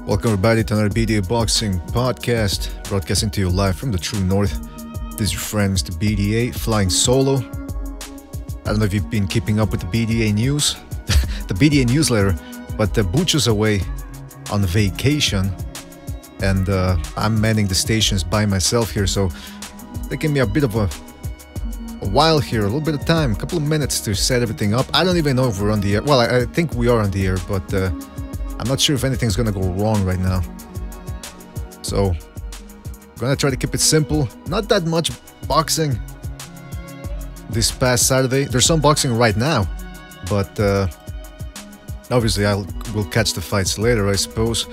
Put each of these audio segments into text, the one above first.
Welcome everybody to another BDA Boxing podcast, broadcasting to you live from the true north. This is your friend Mr. BDA, flying solo. I don't know if you've been keeping up with the BDA news, the BDA newsletter, but Bucho's away on vacation, and I'm manning the stations by myself here, so taking me a bit of a while here, a little bit of time, a couple of minutes to set everything up. I don't even know if we're on the air. Well, I think we are on the air, but I'm not sure if anything's gonna go wrong right now. So, I'm gonna try to keep it simple. Not that much boxing this past Saturday. There's some boxing right now, but obviously we'll catch the fights later, I suppose.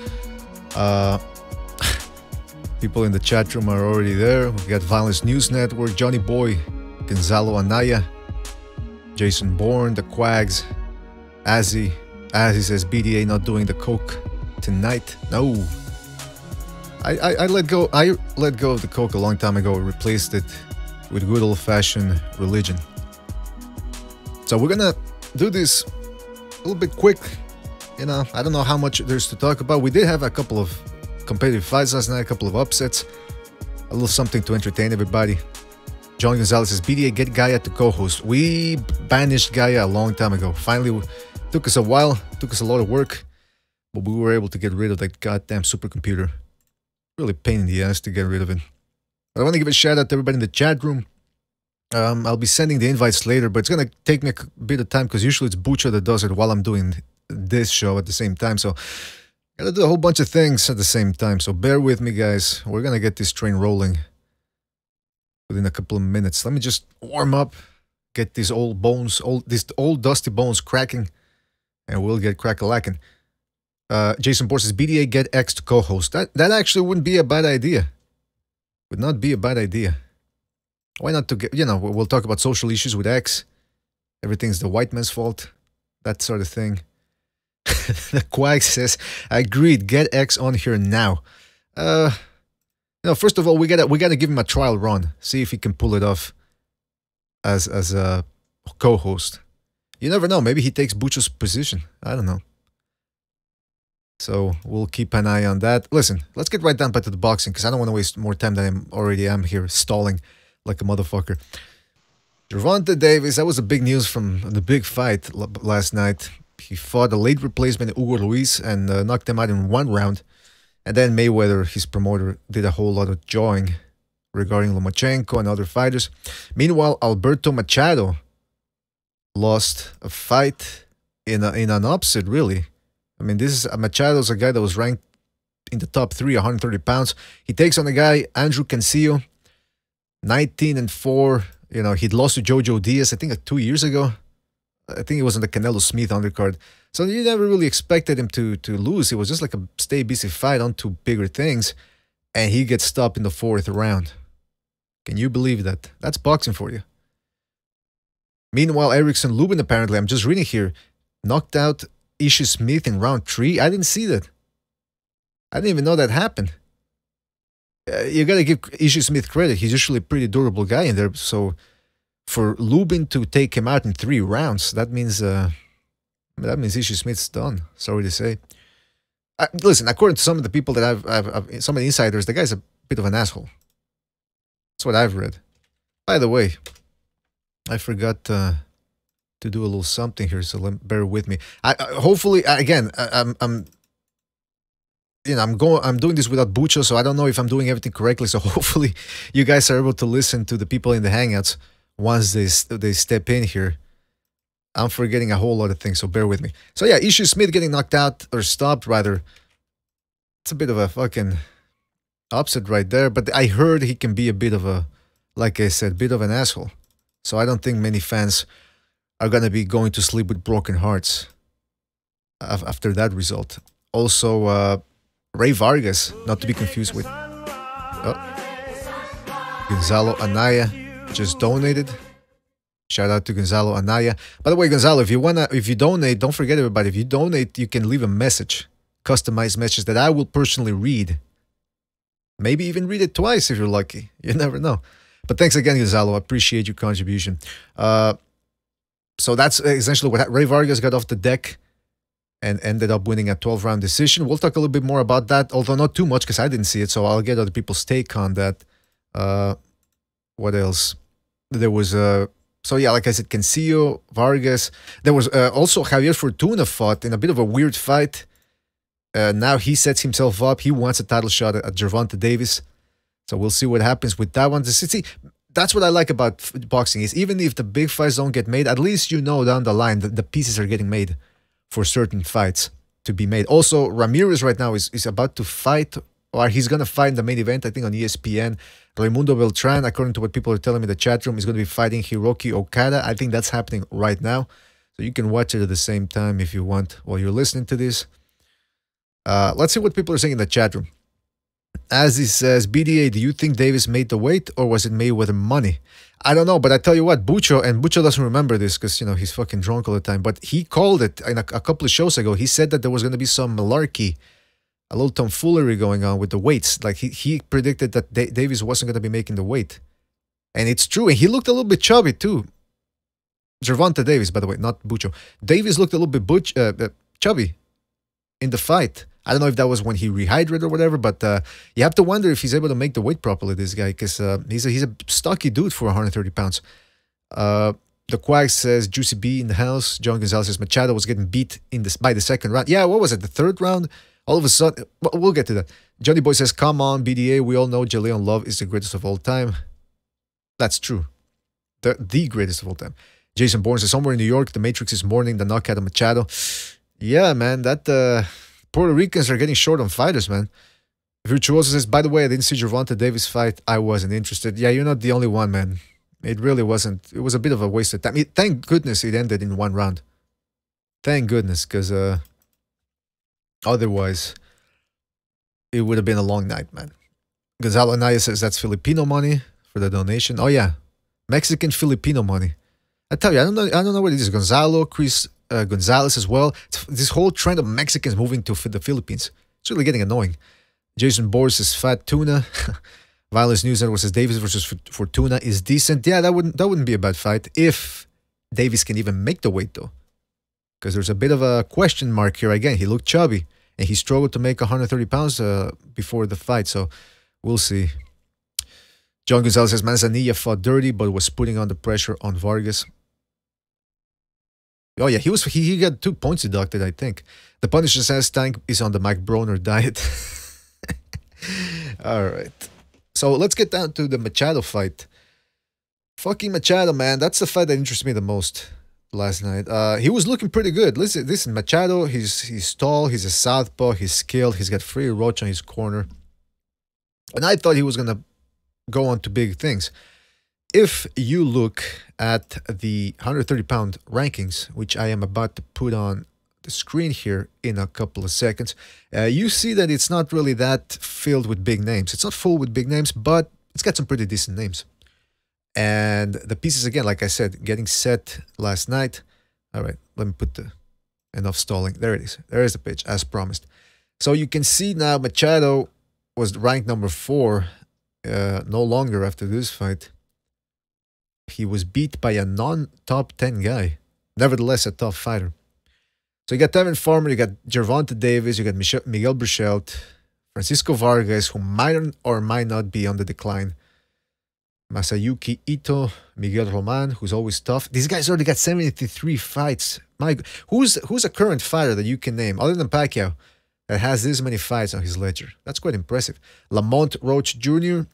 People in the chat room are already there. We've got Violence News Network, Johnny Boy, Gonzalo Anaya, Jason Bourne, the Quags, Azzy. As he says, BDA not doing the coke tonight. No, I let go. I let go of the coke a long time ago. Replaced it with good old-fashioned religion. So we're gonna do this a little bit quick. You know, I don't know how much there's to talk about. We did have a couple of competitive fights last night, a couple of upsets, a little something to entertain everybody. John Gonzalez says, BDA, get Gaia to co-host. We banished Gaia a long time ago. Finally. Took us a while, took us a lot of work, but we were able to get rid of that goddamn supercomputer. Really pain in the ass to get rid of it. But I want to give a shout out to everybody in the chat room. I'll be sending the invites later, but it's going to take me a bit of time because usually it's Bucho that does it while I'm doing this show at the same time. So I got to do a whole bunch of things at the same time. So bear with me, guys. We're going to get this train rolling within a couple of minutes. Let me just warm up, get these old bones, these old dusty bones cracking. And we'll get crack-a-lackin'. Jason Bourne says, BDA get X to co-host. That actually wouldn't be a bad idea. Would not be a bad idea. Why not to get, you know, we'll talk about social issues with X. Everything's the white man's fault. That sort of thing. The Quag says, agreed, get X on here now. You know, first of all, we gotta give him a trial run. See if he can pull it off as a co-host. You never know. Maybe he takes Bucho's position. I don't know. So we'll keep an eye on that. Listen, let's get right down back to the boxing because I don't want to waste more time than I already am here stalling like a motherfucker. Gervonta Davis, that was a big news from the big fight last night. He fought a late replacement, Hugo Luis, and knocked him out in one round. And then Mayweather, his promoter, did a whole lot of jawing regarding Lomachenko and other fighters. Meanwhile, Alberto Machado lost a fight in an upset, really. I mean, this is Machado's a guy that was ranked in the top 3, 130 pounds. He takes on a guy, Andrew Cancio, 19-4. You know, he'd lost to Jojo Diaz, I think, 2 years ago. I think it was on the Canelo Smith undercard. So you never really expected him to lose. It was just like a stay busy fight on to bigger things. And he gets stopped in the 4th round. Can you believe that? That's boxing for you. Meanwhile, Erickson Lubin, apparently, I'm just reading here, knocked out Ishi Smith in round 3. I didn't see that. I didn't even know that happened. You got to give Ishi Smith credit. He's usually a pretty durable guy in there. So for Lubin to take him out in 3 rounds, that means Ishi Smith's done. Sorry to say. Listen, according to some of the people that I've some of the insiders, the guy's a bit of an asshole. That's what I've read. By the way, I forgot to do a little something here, so bear with me. Hopefully, again, I'm doing this without Bucho, so I don't know if I'm doing everything correctly. So hopefully, you guys are able to listen to the people in the hangouts once they step in here. I'm forgetting a whole lot of things, so bear with me. So yeah, Ishi Smith getting knocked out, or stopped rather. It's a bit of a fucking upset right there, but I heard he can be a bit of a, like I said, bit of an asshole. So I don't think many fans are going to be going to sleep with broken hearts after that result. Also, Ray Vargas, not to be confused with Gonzalo Anaya, just donated. Shout out to Gonzalo Anaya. By the way, Gonzalo, if you donate, don't forget everybody, if you donate, you can leave a message, customized message that I will personally read. Maybe even read it twice if you're lucky. You never know. But thanks again, Gonzalo. I appreciate your contribution. So that's essentially what Ray Vargas got off the deck and ended up winning a 12-round decision. We'll talk a little bit more about that, although not too much because I didn't see it, so I'll get other people's take on that. What else? There was so yeah, like I said, Cancio, Vargas. There was also Javier Fortuna fought in a bit of a weird fight. Now he sets himself up. He wants a title shot at Gervonta Davis. So we'll see what happens with that one. See, that's what I like about boxing is even if the big fights don't get made, at least you know down the line that the pieces are getting made for certain fights to be made. Also, Ramirez right now is about to fight, or he's going to fight in the main event, I think, on ESPN. Raimundo Beltran, according to what people are telling me in the chat room, is going to be fighting Hiroki Okada. I think that's happening right now. So you can watch it at the same time if you want while you're listening to this. Let's see what people are saying in the chat room. As he says, BDA, do you think Davis made the weight or was it Mayweather money? I don't know, but I tell you what, Bucho doesn't remember this because, you know, he's fucking drunk all the time, but he called it in a couple of shows ago. He said that there was going to be some malarkey, a little tomfoolery going on with the weights. Like he predicted that Davis wasn't going to be making the weight. And it's true. And he looked a little bit chubby too. Gervonta Davis, by the way, not Bucho. Davis looked a little bit chubby in the fight. I don't know if that was when he rehydrated or whatever, but you have to wonder if he's able to make the weight properly, this guy, because he's a stocky dude for 130 pounds. The Quag says, Juicy B in the house. John Gonzalez says, Machado was getting beat by the second round. Yeah, what was it, the third round? All of a sudden, we'll get to that. Johnny Boy says, come on, BDA, we all know Gillon Love is the greatest of all time. That's true. The greatest of all time. Jason Bourne says, somewhere in New York, the Matrix is mourning the knockout of Machado. Yeah, man, that... Puerto Ricans are getting short on fighters, man. Virtuoso says, by the way, I didn't see Gervonta Davis fight. I wasn't interested. Yeah, you're not the only one, man. It really wasn't. It was a bit of a waste of time. Thank goodness it ended in one round. Thank goodness, because otherwise, it would have been a long night, man. Gonzalo Anaya says that's Filipino money for the donation. Oh, yeah. Mexican Filipino money. I tell you, I don't know what it is. Gonzalo, Chris... Gonzalez as well. It's this whole trend of Mexicans moving to the Philippines. It's really getting annoying. Jason Boris says Fat Tuna. Violence News Network says Davis versus Fortuna is decent. Yeah, that wouldn't be a bad fight if Davis can even make the weight though. Because there's a bit of a question mark here again. He looked chubby and he struggled to make 130 pounds before the fight. So we'll see. John Gonzalez says Manzanilla fought dirty but was putting on the pressure on Vargas. Oh yeah, he got 2 points deducted, I think. The Punisher says Tank is on the Mike Broner diet. All right. So let's get down to the Machado fight. Fucking Machado, man. That's the fight that interested me the most last night. He was looking pretty good. Listen, Machado, he's tall, he's a southpaw, he's skilled, he's got Free Roach on his corner. And I thought he was going to go on to big things. If you look at the 130-pound rankings, which I am about to put on the screen here in a couple of seconds, you see that it's not really that filled with big names. It's not full with big names, but it's got some pretty decent names. And the pieces, again, like I said, getting set last night. All right, let me put enough stalling. There it is. There is the pitch, as promised. So you can see now Machado was ranked number 4, no longer after this fight. He was beat by a non-top 10 guy. Nevertheless, a tough fighter. So you got Tevin Farmer, you got Gervonta Davis, you got Miguel Burchelt, Francisco Vargas, who might or might not be on the decline. Masayuki Ito, Miguel Roman, who's always tough. These guys already got 73 fights. Who's a current fighter that you can name, other than Pacquiao, that has this many fights on his ledger? That's quite impressive. Lamont Roach Jr.,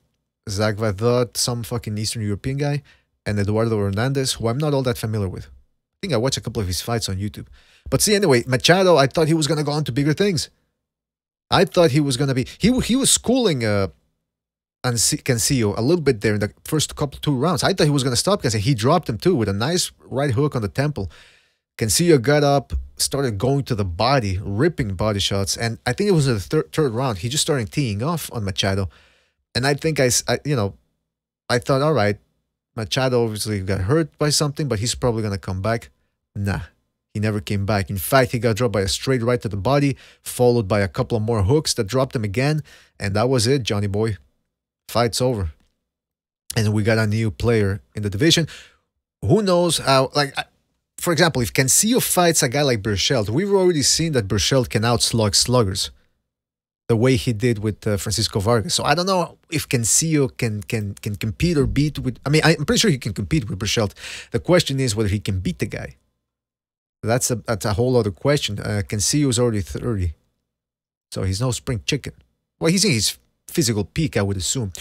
Zach Vadot, some fucking Eastern European guy, and Eduardo Hernandez, who I'm not all that familiar with. I think I watched a couple of his fights on YouTube. But see, anyway, Machado, I thought he was going to go on to bigger things. I thought he was going to be... He was schooling Cancio a little bit there in the first 2 rounds. I thought he was going to stop because he dropped him too with a nice right hook on the temple. Cancio got up, started going to the body, ripping body shots, and I think it was in the third round. He just started teeing off on Machado, and I think I thought, all right, Machado obviously got hurt by something, but he's probably gonna come back. Nah, he never came back. In fact, he got dropped by a straight right to the body, followed by a couple of more hooks that dropped him again, and that was it, Johnny boy. Fight's over. And we got a new player in the division. Who knows how, like, for example, if Cancio fights a guy like Berchelt, we've already seen that Berchelt can outslug sluggers the way he did with Francisco Vargas. So I don't know if Cancio can compete or beat with... I mean, I'm pretty sure he can compete with Berchelt. The question is whether he can beat the guy. That's a whole other question. Cancio is already 30. So he's no spring chicken. Well, he's in his physical peak, I would assume.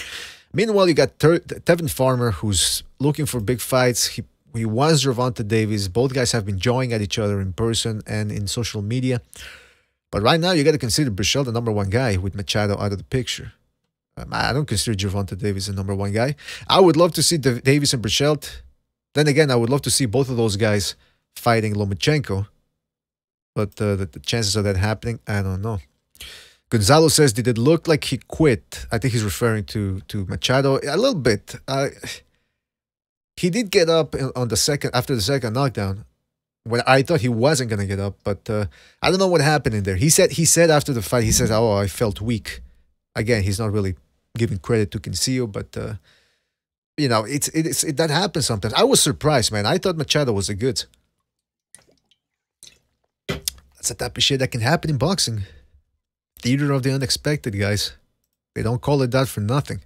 Meanwhile, you got Tevin Farmer, who's looking for big fights. He wants Gervonta Davis. Both guys have been jawing at each other in person and in social media. But right now, you got to consider Berchelt the #1 guy with Machado out of the picture. I don't consider Gervonta Davis the #1 guy. I would love to see Davis and Berchelt. Then again, I would love to see both of those guys fighting Lomachenko. But the chances of that happening, I don't know. Gonzalo says, did it look like he quit? I think he's referring to Machado. A little bit. He did get up on after the second knockdown. When I thought he wasn't gonna get up, but I don't know what happened in there. He said after the fight, he says, "Oh, I felt weak." Again, he's not really giving credit to Cancio, but you know, that happens sometimes. I was surprised, man. I thought Machado was a good. That's the type of shit that can happen in boxing. Theater of the unexpected, guys. They don't call it that for nothing.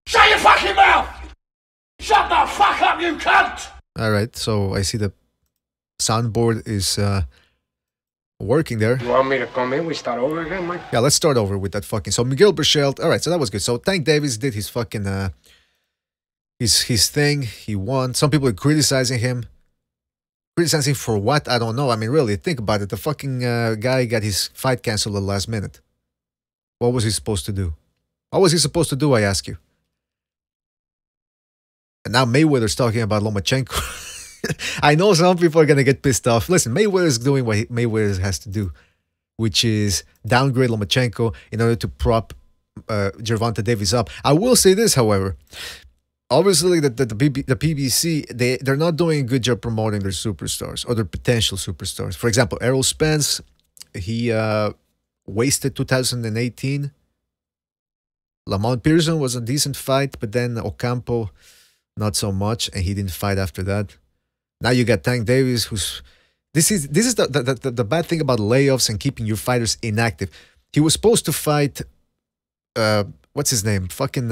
Shut your fucking mouth! Shut the fuck up, you cunt! Alright, so I see the soundboard is working there. You want me to come in? We start over again, Mike? Yeah, let's start over with that fucking... So Miguel Berchelt, alright, so that was good. So Tank Davis did his fucking... his thing. He won. Some people are criticizing him. Criticizing for what? I don't know. I mean, really, think about it. The fucking guy got his fight canceled at the last minute. What was he supposed to do? What was he supposed to do, I ask you? And now Mayweather's talking about Lomachenko. I know some people are going to get pissed off. Listen, Mayweather's doing what Mayweather has to do, which is downgrade Lomachenko in order to prop Gervonta Davis up. I will say this, however. Obviously, the PBC, they're not doing a good job promoting their superstars or their potential superstars. For example, Errol Spence, he wasted 2018. Lamont Pearson was a decent fight, but then Ocampo, not so much, and he didn't fight after that. Now you got Tank Davis, who's... This is the bad thing about layoffs and keeping your fighters inactive. He was supposed to fight... what's his name? Fucking...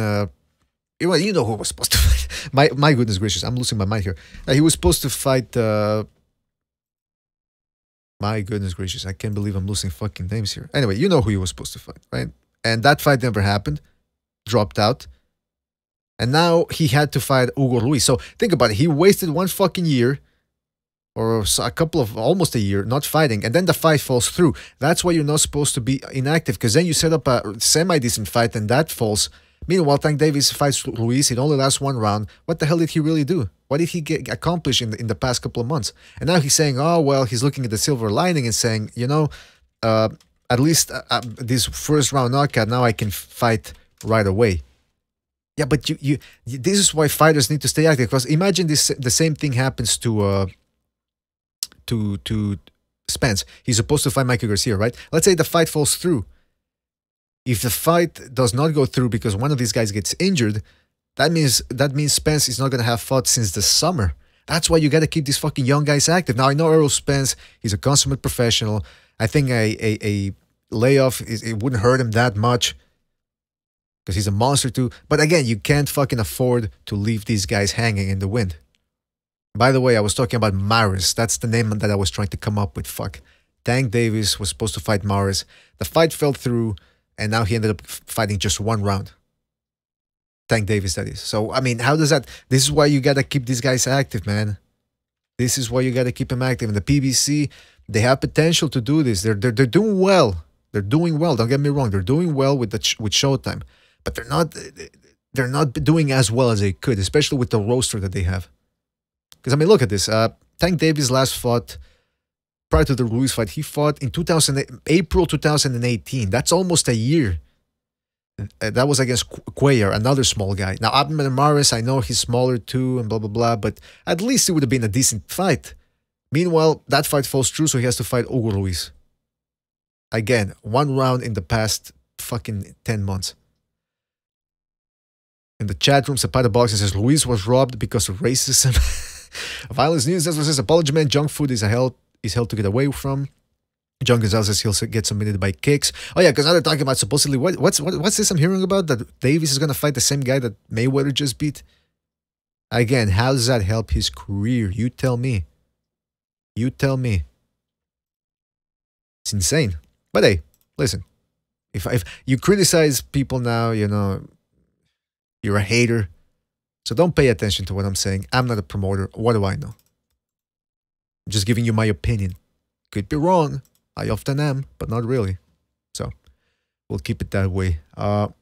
You know who was supposed to fight. My goodness gracious, I'm losing my mind here. He was supposed to fight... my goodness gracious, I can't believe I'm losing fucking names here. Anyway, you know who he was supposed to fight, right? And that fight never happened. Dropped out. And now he had to fight Hugo Ruiz. So think about it. He wasted 1 fucking year or a couple of, almost a year, not fighting. And then the fight falls through. That's why you're not supposed to be inactive, because then you set up a semi-decent fight and that falls. Meanwhile, Tank Davis fights Ruiz. It only lasts 1 round. What the hell did he really do? What did he accomplish in the past couple of months? And now he's saying, oh, well, he's looking at the silver lining and saying, you know, at least this first round knockout, now I can fight right away. Yeah, but this is why fighters need to stay active. Because imagine the same thing happens to Spence. He's supposed to fight Michael Garcia, right? Let's say the fight falls through. If the fight does not go through because one of these guys gets injured, that means Spence is not going to have fought since the summer. That's why you got to keep these fucking young guys active. Now, I know Errol Spence, he's a consummate professional. I think a layoff, it wouldn't hurt him that much because he's a monster too. But again, you can't fucking afford to leave these guys hanging in the wind. By the way, I was talking about Maris. That's the name that I was trying to come up with. Fuck. Tank Davis was supposed to fight Maris. The fight fell through, and now he ended up fighting just 1 round. Tank Davis, that is. So, I mean, how does that... This is why you got to keep these guys active, man. This is why you got to keep them active. And the PBC, they have potential to do this. They're doing well. They're doing well. Don't get me wrong. They're doing well with Showtime. But they're not doing as well as they could, especially with the roster that they have. Because, I mean, look at this. Tank Davis last fought prior to the Ruiz fight. He fought in April 2018. That's almost a year. That was against Cuellar, another small guy. Now, Abner Maris, I know he's smaller too, and blah, blah, blah, but at least it would have been a decent fight. Meanwhile, that fight falls through, so he has to fight Hugo Ruiz. Again, one round in the past fucking 10 months. In the chat room, Zapata Boxing says Luis was robbed because of racism. Violence News says apology man, junk food is held to get away from. John Gonzalez says he'll get submitted by kicks. Oh yeah, because now they're talking about supposedly what's this I'm hearing about, that Davis is gonna fight the same guy that Mayweather just beat. Again, how does that help his career? You tell me. You tell me. It's insane. But hey, listen. If you criticize people now, you know, you're a hater. So don't pay attention to what I'm saying. I'm not a promoter. What do I know? I'm just giving you my opinion. Could be wrong. I often am, but not really. So we'll keep it that way. You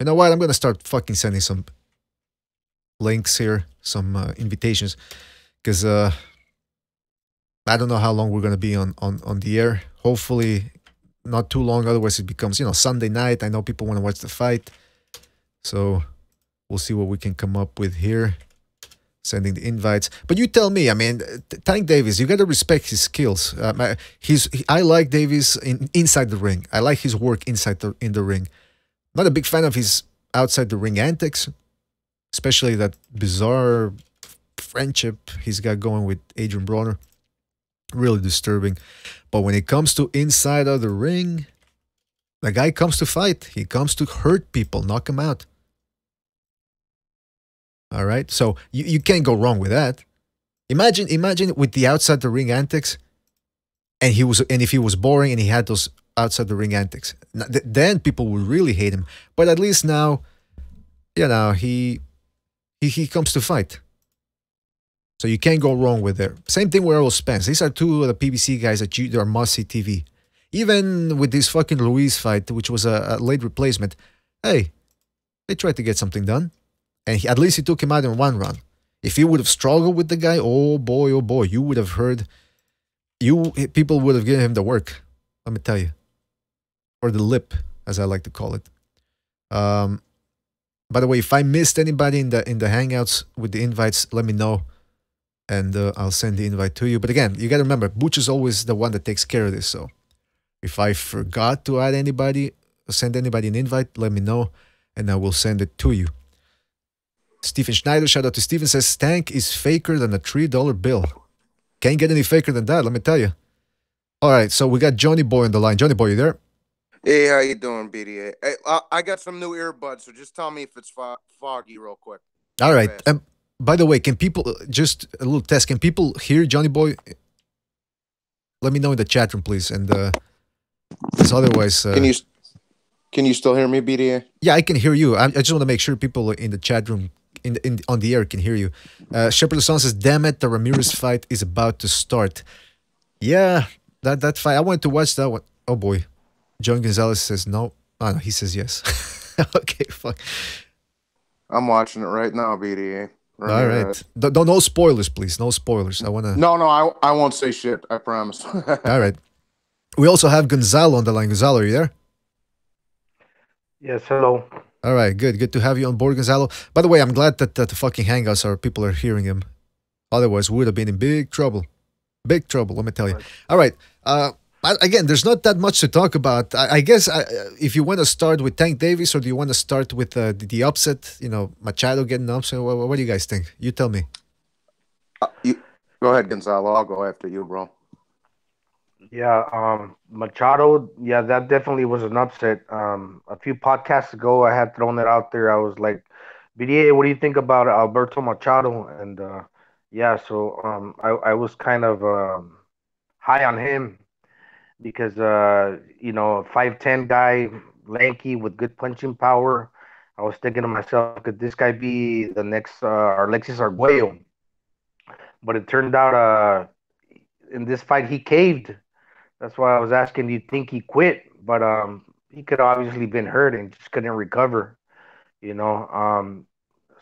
know what? I'm gonna start fucking sending some links here, some invitations, because I don't know how long we're gonna be on the air. Hopefully not too long. Otherwise, it becomes, you know, Sunday night. I know people want to watch the fight, so we'll see what we can come up with here. Sending the invites, but you tell me. I mean, Tank Davis, you got to respect his skills. I like Davis inside the ring. I like his work in the ring. Not a big fan of his outside the ring antics, especially that bizarre friendship he's got going with Adrian Broner. Really disturbing. But when it comes to inside of the ring, the guy comes to fight. He comes to hurt people, knock them out. All right, so you can't go wrong with that. Imagine with the outside the ring antics, and if he was boring and he had those outside the ring antics, then people would really hate him. But at least now, you know, he comes to fight. So you can't go wrong with there. Same thing with Errol Spence. These are two of the PBC guys that are must-see TV. Even with this fucking Luis fight, which was a late replacement, hey, they tried to get something done. And at least he took him out in one round. If he would have struggled with the guy, oh boy, you would have heard, people would have given him the work. Let me tell you. Or the lip, as I like to call it. By the way, if I missed anybody in the Hangouts with the invites, let me know. And I'll send the invite to you. But again, you got to remember, Butch is always the one that takes care of this. So if I forgot to add anybody, send anybody an invite, let me know. And I will send it to you. Stephen Schneider, shout out to Stephen, says Tank is faker than a $3 bill. Can't get any faker than that, let me tell you. All right, so we got Johnny Boy on the line. Johnny Boy, you there? Hey, how you doing, BDA? Hey, I got some new earbuds, so just tell me if it's foggy real quick. All right. By the way, can people, just a little test, can people hear Johnny Boy? Let me know in the chat room, please. And because otherwise... Can you still hear me, BDA? Yeah, I can hear you. I just want to make sure people in the chat room on the air can hear you. Shepard Luzon says, damn it, the Ramirez fight is about to start. Yeah, that fight. I wanted to watch that one. Oh boy. John Gonzalez says no. Oh no, he says yes. Okay, fuck. I'm watching it right now, BDA. All right. No spoilers, please. No spoilers. I want to... No, I won't say shit. I promise. All right. We also have Gonzalo on the line. Gonzalo, are you there? Yes, hello. All right, good. Good to have you on board, Gonzalo. By the way, I'm glad that the fucking Hangouts people are hearing him. Otherwise, we would have been in big trouble. Big trouble, let me tell you. All right. Again, there's not that much to talk about. I guess if you want to start with Tank Davis, or do you want to start with the upset, you know, Machado getting upset? What do you guys think? You tell me. You go ahead, Gonzalo. I'll go after you, bro. Yeah, Machado, yeah, that definitely was an upset. A few podcasts ago, I had thrown it out there. I was like, BDA, what do you think about Alberto Machado? And yeah, so I was kind of high on him because, you know, a 5'10" guy, lanky with good punching power. I was thinking to myself, could this guy be the next Alexis Arguello? But it turned out in this fight, he caved. That's why I was asking, do you think he quit? But he could have obviously been hurt and just couldn't recover, you know.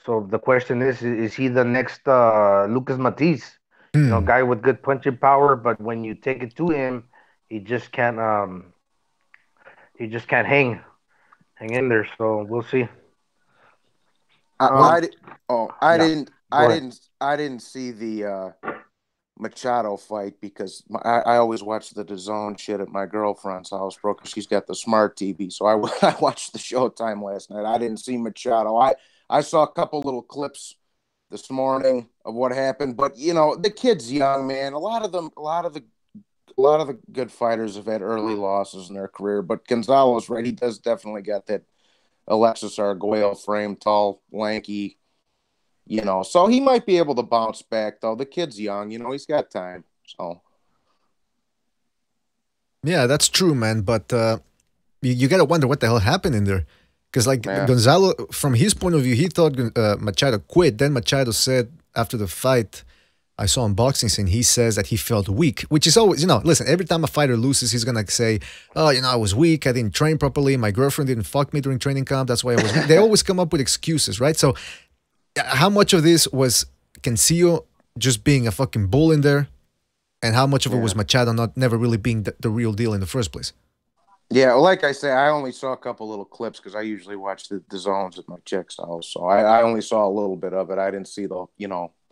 So the question is he the next Lucas Matiz? Hmm. guy with good punching power, but when you take it to him, he just can't he just can't hang in there. So we'll see. I, Well, I di- oh I Yeah, didn't I go ahead. didn't I didn't see the Machado fight because I always watch the DAZN shit at my girlfriend's house, bro, because she's got the smart TV. So I watched the Showtime last night. I didn't see Machado. I saw a couple little clips this morning of what happened, but the kid's young, man. A lot of the good fighters have had early losses in their career, but Gonzalo's right. He does definitely got that Alexis Arguello frame, tall, lanky. So he might be able to bounce back though. The kid's young. He's got time. So yeah, that's true, man. But you gotta wonder what the hell happened in there, because like yeah, Gonzalo, from his point of view, he thought Machado quit. Then Machado said after the fight, I saw on Boxing Scene, he says that he felt weak, which is always, listen, every time a fighter loses, he's gonna say, oh, I was weak, I didn't train properly, my girlfriend didn't fuck me during training camp, that's why I was weak. They always come up with excuses, right? So how much of this was Cancio just being a fucking bull in there, and how much of it yeah, was Machado not never really being the real deal in the first place? yeah. Well, like I say, I only saw a couple little clips because I usually watch the zones at my chick's house. So I only saw a little bit of it. I didn't see the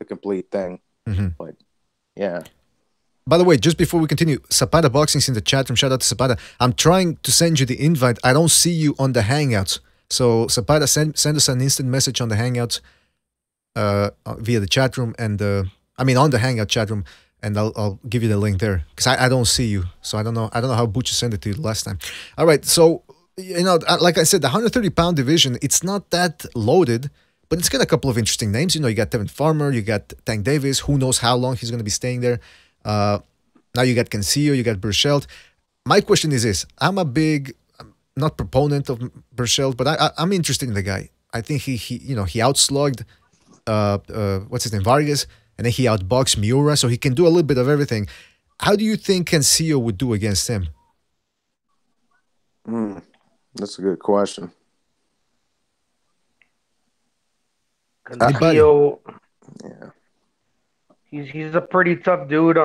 complete thing. Mhm. But yeah, By the way, just before we continue, Zapata Boxing's in the chat room. Shout out to Zapata. I'm trying to send you the invite. I don't see you on the Hangouts. So Zapata, send us an instant message on the Hangouts via the chat room, and I mean on the Hangout chat room, and I'll give you the link there because I don't see you. So I don't know how Butcher sent it to you last time. All right, so like I said, the 130-pound division, it's not that loaded, but it's got a couple of interesting names. You got Tevin Farmer, you got Tank Davis. Who knows how long he's going to be staying there? Now you got Cancio, you got Burchelt. My question is this: I'm a big, not proponent of Burchelt, but I'm interested in the guy. I think he outslugged what's his name, Vargas, and then he outboxed Miura, so he can do a little bit of everything. How do you think Cancio would do against him? that's a good question. Anybody? Cancio, Yeah, he's a pretty tough dude.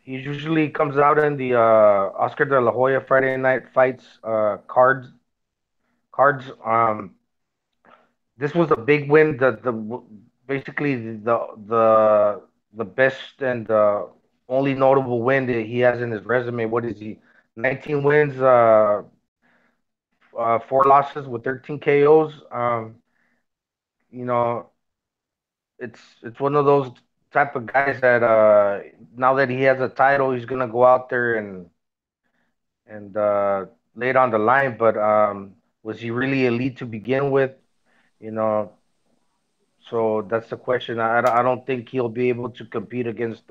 He usually comes out in the Oscar de la Hoya Friday night fights cards. This was a big win. The basically the best and only notable win that he has in his resume. What is he? 19 wins, four losses with 13 KOs. You know, it's one of those type of guys that now that he has a title, he's gonna go out there and lay it on the line. But was he really elite to begin with? You know, so that's the question. I don't think he'll be able to compete against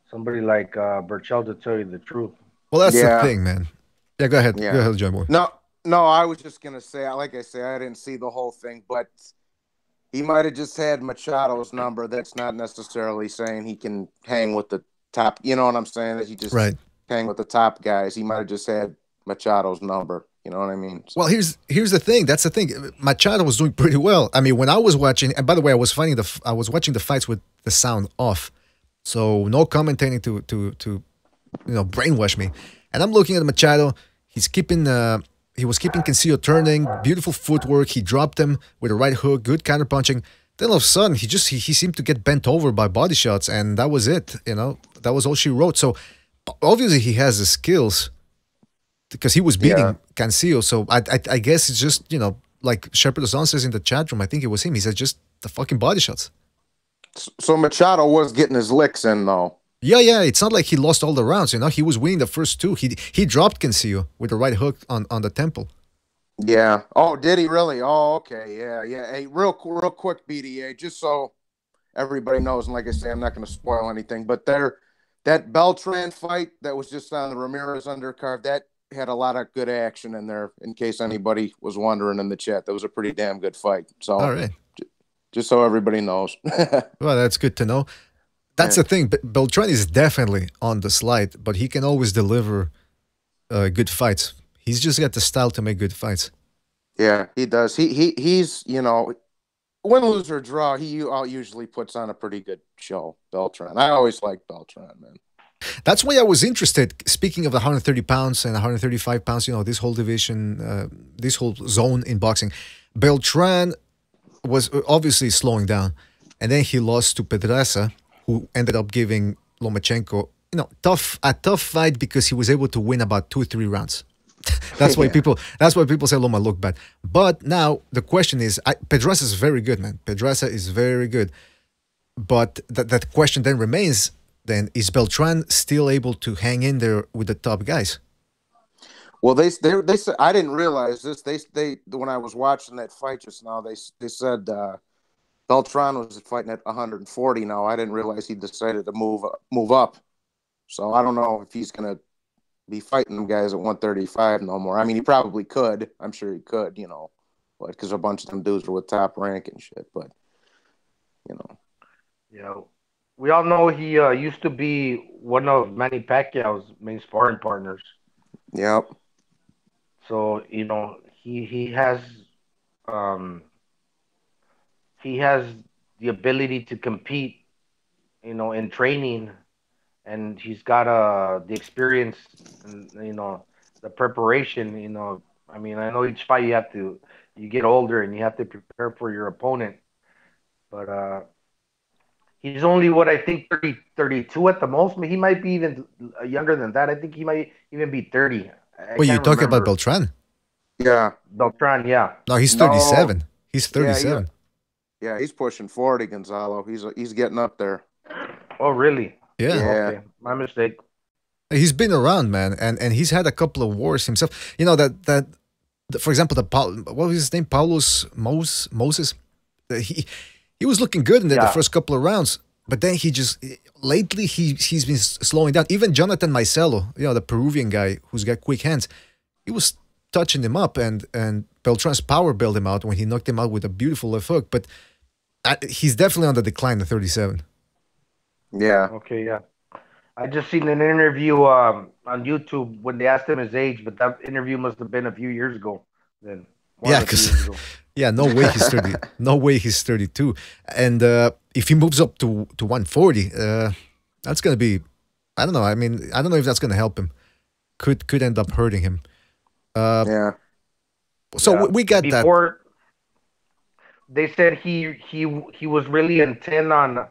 somebody like Burchell, to tell you the truth. Well, that's the yeah, thing, man. Yeah, go ahead. Go yeah. ahead, Joy Boy. No, no. I was just gonna say, like I say, I didn't see the whole thing, but he might have just had Machado's number. That's not necessarily saying he can hang with the top. You know what I'm saying? That he just Right. hang with the top guys. He might have just had Machado's number. You know what I mean? Well, So here's the thing. That's the thing. Machado was doing pretty well. I mean, when I was watching, and by the way, I was watching the fights with the sound off, so no commentating to brainwash me. And I'm looking at Machado. He was keeping Cancio turning. Beautiful footwork. He dropped him with a right hook. Good counter punching. Then all of a sudden, he seemed to get bent over by body shots, and that was it. That was all she wrote. So obviously, he has the skills because he was yeah. beating Cancio. So I guess it's just, like Shepard Ozon says in the chat room, I think it was him. He said just the fucking body shots. So Machado was getting his licks in though. Yeah, yeah. It's not like he lost all the rounds. He was winning the first two. He dropped Cancio with the right hook on the temple. Yeah. Oh, did he really? Oh, okay. Yeah, yeah. Hey, real quick, BDA, just so everybody knows, and like I say, I'm not going to spoil anything, but that Beltran fight that was just on the Ramirez undercard, that had a lot of good action in there. In case anybody was wondering in the chat, that was a pretty damn good fight. All So right. just so everybody knows. Well, that's good to know. That's the thing. Beltran is definitely on the slide, but he can always deliver good fights. He's just got the style to make good fights. Yeah, he does. He's win, lose, or draw, he usually puts on a pretty good show, Beltran. I always like Beltran, man. That's why I was interested. Speaking of the 130 pounds and 135 pounds, this whole division, this whole zone in boxing, Beltran was obviously slowing down, and then he lost to Pedraza, who ended up giving Lomachenko, a tough fight because he was able to win about 2-3 rounds. That's why people say Loma looked bad. But now the question is, Pedraza is very good, man. Pedraza is very good. But that question then remains. Then is Beltran still able to hang in there with the top guys? Well, they said, I didn't realize this. They when I was watching that fight just now, they said Beltran was fighting at 140 now. I didn't realize he decided to move up. So I don't know if he's gonna be fighting them guys at 135 no more. I mean, he probably could. I'm sure he could, but because a bunch of them dudes are with Top Rank and shit. But Yeah, we all know he used to be one of Manny Pacquiao's main sparring partners. Yep. So um, he has the ability to compete, in training, and he's got the experience and the preparation. I mean, I know each fight you get older and you have to prepare for your opponent, but he's only what I think 30, 32 at the most. He might be even younger than that. I think he might even be 30. I Wait, you can't talking about remember. Beltran? Yeah. Beltran, yeah. No, he's 37. He's 37. Yeah, he's pushing 40, Gonzalo. He's getting up there. Oh, really? Yeah. Okay, my mistake. He's been around, man, and he's had a couple of wars himself. For example, what was his name? Paulos Moses. He was looking good in the first couple of rounds, but then lately he's been slowing down. Even Jonathan Maicelo, the Peruvian guy who's got quick hands, he was touching him up, and Beltran's power bailed him out when he knocked him out with a beautiful left hook. But he's definitely on the decline at 37. Yeah. Okay, yeah. I just seen an interview on YouTube when they asked him his age, but that interview must have been a few years ago. Then yeah, no way he's 30. No way he's 32. And if he moves up to 140, that's gonna be, I don't know. I mean, I don't know if that's gonna help him. Could end up hurting him. Yeah. So we got before, that. They said he was really intent on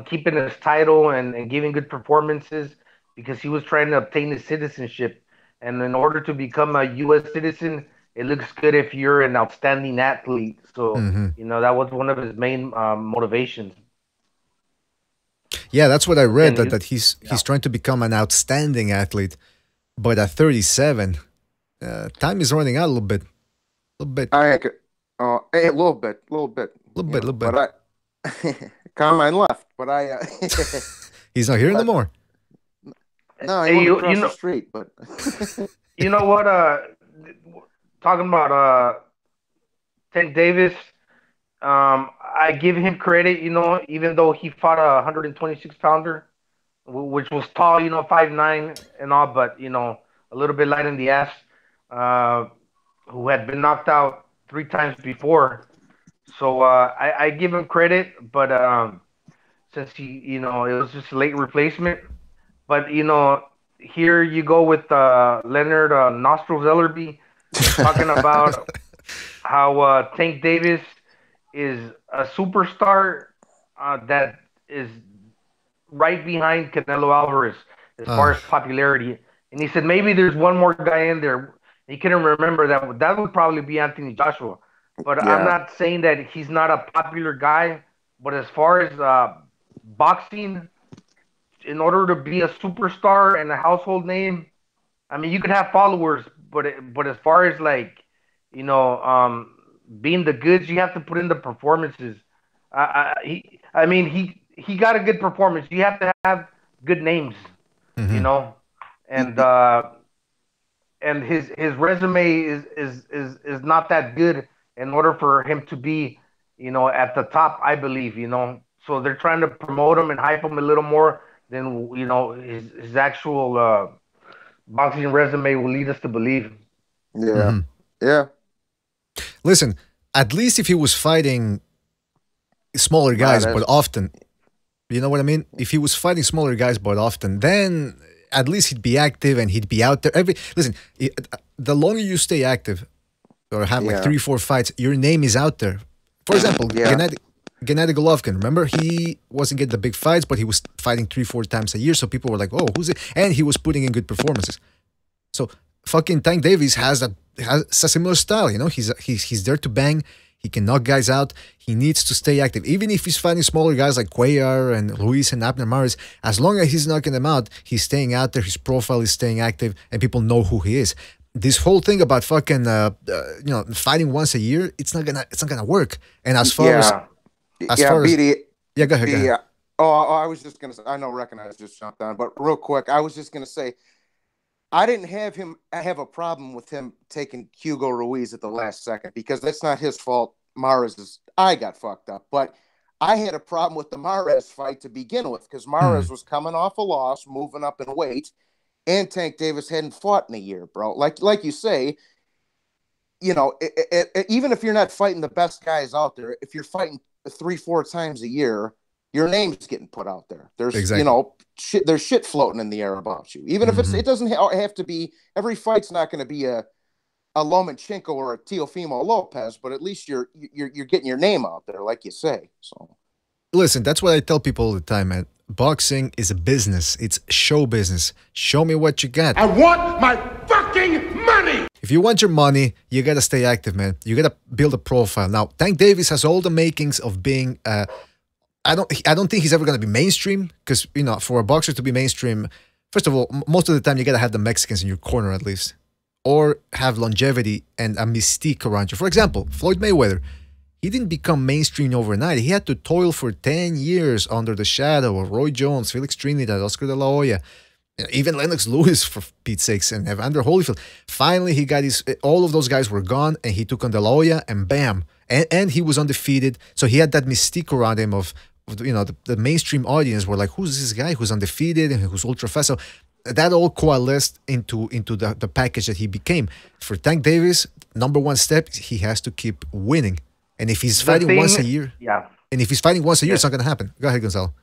keeping his title and giving good performances because he was trying to obtain his citizenship. And in order to become a U.S. citizen, it looks good if you're an outstanding athlete. So, that was one of his main motivations. Yeah, that's what I read, that he's trying to become an outstanding athlete. But at 37, time is running out a little bit. A little bit. A little bit. But Carmine left, but he's not here anymore. No, he went across the street, but you know what? Talking about Tank Davis, I give him credit. Even though he fought a 126 pounder, which was tall, 5'9" and all, but a little bit light in the ass, who had been knocked out 3 times before. So I give him credit, but since it was just a late replacement. But here you go with Leonard Nostrils Ellerby talking about how Tank Davis is a superstar that is right behind Canelo Alvarez as far as popularity. And he said maybe there's one more guy in there. He couldn't remember that. That would probably be Anthony Joshua. But I'm not saying that he's not a popular guy. But as far as boxing, in order to be a superstar and a household name, I mean, you could have followers, but as far as being the goods, you have to put in the performances. He got a good performance. You have to have good names, and his resume is not that good in order for him to be, at the top, I believe, So they're trying to promote him and hype him a little more than, his actual boxing resume will lead us to believe. Yeah. Yeah. Listen, at least if he was fighting smaller guys, but that's- often. You know what I mean? If he was fighting smaller guys, but often, then at least he'd be active and he'd be out there. Listen, the longer you stay active or have like Yeah. 3-4 fights, your name is out there. For example, Yeah. Gennady Golovkin. Remember, he wasn't getting the big fights, but he was fighting 3-4 times a year. So people were like, "Oh, who's it?" And he was putting in good performances. So fucking Tank Davis has a similar style. You know, he's there to bang. He can knock guys out. He needs to stay active. Even if he's fighting smaller guys like Cuellar and Luis and Abner Maris, as long as he's knocking them out, he's staying out there. His profile is staying active, and people know who he is. This whole thing about fucking fighting once a year, it's not gonna work. And as far as BD, yeah, go ahead. yeah. Oh, I was just gonna say, I know Recognize just jumped on, but real quick, I was just gonna say I didn't have a problem with him taking Hugo Ruiz at the last second because that's not his fault. Mares' eye got fucked up, but I had a problem with the Mares fight to begin with because Mares was coming off a loss, moving up in weight, and Tank Davis hadn't fought in a year, bro. Like you say, you know, even if you're not fighting the best guys out there, if you're fighting 3-4 times a year, your name's getting put out there. There's Exactly. you know there's shit floating in the air about you. Even if it doesn't have to be every fight's not going to be a Lomachenko or a Teofimo Lopez, but at least you're getting your name out there, like you say. So listen, that's what I tell people all the time, man. Boxing is a business. It's show business. Show me what you got. I want my fucking money! If you want your money, you gotta stay active, man. You gotta build a profile. Now, Tank Davis has all the makings of being. I don't think he's ever gonna be mainstream because you know, for a boxer to be mainstream, first of all, most of the time you gotta have the Mexicans in your corner at least, or have longevity and a mystique around you. For example, Floyd Mayweather. He didn't become mainstream overnight. He had to toil for 10 years under the shadow of Roy Jones, Felix Trinidad, Oscar de la Hoya, even Lennox Lewis, for Pete's sakes, and Evander Holyfield. Finally, he got all of those guys were gone, and he took on de la Hoya, and bam. And he was undefeated. So he had that mystique around him of you know, the mainstream audience were like, who's this guy who's undefeated and who's ultra fast? So that all coalesced into the package that he became. For Tank Davis, number one step, he has to keep winning. And if he's fighting once a year, it's not going to happen. Go ahead, Gonzalo.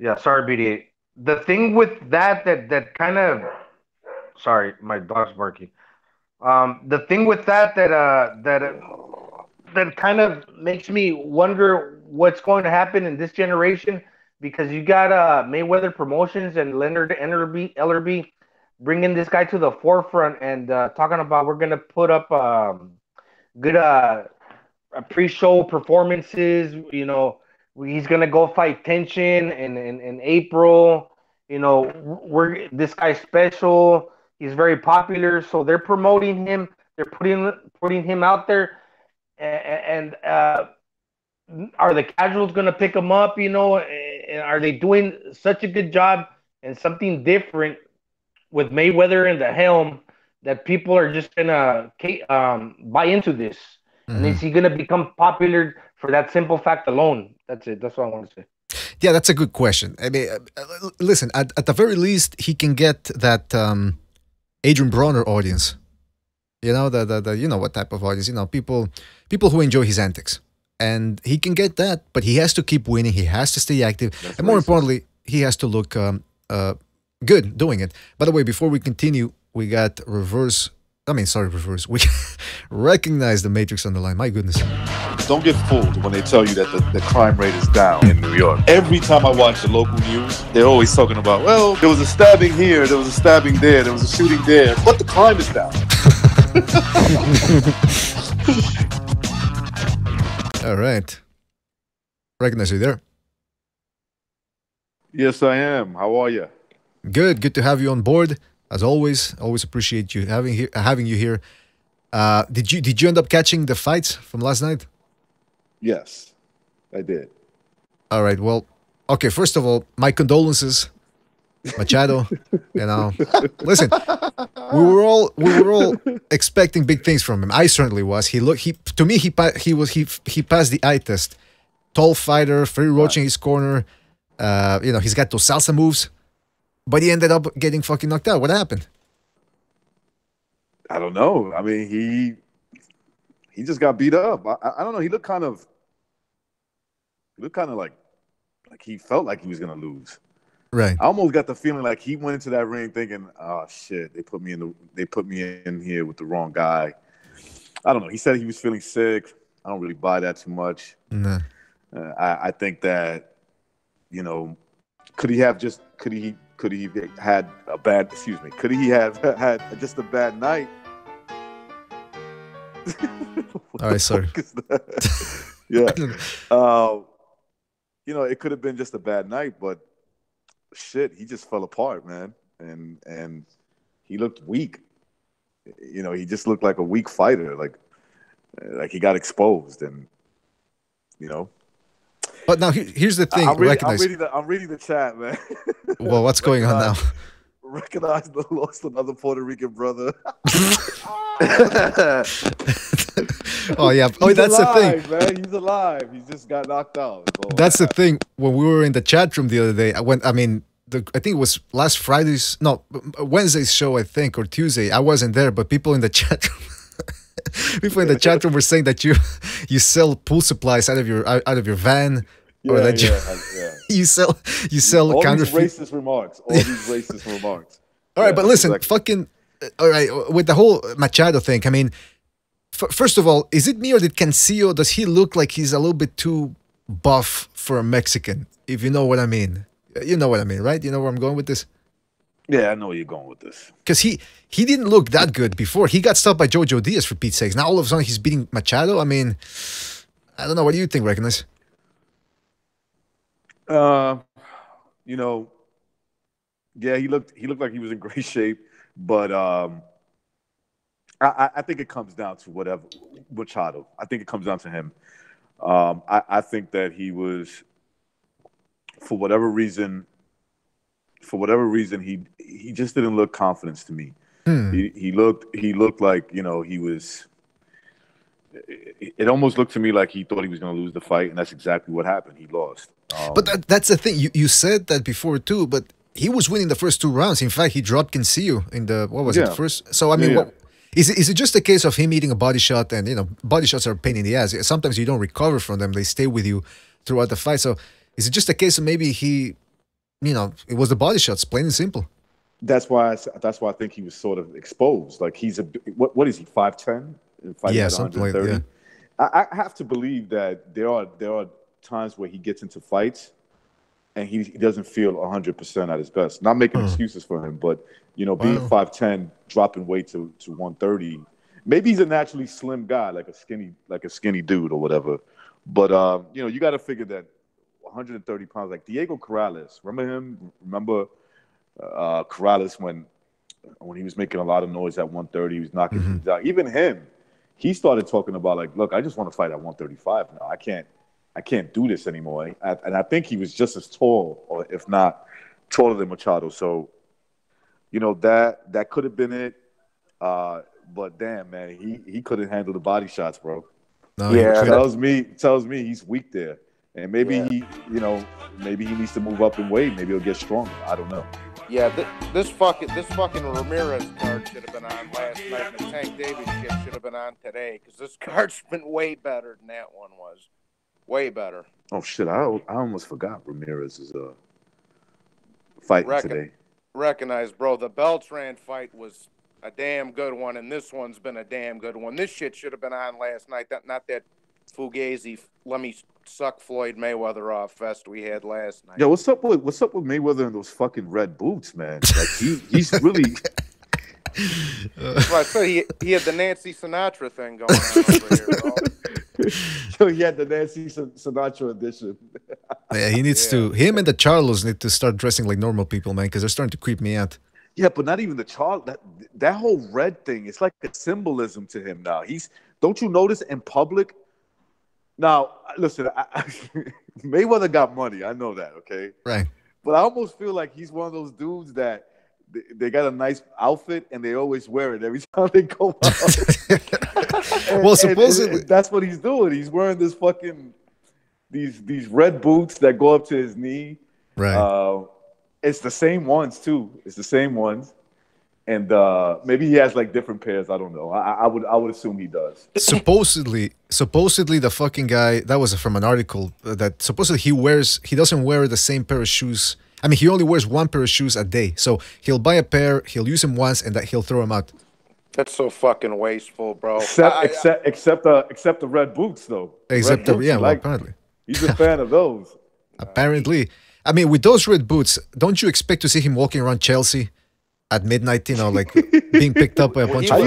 Yeah, sorry, BDA. The thing with that kind of, sorry, my dog's barking. The thing with that kind of makes me wonder what's going to happen in this generation, because you got Mayweather Promotions and Leonard Ellerby bringing this guy to the forefront and talking about we're going to put up good pre-show performances. You know, he's gonna go fight Tension in April. You know, this guy's special. He's very popular, so they're promoting him. They're putting him out there, and are the casuals gonna pick him up? You know, and are they doing such a good job and something different with Mayweather in the helm that people are just gonna buy into this? And is he going to become popular for that simple fact alone? That's it. That's what I want to say. Yeah, that's a good question. I mean, listen, at the very least, he can get that Adrian Bronner audience. You know, the you know what type of audience? You know, people who enjoy his antics, and he can get that. But he has to keep winning. He has to stay active, and more importantly, he has to look good doing it. By the way, before we continue, we got reverse. We recognize the Matrix on the line. My goodness. Don't get fooled when they tell you that the crime rate is down in New York. Every time I watch the local news, they're always talking about, well, there was a stabbing here, there was a stabbing there, there was a shooting there, but the crime is down. All right. Recognize you there. Yes, I am. How are you? Good to have you on board. As always appreciate you having you here. Did you end up catching the fights from last night? Yes, I did. All right. Well, okay. First of all, my condolences, Machado. You know, listen, we were all expecting big things from him. I certainly was. He passed the eye test. Tall fighter, very roach in his corner. You know, he's got those salsa moves. But he ended up getting fucking knocked out. What happened? I don't know. I mean, he just got beat up. I don't know. He looked kind of He looked kind of like he felt like he was gonna lose. Right. I almost got the feeling like he went into that ring thinking, "Oh shit, they put me in here with the wrong guy." I don't know. He said he was feeling sick. I don't really buy that too much. No. I think that, you know, could he have had a bad? Excuse me. Could he have had just a bad night? All right, sorry. Yeah. You know, it could have been just a bad night, but shit, he just fell apart, man. And he looked weak. You know, he just looked like a weak fighter, like he got exposed, and you know. But now here's the thing. I'm reading the chat, man. Well, what's going on now? Recognize the lost another Puerto Rican brother. Oh yeah. That's alive, the thing, man. He's alive. He just got knocked out. That's the thing. When we were in the chat room the other day, I think it was Wednesday's show, I think, or Tuesday. I wasn't there, but people in the chat room, were saying that you sell pool supplies out of your van, or that you sell all counterfeit. these racist remarks. All these racist remarks. All right, but listen, fucking. All right, with the whole Machado thing, I mean, first of all, is it me or does he look like he's a little bit too buff for a Mexican? If you know what I mean. You know what I mean, right? You know where I'm going with this? Yeah, I know where you're going with this. Because he didn't look that good before. He got stopped by Jojo Diaz, for Pete's sakes. Now all of a sudden he's beating Machado. I mean, I don't know. What do you think, Recognize? You know, yeah, he looked like he was in great shape, but I think it comes down to whatever Machado. I think it comes down to him. I think that he was, for whatever reason, he just didn't look confident to me. He looked like, you know, he was. It almost looked to me like he thought he was going to lose the fight, and that's exactly what happened. He lost. But that's the thing. You said that before too, but he was winning the first 2 rounds. In fact, he dropped Cancio in the first. So I mean, is it just a case of him eating a body shot? And you know, body shots are a pain in the ass. Sometimes you don't recover from them; they stay with you throughout the fight. So is it just a case of maybe he, you know, it was the body shots, plain and simple? That's why I think he was sort of exposed. Like he's what is he, 5'10"? Yeah, something like that. Yeah. I have to believe that there are times where he gets into fights and he doesn't feel 100% at his best. Not making excuses for him, but you know, being 5'10", dropping weight to 130. Maybe he's a naturally slim guy, like a skinny dude or whatever. But you know, you got to figure that 130 pounds, like Diego Corrales. Remember him? Remember Corrales when he was making a lot of noise at 130, he was knocking things out. Even him, he started talking about like, look, I just want to fight at 135 now. I can't do this anymore. And I think he was just as tall, or if not taller than Machado. So, you know, that could have been it. But damn, man, he couldn't handle the body shots, bro. No, yeah, tells me he's weak there. And maybe maybe he needs to move up in weight. Maybe he'll get stronger. I don't know. Yeah, this fucking Ramirez card should have been on last night. And the Tank Davis shit should have been on today, because this card's been way better than that one was. Way better. Oh shit! I almost forgot Ramirez's fight today. Recognize, bro. The Beltran fight was a damn good one, and this one's been a damn good one. This shit should have been on last night. Not that Fugazi, let me suck Floyd Mayweather off fest we had last night. Yo, what's up with Mayweather and those fucking red boots, man? Like he's really. That's why I said he had the Nancy Sinatra thing going on over here, bro. So he had the Nancy Sinatra edition. Yeah, he needs to. Him and the Charlos need to start dressing like normal people, man, because they're starting to creep me out. Yeah, but not even the Charlo. That whole red thing, it's like a symbolism to him now. Don't you notice in public? Now, listen, Mayweather got money. I know that, okay? Right. But I almost feel like he's one of those dudes that they got a nice outfit and they always wear it every time they go out. Well, supposedly and that's what he's doing. He's wearing this fucking these red boots that go up to his knee. Right. It's the same ones too. It's the same ones. And maybe he has like different pairs. I don't know. I would assume he does. Supposedly the fucking guy, that was from an article, that supposedly he doesn't wear the same pair of shoes. I mean, he only wears one pair of shoes a day. So he'll buy a pair, he'll use them once, and that he'll throw them out. That's so fucking wasteful, bro. Except the red boots, though. Except red boots, well, apparently. He's a fan of those. Apparently. I mean, with those red boots, don't you expect to see him walking around Chelsea at midnight, you know, like being picked up by a bunch of How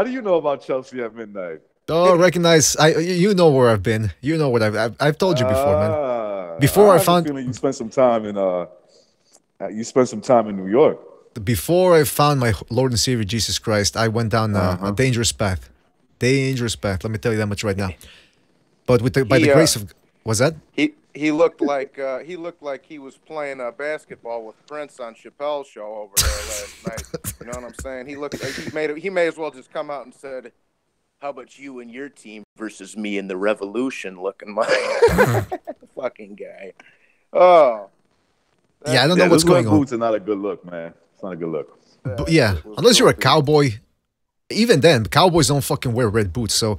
do you know about Chelsea at midnight? Oh, recognize. You know where I've been. You know what I've told you before, man. Before I found you spent some time in New York. Before I found my Lord and Savior Jesus Christ, I went down a dangerous path. Dangerous path. Let me tell you that much right now. But by the grace of, was that? He looked like he was playing basketball with Prince on Chappelle's show over there last night. You know what I'm saying? He looked like he may as well just come out and said, "How about you and your team versus me in the Revolution?" Looking like fucking guy. Oh. Yeah, I don't know what's going on. Boots are not a good look, man. It's not a good look. Yeah, unless you're a cowboy. Even then, cowboys don't fucking wear red boots. So,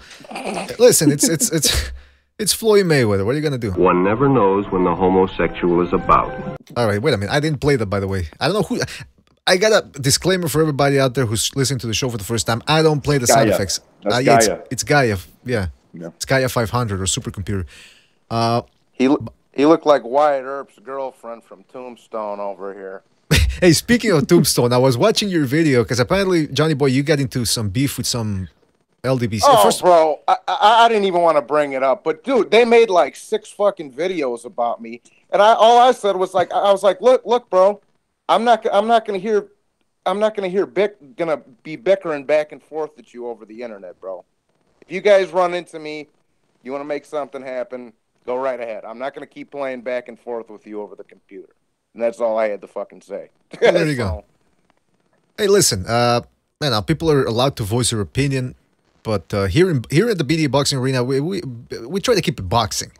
listen, it's Floyd Mayweather. What are you gonna do? One never knows when the homosexual is about. All right, wait a minute. I didn't play that, by the way. I don't know who. I got a disclaimer for everybody out there who's listening to the show for the first time. I don't play the sound effects. That's Gaia. It's Gaia. Yeah. It's Gaia 500 or supercomputer. He looked like Wyatt Earp's girlfriend from Tombstone over here. Hey, speaking of Tombstone, I was watching your video because apparently, Johnny Boy, you got into some beef with some LDBC. Oh, bro, I didn't even want to bring it up, but dude, they made like 6 fucking videos about me, and all I said was like, I was like, look, bro, I'm not gonna be bickering back and forth at you over the internet, bro. If you guys run into me, you want to make something happen, go right ahead. I'm not gonna keep playing back and forth with you over the computer. And that's all I had to fucking say. Well, there you go. Hey, listen, man, people are allowed to voice their opinion, but here at the BDA Boxing Arena, we try to keep it boxing.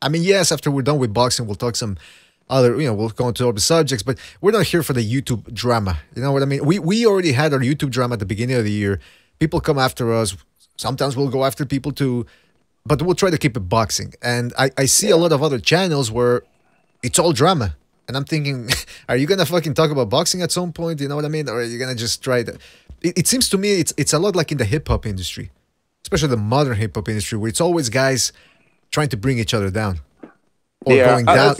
I mean, yes, after we're done with boxing, we'll talk some other, we'll go into other subjects, but we're not here for the YouTube drama. You know what I mean? We already had our YouTube drama at the beginning of the year. People come after us. Sometimes we'll go after people too, but we'll try to keep it boxing. And I see a lot of other channels where it's all drama. And I'm thinking, are you going to fucking talk about boxing at some point? You know what I mean? Or are you going to just try to... It seems to me it's a lot like in the hip-hop industry, especially the modern hip-hop industry, where it's always guys trying to bring each other down. Or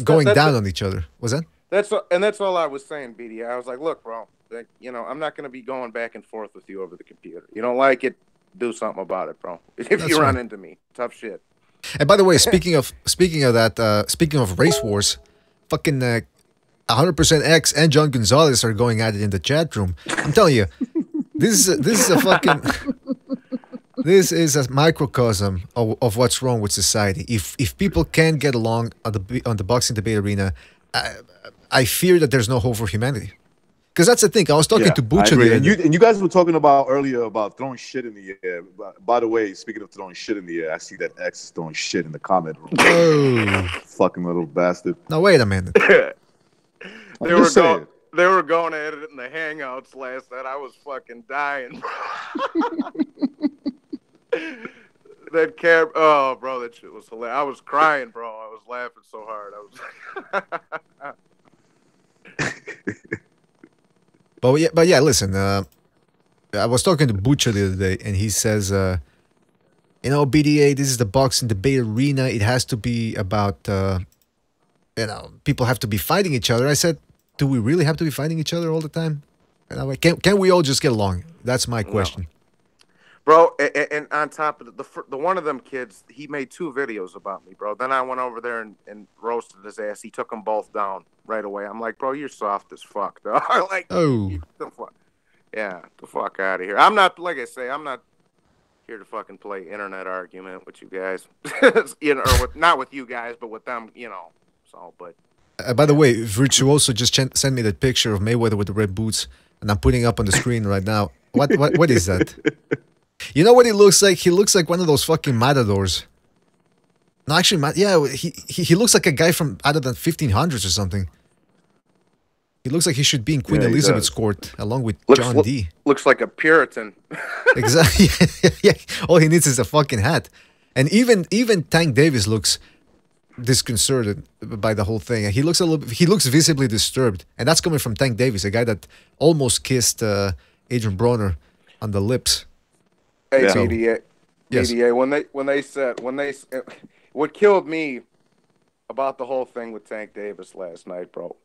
going down on each other. Was that? That's all I was saying, BD. I was like, look, bro, I'm not going to be going back and forth with you over the computer. You don't like it, do something about it, bro. If you run into me, tough shit. And by the way, speaking of race wars, fucking... 100% X and John Gonzalez are going at it in the chat room. I'm telling you, this is a fucking this is a microcosm of what's wrong with society. If people can't get along on the boxing debate arena, I fear that there's no hope for humanity. Because that's the thing. I was talking to Bucha. And you guys were talking about earlier about throwing shit in the air. By the way, speaking of throwing shit in the air, I see that X is throwing shit in the comment room. Oh, fucking little bastard. Now wait a minute. They were going at it in the Hangouts last night. I was fucking dying. That cab, oh, bro, that shit was hilarious. I was crying, bro. I was laughing so hard. But yeah, listen. I was talking to Bucha the other day, and he says, BDA, this is the boxing debate arena. It has to be about, people have to be fighting each other. I said, do we really have to be fighting each other all the time? Can we all just get along? That's my question. No. Bro, and on top of the one of them kids, he made 2 videos about me, bro. Then I went over there and roasted his ass. He took them both down right away. I'm like, bro, you're soft as fuck, dog. Like, the fuck out of here. I'm not, like I say, I'm not here to fucking play internet argument with you guys. Not with you guys, but with them, So, but. By the way, Virtuoso just sent me that picture of Mayweather with the red boots, and I'm putting up on the screen right now. What is that? You know what he looks like? He looks like one of those fucking matadors. No, actually, he looks like a guy from out of the 1500s or something. He looks like he should be in Queen Elizabeth's court along with John D. Looks like a Puritan. Exactly. Yeah. All he needs is a fucking hat. And even Tank Davis looks disconcerted by the whole thing. He looks visibly disturbed, and that's coming from Tank Davis, a guy that almost kissed Adrian Broner on the lips. Hey, so, BDA, yes. BDA. What killed me about the whole thing with Tank Davis last night, bro.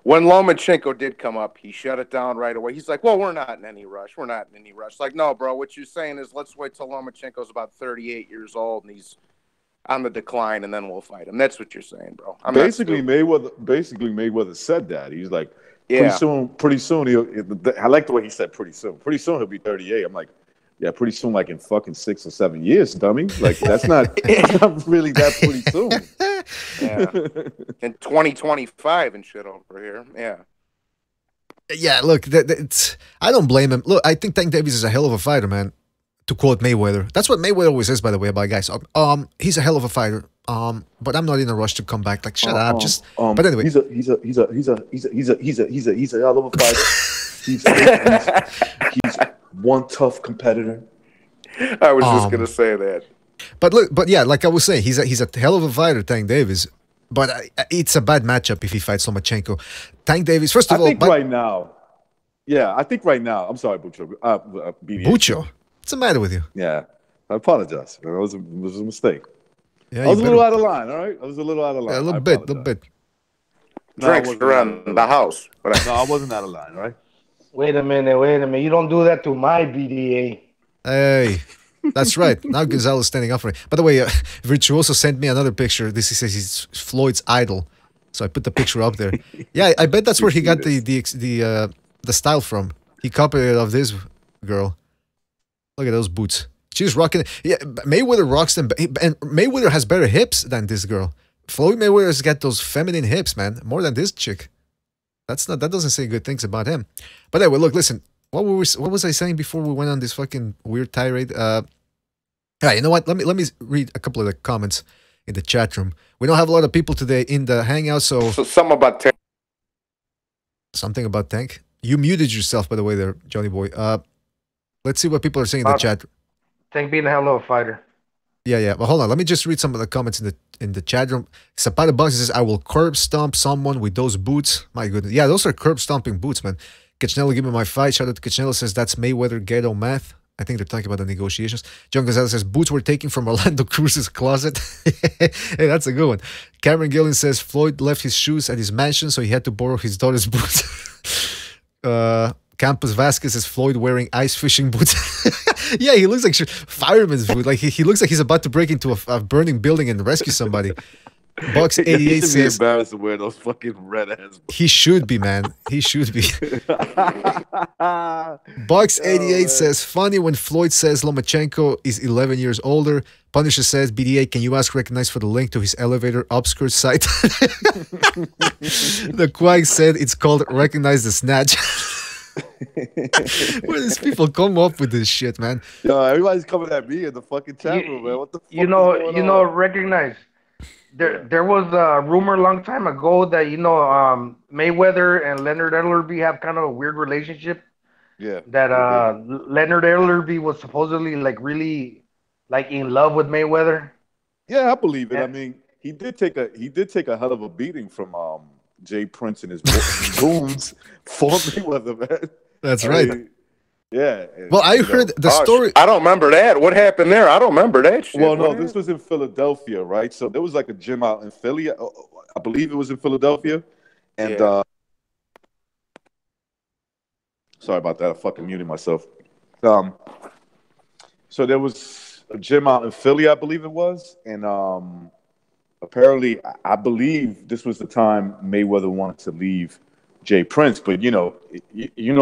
When Lomachenko did come up, he shut it down right away. He's like, well, we're not in any rush. We're not in any rush. Like, no, bro, what you're saying is let's wait till Lomachenko's about 38 years old and he's on the decline, and then we'll fight him. That's what you're saying, bro. Basically, Mayweather said that. He's like, pretty soon, I like the way he said pretty soon. Pretty soon he'll be 38. I'm like, yeah, pretty soon, like in fucking 6 or 7 years, dummy. Like, that's not really that pretty soon. Yeah. In 2025 and shit over here. Yeah. Yeah, look, I don't blame him. Look, I think Tank Davis is a hell of a fighter, man. To quote Mayweather. That's what Mayweather always says, by the way, about guys. He's a hell of a fighter. But I'm not in a ruch to come back. Like, shut up. But anyway. He's a hell of a fighter. he's one tough competitor. I was just gonna say that. But yeah, like I was saying, he's a hell of a fighter, Tank Davis. But it's a bad matchup if he fights Lomachenko. Tank Davis, first of all, I think right now. I'm sorry, Bucho. BDA. Bucho, what's the matter with you? Yeah, I apologize. It was a mistake. Yeah, I was a little out of line. All right, I was a little out of line. Yeah, a little bit. Drinks around the house. No, I wasn't out of line. Right. Wait a minute. You don't do that to my BDA. Hey, that's right. Now Gonzalo's standing up for me. By the way, Virtuoso sent me another picture. He says he's Floyd's idol. So I put the picture up there. Yeah, I bet that's where he got the style from. He copied it of this girl. Look at those boots. She's rocking it. Yeah, Mayweather rocks them. And Mayweather has better hips than this girl. Floyd Mayweather's got those feminine hips, man. More than this chick. That doesn't say good things about him. But anyway, look, listen. What was I saying before we went on this fucking weird tirade? You know what? Let me read a couple of the comments in the chat room. We don't have a lot of people today in the hangout, so something about Tank. Something about Tank. You muted yourself, by the way, there, Johnny boy. Let's see what people are saying in the chat. Tank being a hell of a fighter. Yeah. Well, hold on. Let me just read some of the comments in the chat room. Zapata Boxing says, "I will curb stomp someone with those boots." My goodness, yeah, those are curb stomping boots, man. Kachnello, give me my fight. Shout out to Kachnello, says that's Mayweather ghetto math. I think they're talking about the negotiations. John Gonzalez says boots were taken from Orlando Cruz's closet. Hey, that's a good one. Cameron Gillon says Floyd left his shoes at his mansion, so he had to borrow his daughter's boots. Campos Vasquez says Floyd wearing ice fishing boots. Yeah, he looks like fireman's boot. Like he looks like he's about to break into a burning building and rescue somebody. Box 88 says embarrassed to wear those fucking red ass boots. He should be, man. He should be. Box 88 says funny when Floyd says Lomachenko is 11 years older. Punisher says BDA, can you ask Recognize for the link to his elevator upskirt site? The Quag said it's called Recognize the Snatch. Where these people come up with this shit, man? Yo, everybody's coming at me in the fucking chat room, man. What the fuck? Recognize. There was a rumor a long time ago that Mayweather and Leonard Ellerbe have kind of a weird relationship. Yeah. That Leonard Ellerbe was supposedly really in love with Mayweather. Yeah, I believe it. I mean, he did take a hell of a beating from Jay Prince and his goons for Mayweather, man. That's right. Yeah. Well, I heard the story. I don't remember that. What happened there? I don't remember that shit. Well, no, this was in Philadelphia, right? So there was like a gym out in Philly. I believe it was in Philadelphia. And sorry about that. I fucking muted myself. So there was a gym out in Philly, I believe it was. And apparently, I believe this was the time Mayweather wanted to leave Jay Prince, but you know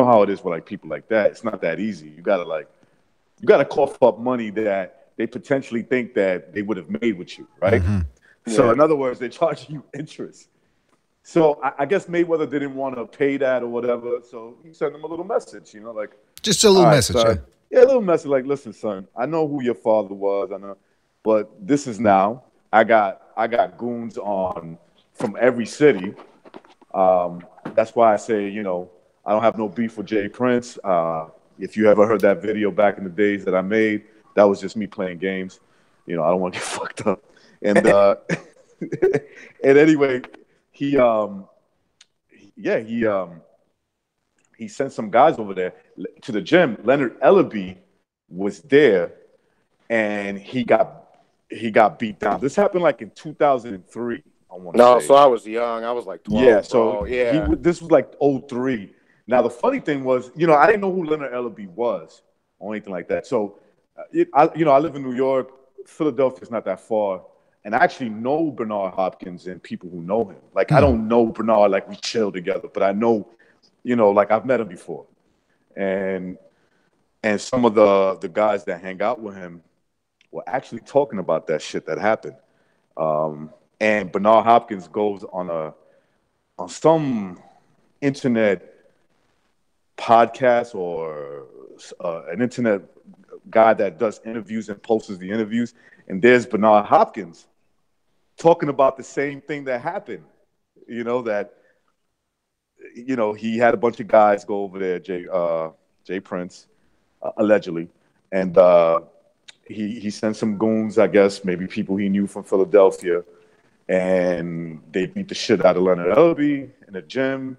how it is with people like that. It's not that easy. You gotta cough up money that they potentially think that they would have made with you, right? Mm-hmm. So in other words, they charge you interest. So I guess Mayweather didn't want to pay that or whatever. So he sent him a little message, just a little message. Son. Yeah, a little message like, listen, son, I know who your father was, I know, but this is now. I got goons from every city. that's why I say, you know, I don't have no beef with Jay Prince. If you ever heard that video back in the days that I made, that was just me playing games. You know, I don't want to get fucked up. And and anyway, he sent some guys over there to the gym. Leonard Ellaby was there, and he got beat down. This happened like in 2003. I want to say. So I was young. I was like 12. Yeah, so bro. Yeah, this was like 03. Now the funny thing was, you know, I didn't know who Leonard Ellaby was or anything like that. So, I live in New York. Philadelphia's not that far, and I actually know Bernard Hopkins and people who know him. Like I don't know Bernard like we chill together, but I know, you know, like I've met him before, and some of the guys that hang out with him were actually talking about that shit that happened. And Bernard Hopkins goes on some internet podcast or an internet guy that does interviews and posts the interviews, and there's Bernard Hopkins talking about the same thing that happened. You know, that, you know, he had a bunch of guys go over there, Jay Prince, allegedly, and he sent some goons, I guess, maybe people he knew from Philadelphia, and they beat the shit out of Leonard Ellaby in the gym.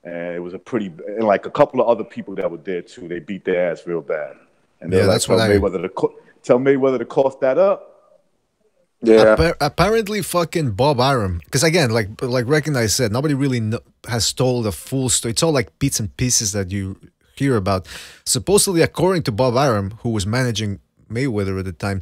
And it was and like a couple of other people that were there too. They beat their ass real bad. And they're like, tell Mayweather to cough that up. Yeah. Apparently, fucking Bob Arum, because again, like Recognize said, nobody really has told the full story. It's all like bits and pieces that you hear about. Supposedly, according to Bob Arum, who was managing Mayweather at the time,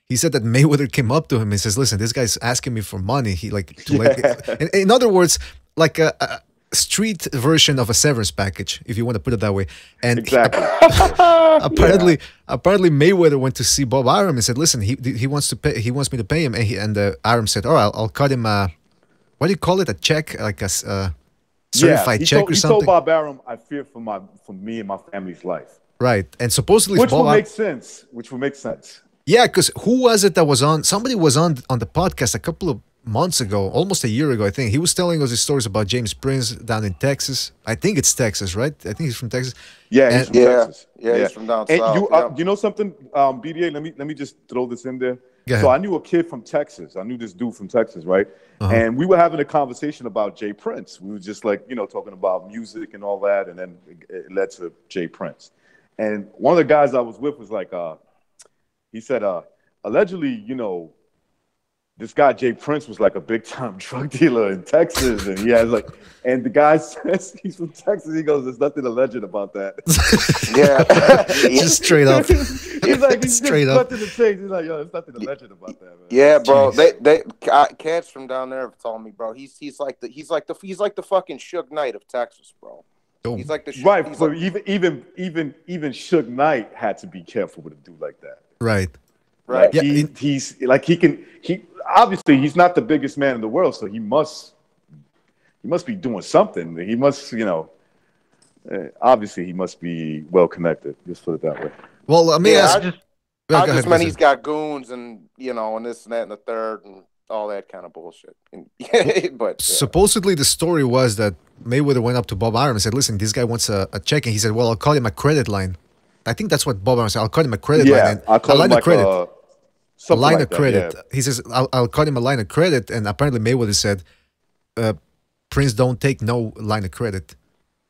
he said that Mayweather came up to him and says, "Listen, this guy's asking me for money." He in other words, like a street version of a severance package, if you want to put it that way. And exactly. apparently Mayweather went to see Bob Arum and said, "Listen, he wants to pay. He wants me to pay him." And Arum said, "All right, I'll cut him a, what do you call it? A check, like a certified check or something." He told Bob Arum, "I fear for me and my family's life." Right, and supposedly which would make sense. Yeah, because who was it that was on? Somebody was on the podcast a couple of months ago, almost a year ago, I think. He was telling us his stories about James Prince down in Texas. I think it's Texas, right? I think he's from Texas. Yeah, he's from Texas. Yeah, he's from down and south. You know something, BDA? Let me just throw this in there. So I knew a kid from Texas. I knew this dude from Texas, right? And we were having a conversation about Jay Prince. We were just like, you know, talking about music and all that, and then it led to Jay Prince. And one of the guys I was with was like, he said, allegedly, you know, this guy Jay Prince was like a big time drug dealer in Texas, and he has like, and the guy says he's from Texas. He goes, "There's nothing alleged about that." Just straight up. He's like, straight up. Nothing to say. He's like, "Yo, there's nothing alleged about that, man." Yeah, bro. They cats from down there have told me, bro. He's like the fucking Suge Knight of Texas, bro. He's like the right. So like, even Suge Knight had to be careful with a dude like that. Right. Right. Yeah, he's like he obviously he's not the biggest man in the world, so he must be doing something. He must, you know, obviously he must be well connected. Just put it that way. Well, I mean, I just meant he's got goons and, you know, and this and that and the third and all that kind of bullshit. But supposedly the story was that Mayweather went up to Bob Arum and said, "Listen, this guy wants a check," and he said, "Well, I'll call him a credit line." I think that's what Bob Arum said. "I'll cut him a credit line." I'll call him like a line of credit. Yeah. He says, I'll cut him a line of credit. And apparently Mayweather said, "Prince don't take no line of credit."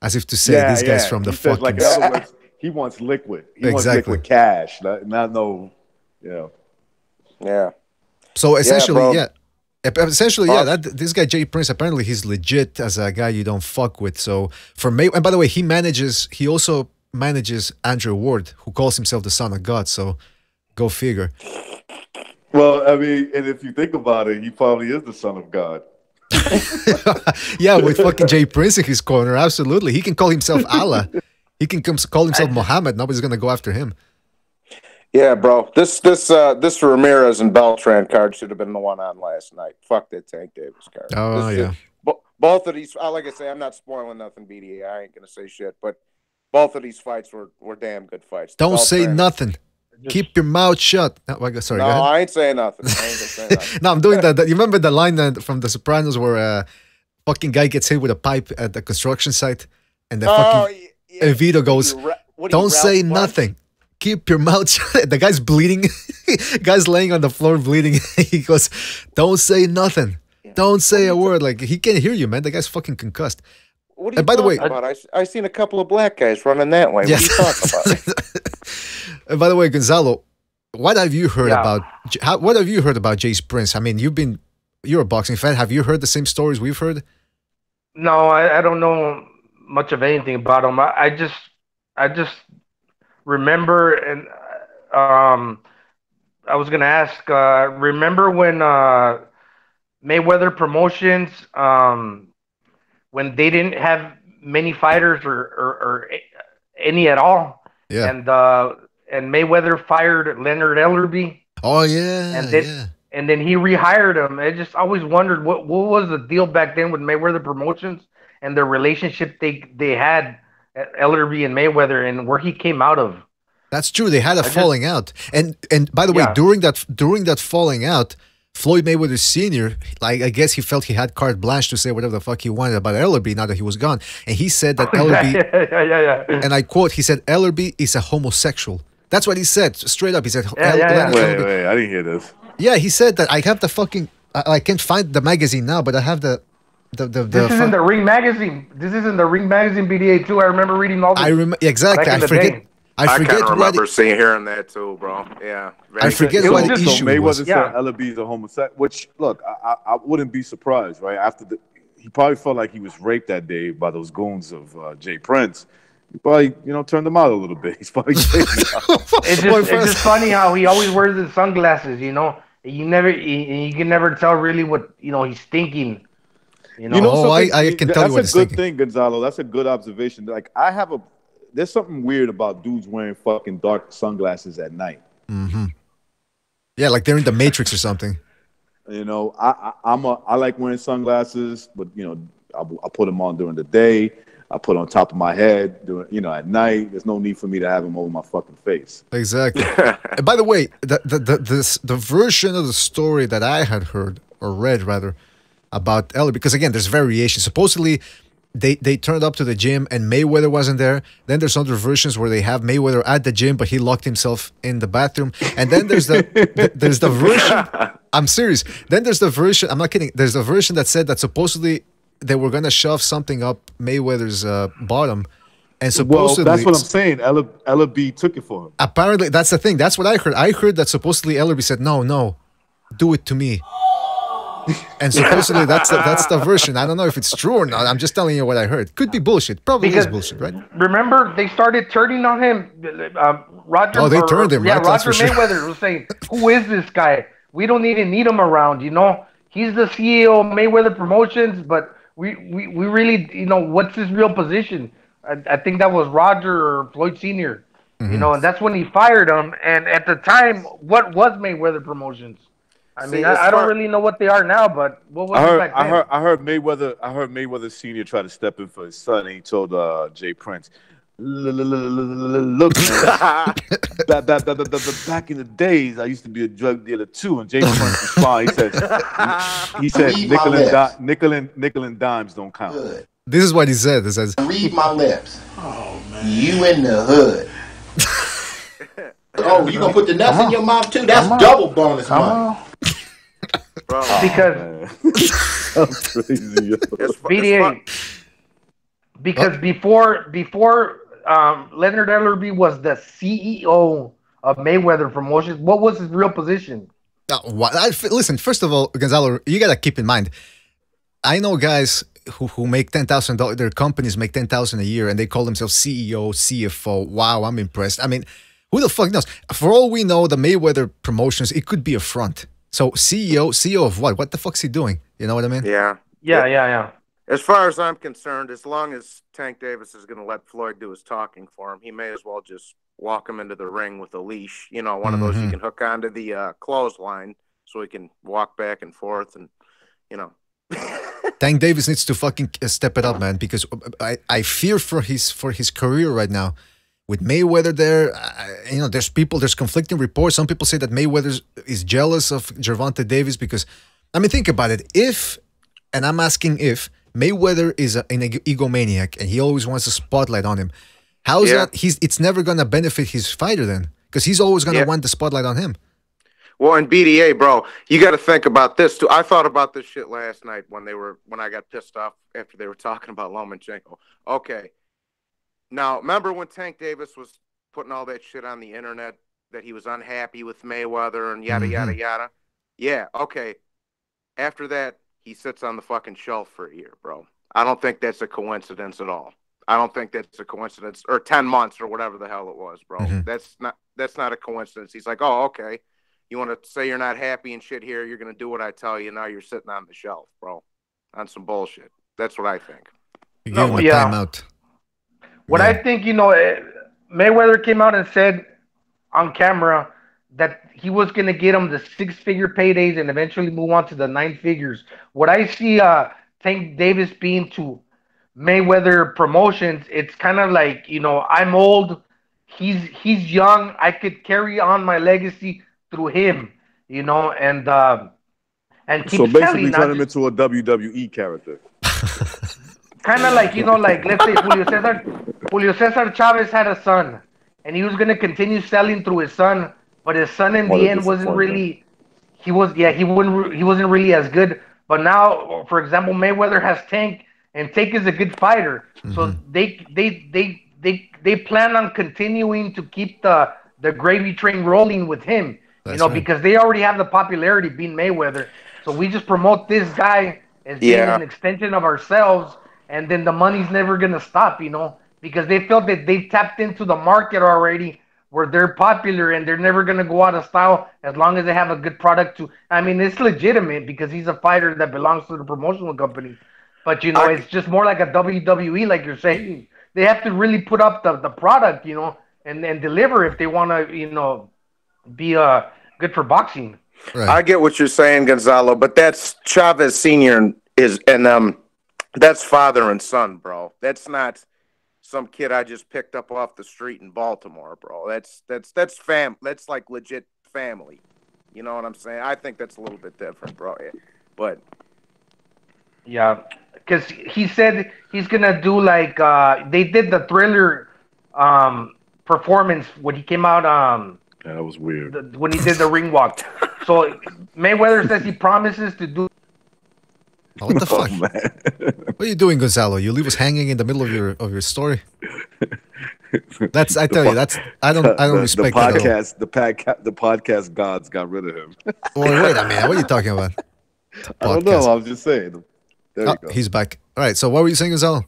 As if to say, this guy's from the fucking... Like, in other words, he wants liquid. He wants liquid cash, not no, you know. Yeah. So essentially, this guy Jay Prince, apparently he's legit as a guy you don't fuck with. So for May, and by the way, he also manages Andrew Ward, who calls himself the son of God. So go figure. Well, I mean, and if you think about it, he probably is the son of God. Yeah, with fucking Jay Prince in his corner, absolutely. He can call himself Allah. He can call himself Muhammad. Nobody's gonna go after him. Yeah, bro. This Ramirez and Beltran card should have been the one on last night. Fuck that Tank Davis card. Oh, yeah. Both of these, like I say, I'm not spoiling nothing, BDA. I ain't gonna say shit, but both of these fights were damn good fights. Don't say nothing. Keep your mouth shut. Sorry, no, I ain't saying nothing. I ain't gonna say nothing. No, I'm doing that. You remember the line from The Sopranos where fucking guy gets hit with a pipe at the construction site, and the Oh, fucking yeah. and Vito goes, What do you, "Don't say Ralph Bunche? nothing. Keep your mouth shut." The guy's bleeding. Guy's laying on the floor bleeding. He goes, "Don't say nothing. Don't say a word." Like, he can't hear you, man. The guy's fucking concussed. What are you And by the way, talking about? I seen a couple of black guys running that way. Yes. What are you talking about? And by the way, Gonzalo, what have you heard Yeah. about? What have you heard about Jay Spence? I mean, you're a boxing fan. Have you heard the same stories we've heard? No, I don't know much of anything about him. I just remember, and I was gonna ask. Remember when Mayweather Promotions, when they didn't have many fighters or any at all, Yeah. and Mayweather fired Leonard Ellerby, Oh yeah. and then yeah. and then he rehired him. I just always wondered what was the deal back then with Mayweather Promotions and the relationship they had, Ellerby and Mayweather, and where he came out of. That's true. They had a falling out, and by the way, Yeah. during that falling out, Floyd Mayweather Sr., like, I guess he felt he had carte blanche to say whatever the fuck he wanted about Ellerby now that he was gone, and he said that Ellerby, yeah. and I quote, he said Ellerby is a homosexual. That's what he said straight up. He said, Yeah, yeah, yeah. Wait, I didn't hear this. Yeah, he said that. I have the fucking. I can't find the magazine now, but I have the. This is in the Ring magazine. This is in the Ring magazine BDA too. I remember reading all this. I remember exactly. back in I the forget. day. I I forget kind of what. remember hearing that too, bro. Yeah. I forget It what was the just- issue Mayweather was. said Yeah. Ellerby's a homosexual. Which, look, I wouldn't be surprised, right? After he probably felt like he was raped that day by those goons of Jay Prince. He probably, turned them out a little bit. He's probably It's just funny how he always wears his sunglasses. You can never tell really what he's thinking. Oh, I can tell you what that's he's a good thinking. thing, Gonzalo. That's a good observation. Like, there's something weird about dudes wearing fucking dark sunglasses at night. Yeah, like they're in the Matrix or something. I like wearing sunglasses, but I put them on during the day. I put on top of my head during, at night. There's no need for me to have them over my fucking face. Exactly. And by the way, the version of the story that I had heard or read rather about Ellerby, because again, there's variation. Supposedly, they turned up to the gym and Mayweather wasn't there. Then there's other versions where they have Mayweather at the gym, but he locked himself in the bathroom. And then there's there's the version. I'm serious. Then there's the version. I'm not kidding. There's the version that said that supposedly they were gonna shove something up Mayweather's bottom, and supposedly that's what I'm saying. Ellerby took it for him. apparently that's the thing. That's what I heard. I heard that supposedly Ellerby said, "No, do it to me." And supposedly that's the version. I don't know if it's true or not. I'm just telling you what I heard. Could be bullshit. Probably is bullshit, right? Remember, they started turning on him. Roger. Oh, they turned him, Yeah, right? That's Roger for sure. Mayweather was saying, "Who is this guy? We don't even need him around. He's the CEO of Mayweather Promotions, but we really, what's his real position?" I think that was Roger or Floyd Sr. Mm-hmm. And that's when he fired him. And at the time, what was Mayweather Promotions? I mean, I don't really know what they are now, but what was it back then? I heard Mayweather Senior try to step in for his son, and he told Jay Prince, "Look, man, back in the days, I used to be a drug dealer too." And Jay Prince responded. He said, nickel and dimes don't count. Hood. This is what he said. He says, Read my lips. Oh man. You in the hood. Oh, you gonna put the nuts in your mouth too? That's double bonus money. Bro, Because Crazy. BDA, because before Leonard Ellerby was the CEO of Mayweather Promotions, what was his real position? listen, first of all, Gonzalo, you got to keep in mind, I know guys who make $10,000, their companies make $10,000 a year and they call themselves CEO, CFO. Wow, I'm impressed. I mean, who the fuck knows? For all we know, the Mayweather Promotions, it could be a front. So CEO of what? What the fuck's he doing? You know what I mean? yeah. As far as I'm concerned, as long as Tank Davis is going to let Floyd do his talking for him, he may as well just walk him into the ring with a leash. One of those you can hook onto the clothesline so he can walk back and forth and, Tank Davis needs to fucking step it up, man, because I fear for his career right now. With Mayweather there, there's conflicting reports. Some people say that Mayweather is jealous of Gervonta Davis because, I mean, think about it. And I'm asking if Mayweather is an egomaniac, and he always wants a spotlight on him. How is that? It's never gonna benefit his fighter then, because he's always gonna want the spotlight on him. Well, in BDA, bro, you got to think about this too. I thought about this shit last night when I got pissed off after they were talking about Lomachenko. Okay, now remember when Tank Davis was putting all that shit on the internet that he was unhappy with Mayweather and yada yada yada. Yeah, okay. After that, he sits on the fucking shelf for a year, bro. I don't think that's a coincidence at all. I don't think that's a coincidence, or 10 months or whatever the hell it was, bro. That's not a coincidence. He's like, oh, okay. You want to say you're not happy and shit here, you're going to do what I tell you. Now you're sitting on the shelf, bro, on some bullshit. That's what I think. You give him a timeout. What I think, Mayweather came out and said on camera that he was going to get him the 6-figure paydays and eventually move on to the 9 figures. What I see Tank Davis being to Mayweather Promotions, it's kind of like, I'm old, he's young, I could carry on my legacy through him, and keep so basically selling, turn him into a WWE character. Kind of like, let's say Julio Cesar Chavez had a son, and he was going to continue selling through his son, but his son in the end wasn't really, he wasn't really as good. But now, for example, Mayweather has Tank, and Tank is a good fighter, so they plan on continuing to keep the gravy train rolling with him. Because they already have the popularity being Mayweather. So we just promote this guy as being an extension of ourselves, and then the money's never going to stop, because they felt that they tapped into the market already where they're popular and they're never going to go out of style as long as they have a good product to. I mean, it's legitimate because he's a fighter that belongs to the promotional company. But, it's just more like a WWE, like you're saying. They have to really put up the product, and deliver if they want to, be good for boxing. Right. I get what you're saying, Gonzalo, but that's Chavez Senior and that's father and son, bro. That's not some kid I just picked up off the street in Baltimore, bro. That's That's like legit family. You know what I'm saying? I think that's a little bit different, bro. But yeah, because he said he's gonna do like they did the Thriller performance when he came out. Yeah, that was weird. When he did the ring walk. So Mayweather says he promises to do. Oh, what the fuck? Man. What are you doing, Gonzalo? You leave us hanging in the middle of your story. That's I tell you, that's I don't respect the podcast. The podcast gods got rid of him. Well, wait a minute. What are you talking about? I don't know. I'm just saying. There you go. He's back. All right. So what were you saying, Gonzalo?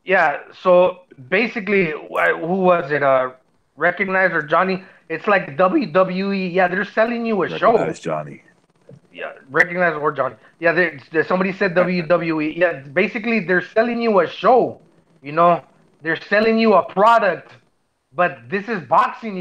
Yeah. So basically, who was it? Recognize or Johnny? It's like WWE. Yeah, they're selling you a show. Recognize Johnny. Yeah, Recognize or Johnny. Yeah, somebody said WWE. Yeah, basically they're selling you a show. They're selling you a product, but this is boxing.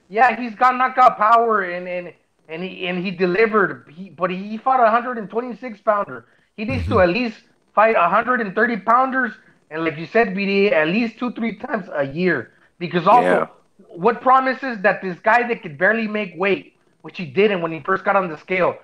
Yeah, he's got knockout power and he delivered. But he fought a 126 pounder. He needs to at least fight 130 pounders, and like you said, BDA, at least 2-3 times a year. Because also, what promises that this guy that could barely make weight, which he didn't when he first got on the scale,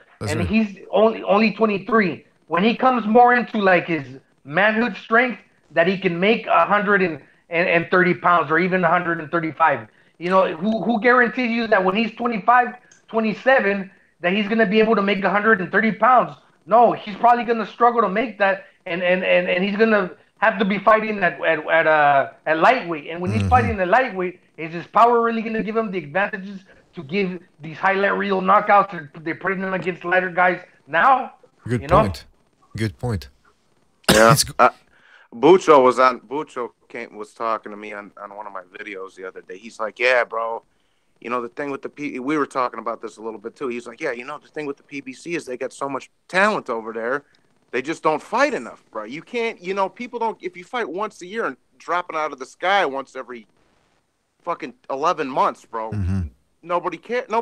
he's only 23. When he comes more into like his manhood strength, that he can make 130 pounds or even 135. Who guarantees you that when he's 25, 27, that he's gonna be able to make 130 pounds? No, he's probably gonna struggle to make that, and he's gonna have to be fighting at lightweight. And when he's fighting at lightweight, is his power really going to give him the advantages to give these highlight reel knockouts? They're putting them against lighter guys now. Good point. Good point. Yeah. Bucho was talking to me on one of my videos the other day. He's like, yeah, bro. The thing with we were talking about this a little bit too. He's like, yeah, the thing with the PBC is they got so much talent over there. They just don't fight enough, bro. You can't, people don't, if you fight once a year and dropping out of the sky once every fucking 11 months, bro, nobody cares,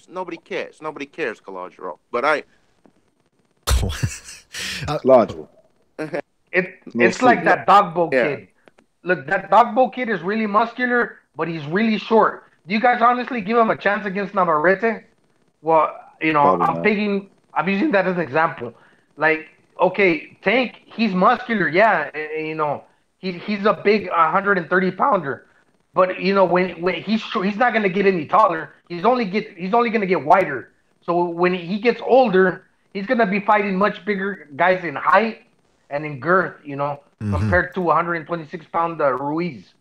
Calogero. But Logical. It's like that Dogbo kid. Look, that Dogbo kid is really muscular, but he's really short. Do you guys honestly give him a chance against Navarrete? Well, I'm using that as an example. Like, okay, Tank, he's muscular, yeah, you know, he's a big 130 pounder, but you know when he's not gonna get any taller. He's only gonna get wider. So when he gets older, he's gonna be fighting much bigger guys in height and in girth, you know, compared to 126-pound Ruiz.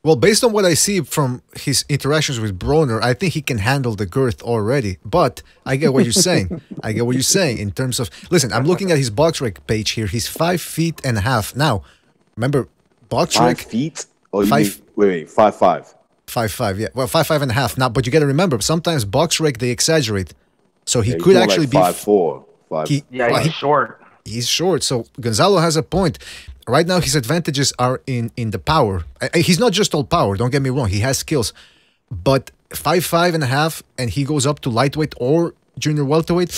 Well, based on what I see from his interactions with Broner, I think he can handle the girth already. But I get what you're saying. I get what you're saying in terms of... Listen, I'm looking at his BoxRec page here. He's 5'1.5". Now, remember, BoxRec... 5 feet? Oh, Five- wait, 5'5". 5'5", yeah. Well, 5'5.5". Now, but you got to remember, sometimes BoxRec, they exaggerate. So he Yeah, could more actually like be... 5'4". 5. Yeah, he's short. He's short, so Gonzalo has a point. Right now, his advantages are in the power. He's not just all power, don't get me wrong. He has skills. But 5'5.5", and he goes up to lightweight or junior welterweight,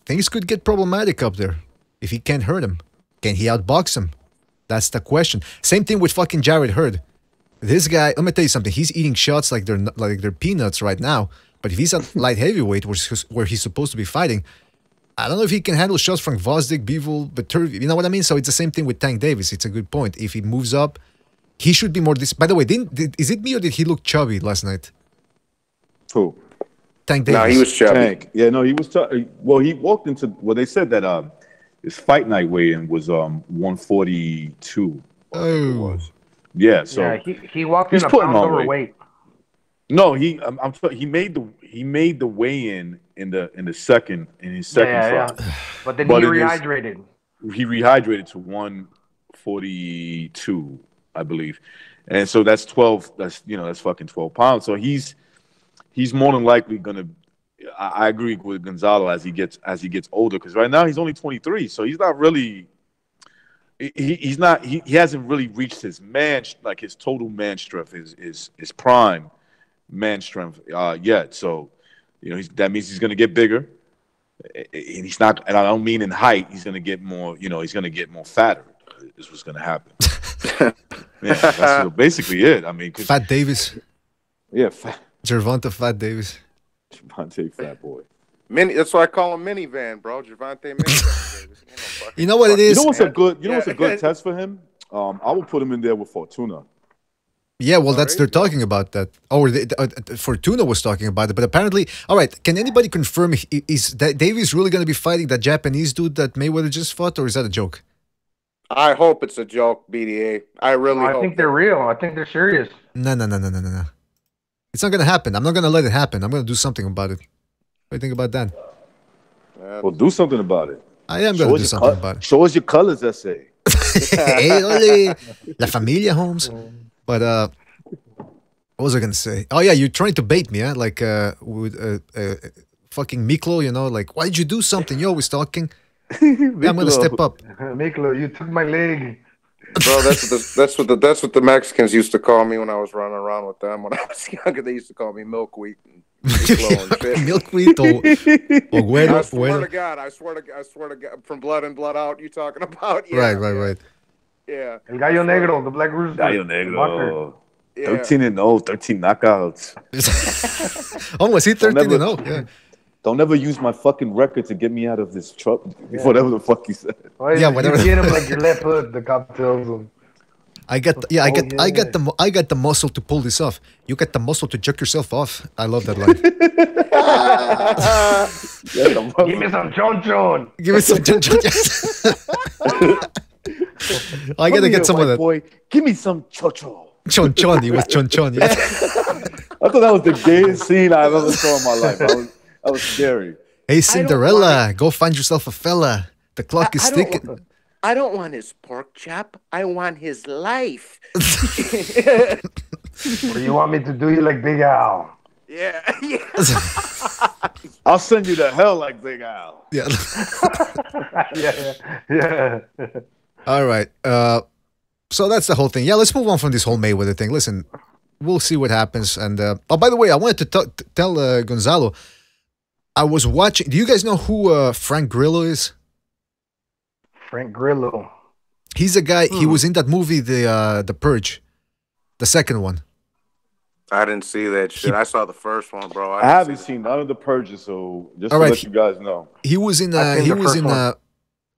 things could get problematic up there if he can't hurt him. Can he outbox him? That's the question. Same thing with fucking Jared Hurd. This guy, let me tell you something. He's eating shots like they're peanuts right now. But if he's at light heavyweight, where he's supposed to be fighting, I don't know if he can handle shots from Gvozdyk, Bivol, Beterbiev. You know what I mean? So it's the same thing with Tank Davis. It's a good point. If he moves up, he should be more... By the way, is it me or did he look chubby last night? Who? Tank Davis. No, he was chubby. Tank. Yeah, no, he was... Well, he walked into... Well, they said that his fight night weigh-in was 142. Oh. It was. Yeah, so... Yeah, he walked in he's a putting pound on overweight. No, he made the weigh-in in his second fight. But then But he it is- rehydrated. He rehydrated to 142, I believe, and so that's 12. That's fucking 12 pounds. So he's more than likely gonna. I agree with Gonzalo as he gets older, because right now he's only 23, so he's not really. He hasn't really reached his his total man strength, his prime man strength yet. So, that means he's going to get bigger. And he's not, and I don't mean in height. He's going to get more. He's going to get more fatter. Is what's going to happen. Yeah, that's basically it. I mean, Fat Davis. Yeah, Gervonta Fat Davis. Gervonta Fat Boy. That's why I call him minivan, bro. Gervonta minivan. You know what it is? You know what's a good test for him? I would put him in there with Fortuna. Yeah, well, they're talking about that. Fortuna was talking about it, but apparently, all right. Can anybody confirm is that Davies really going to be fighting that Japanese dude that Mayweather just fought, or is that a joke? I hope it's a joke, BDA. I think they're real. I think they're serious. No. It's not going to happen. I'm not going to let it happen. I'm going to do something about it. What do you think about that? Well, do something about it. I am going to do something about it. Show us your colors, essay. Hey, ole, La Familia Holmes. But what was I going to say? Oh, yeah, you're trying to bait me, huh? Like with fucking Miklo, like, why did you do something? You're always talking. Yeah, I'm going to step up. Miklo, you took my leg. Bro, that's what the Mexicans used to call me when I was running around with them. When I was younger, they used to call me milkweed and shit. Milkweed or güero. I swear to God, I swear to God, from Blood and Blood Out, you talking about? Yeah, Right. Yeah. El Gallo Negro, the Black Rooster. Gallo Negro. 13-0, 13 knockouts. Oh, was he 13-0? Yeah. Don't ever use my fucking record to get me out of this truck. Yeah. Whatever the fuck you said. Oh, yeah, whatever. You get him like your left hook. The cop tells him. I got the muscle to pull this off. You got the muscle to jerk yourself off. I love that line. Give me some chon. Give me some chon. I gotta get some of that. Boy, give me some chocho. Chon. He was chon. Yeah. I thought that was the gayest scene I've ever saw in my life. That was scary. Hey, Cinderella, go find yourself a fella. The clock is ticking. I don't want his pork chop. I want his life. What do you want me to do? You like Big Al? Yeah. I'll send you to hell like Big Al. Yeah. Yeah. All right. So that's the whole thing. Yeah, let's move on from this whole Mayweather thing. Listen, we'll see what happens. And by the way, I wanted to tell Gonzalo, I was watching. Do you guys know who Frank Grillo is? Frank Grillo. He's a guy. He was in that movie, The Purge, the second one. I didn't see that shit. I saw the first one, bro. I haven't seen none of The Purges, so just to let you guys know. He was in.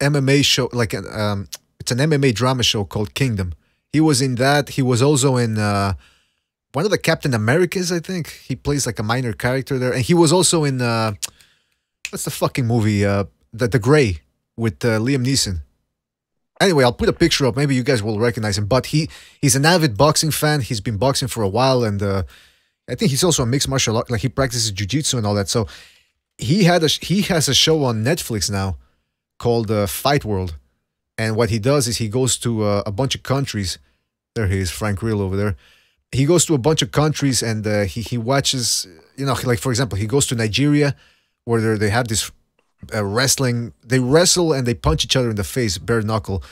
MMA show, like it's an MMA drama show called Kingdom. He was in that. He was also in one of the Captain Americas, I think. He plays like a minor character there, and he was also in what's the fucking movie? The Gray with Liam Neeson. Anyway, I'll put a picture up. Maybe you guys will recognize him. But he's an avid boxing fan. He's been boxing for a while, and I think he's also a mixed martial art. Like he practices jiu-jitsu and all that. So he has a show on Netflix now called Fight World. And what he does is he goes to a bunch of countries. There he is, Frank Real over there. He goes to a bunch of countries and he watches, you know, like for example, he goes to Nigeria where they have this wrestling. They wrestle and they punch each other in the face, bare knuckle.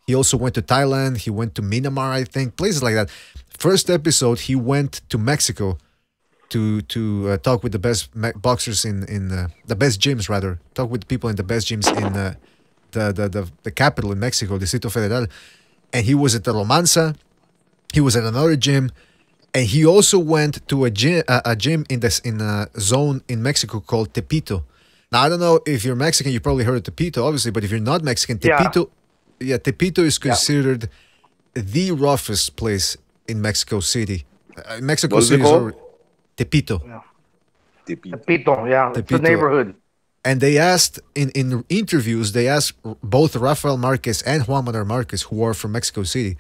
He also went to Thailand. He went to Myanmar, I think, places like that. First episode, he went to Mexico to talk with the best boxers in the best gyms, rather. Talk with people in the best gyms in the capital in Mexico, Distrito Federal. And he was at the Romanza. He was at another gym. And he also went to a gym in a zone in Mexico called Tepito. Now, I don't know if you're Mexican, you probably heard of Tepito, obviously, but if you're not Mexican, Tepito, Tepito is considered the roughest place in Mexico City. Mexico City is Tepito. Yeah. Tepito, yeah. It's Tepito. a neighborhood. And they asked, in interviews, they asked both Rafael Marquez and Juan Manuel Marquez, who are from Mexico City,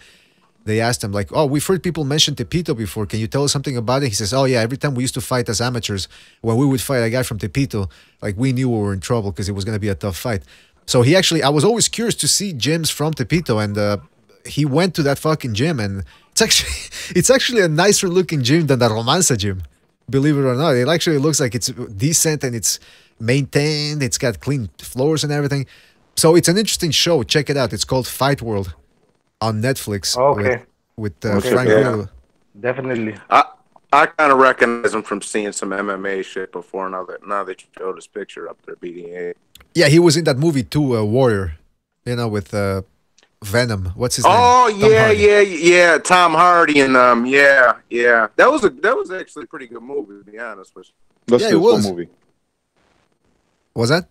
they asked him, like, oh, we've heard people mention Tepito before. Can you tell us something about it? He says, oh, yeah, every time we used to fight as amateurs, when we would fight a guy from Tepito, like, we knew we were in trouble because it was going to be a tough fight. So I was always curious to see gyms from Tepito, and he went to that fucking gym, and it's actually a nicer looking gym than the Romanza gym, believe it or not. It actually looks like it's decent, and it's maintained. It's got clean floors and everything. So it's an interesting show. Check it out. It's called Fight World on Netflix. Okay. With Frank Grillo. Definitely. I kind of recognize him from seeing some MMA shit before. Now that you showed his picture up there, BDA. Yeah, he was in that movie too, Warrior. You know, with Venom. What's his name? Oh yeah, Tom Hardy and yeah. That was actually a pretty good movie, to be honest with you. Yeah, it was. Movie. Was that?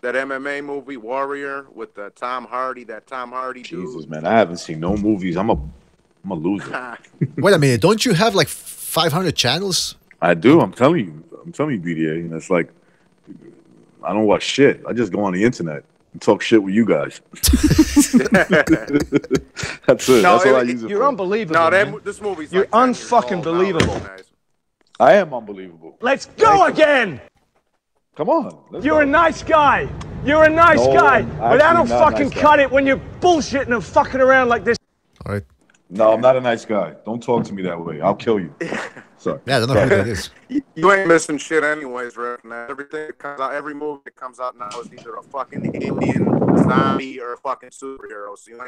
That MMA movie Warrior with Tom Hardy. That Tom Hardy Jesus, dude. man, I haven't seen no movies. I'm a loser. Wait a minute, don't you have like 500 channels? I do. I'm telling you, BDA. And it's like, I don't watch shit. I just go on the internet and talk shit with you guys. That's it. No, that's all I use it you're for. unbelievable. No, this movie's you're like 10 years unfucking old. believable. I am unbelievable. Let's go again. Come on. You're a nice guy. You're a nice guy. But I don't fucking cut it when you're bullshitting and fucking around like this. All right. No, I'm not a nice guy. Don't talk to me that way. I'll kill you. Sorry. Yeah, I don't know who that is. You ain't missing shit anyways, Rick. Now, everything that comes out, every movie that comes out now is either a fucking alien, zombie, or a fucking superhero. So you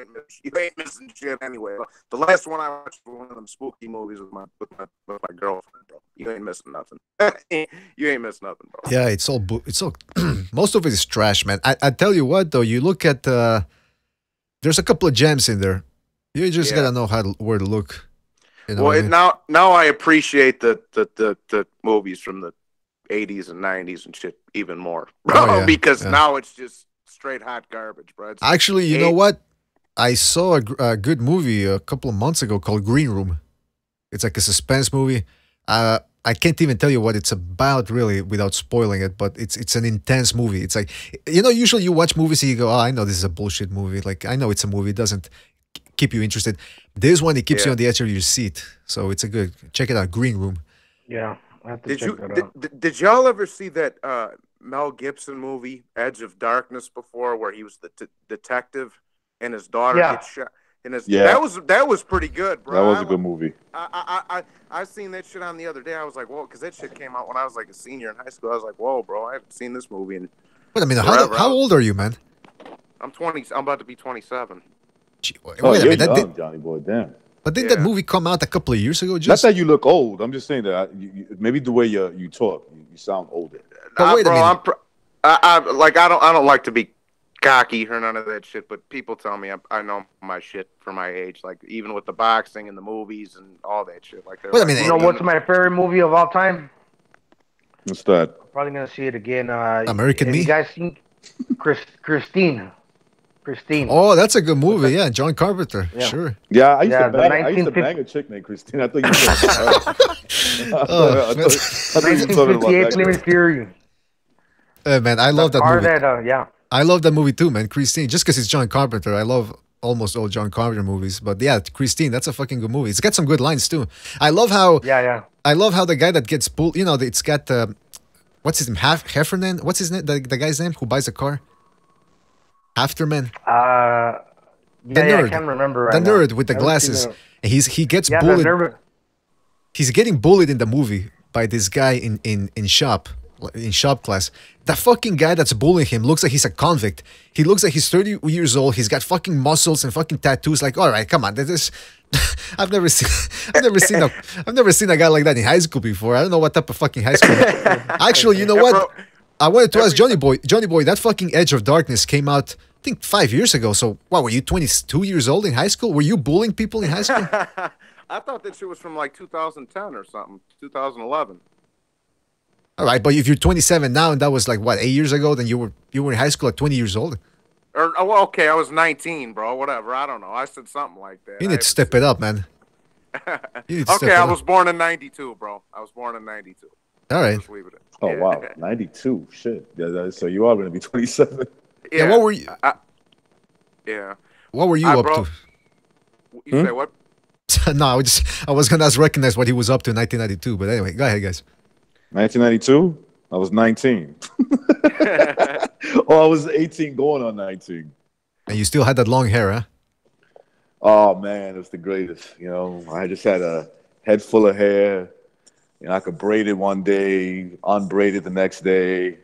ain't missing shit anyway. The last one I watched was one of them spooky movies with my girlfriend, bro. You ain't missing nothing. You ain't missing nothing, bro. Yeah, it's all most of it is trash, man. I tell you what though, you look at there's a couple of gems in there. You just gotta know where to look. You know Well, what I mean? now I appreciate the movies from the 80s and 90s and shit even more, bro. Oh, yeah, because now it's just straight hot garbage, bro. Actually, you know what? I saw a good movie a couple of months ago called Green Room. It's like a suspense movie. I can't even tell you what it's about really without spoiling it, but it's an intense movie. It's like, you know, usually you watch movies and you go, oh, I know this is a bullshit movie. Like, I know it's a movie. It doesn't keep you interested. This one, it keeps you on the edge of your seat. So it's a good, check it out, Green Room. Yeah, I have to check that out. Did y'all ever see that Mel Gibson movie, Edge of Darkness, before, where he was the detective and his daughter gets shot? And that was pretty good, bro. That was a good movie. I seen that shit on the other day. I was like, whoa, because that shit came out when I was like a senior in high school. I was like, whoa, bro, I haven't seen this movie in Wait a minute, how old are you, man? I'm 20. I'm about to be 27. Gee, wait Oh, a you're minute, young, Johnny boy. Damn. but didn't that movie come out a couple of years ago? Not Just that you look old. I'm just saying that maybe the way you talk, you sound older. But wait a minute. I don't like to be cocky or none of that shit, but people tell me I know my shit for my age, like even with the boxing and the movies and all that shit. Like, Wait a minute. You know what's my favorite movie of all time? What's that? I'm probably gonna see it again. American have Me? You guys seen Christine. Christine. Oh, that's a good movie. Yeah, John Carpenter. Yeah. Sure. Yeah, I Yeah, used to bang a chick named Christine. I thought you were talking Oh, about that. Limit Fury. Man, I love that movie. Yeah. I love that movie too, man. Christine, just because it's John Carpenter. I love almost all John Carpenter movies. But yeah, Christine, that's a fucking good movie. It's got some good lines too. I love how I love how the guy that gets pulled, you know, it's got what's his name? Heffernan? What's his name? The guy's name who buys a car? Afterman. The nerd. I can't remember. The nerd with the glasses. And he gets bullied. He's getting bullied in the movie by this guy in shop class. The fucking guy that's bullying him looks like he's a convict. He looks like he's 30 years old. He's got fucking muscles and fucking tattoos. Like, all right, come on. I've never seen a guy like that in high school before. I don't know what type of fucking high school. Actually, you know what? Bro, I wanted to ask Johnny Boy. Johnny Boy, that fucking Edge of Darkness came out, I think, 5 years ago. So, what, were you 22 years old in high school? Were you bullying people in high school? I thought that shit was from like 2010 or something, 2011. All right, but if you're 27 now and that was like, what, 8 years ago, then you were in high school at 20 years old? Well, okay, I was 19, bro. Whatever. I don't know. I said something like that. You need to step it up, man. Okay, I was born in 92, bro. I was born in 92. All right. Just leave it. Oh, yeah. Wow. 92. Shit. Yeah, so you are going to be 27. Yeah, what were you? Yeah. What were you up to? You say what? No, I was going to recognize what he was up to in 1992. But anyway, go ahead, guys. 1992? I was 19. I was 18 going on 19. And you still had that long hair, huh? Oh, man, it was the greatest. You know, I just had a head full of hair. You know, I could braid it one day, unbraid it the next day.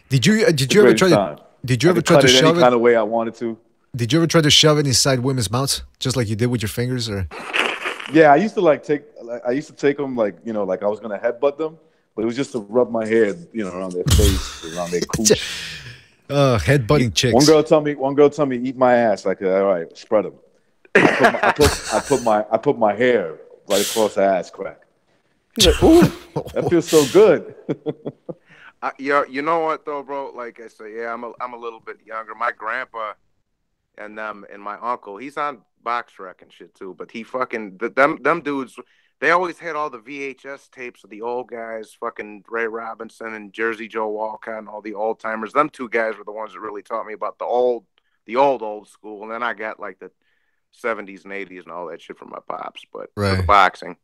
Did you ever try to shove it any kind of way I wanted to? Did you ever try to shove it inside women's mouths, just like you did with your fingers, or? Yeah, I used to take them like, you know, like I was gonna headbutt them, but it was just to rub my head, you know, around their face, around their cooch. Headbutting chicks. One girl told me, eat my ass. Like, all right, spread them. I put my hair right across her ass crack. She's like, ooh, that feels so good. You know what though, bro? Like I say, yeah, I'm a little bit younger. My grandpa and my uncle, he's on Abztract and shit too. But he fucking them dudes. They always had all the VHS tapes of the old guys, fucking Ray Robinson and Jersey Joe Walcott and all the old timers. Them two guys were the ones that really taught me about the old school. And then I got like the 70s and 80s and all that shit from my pops. But for the boxing,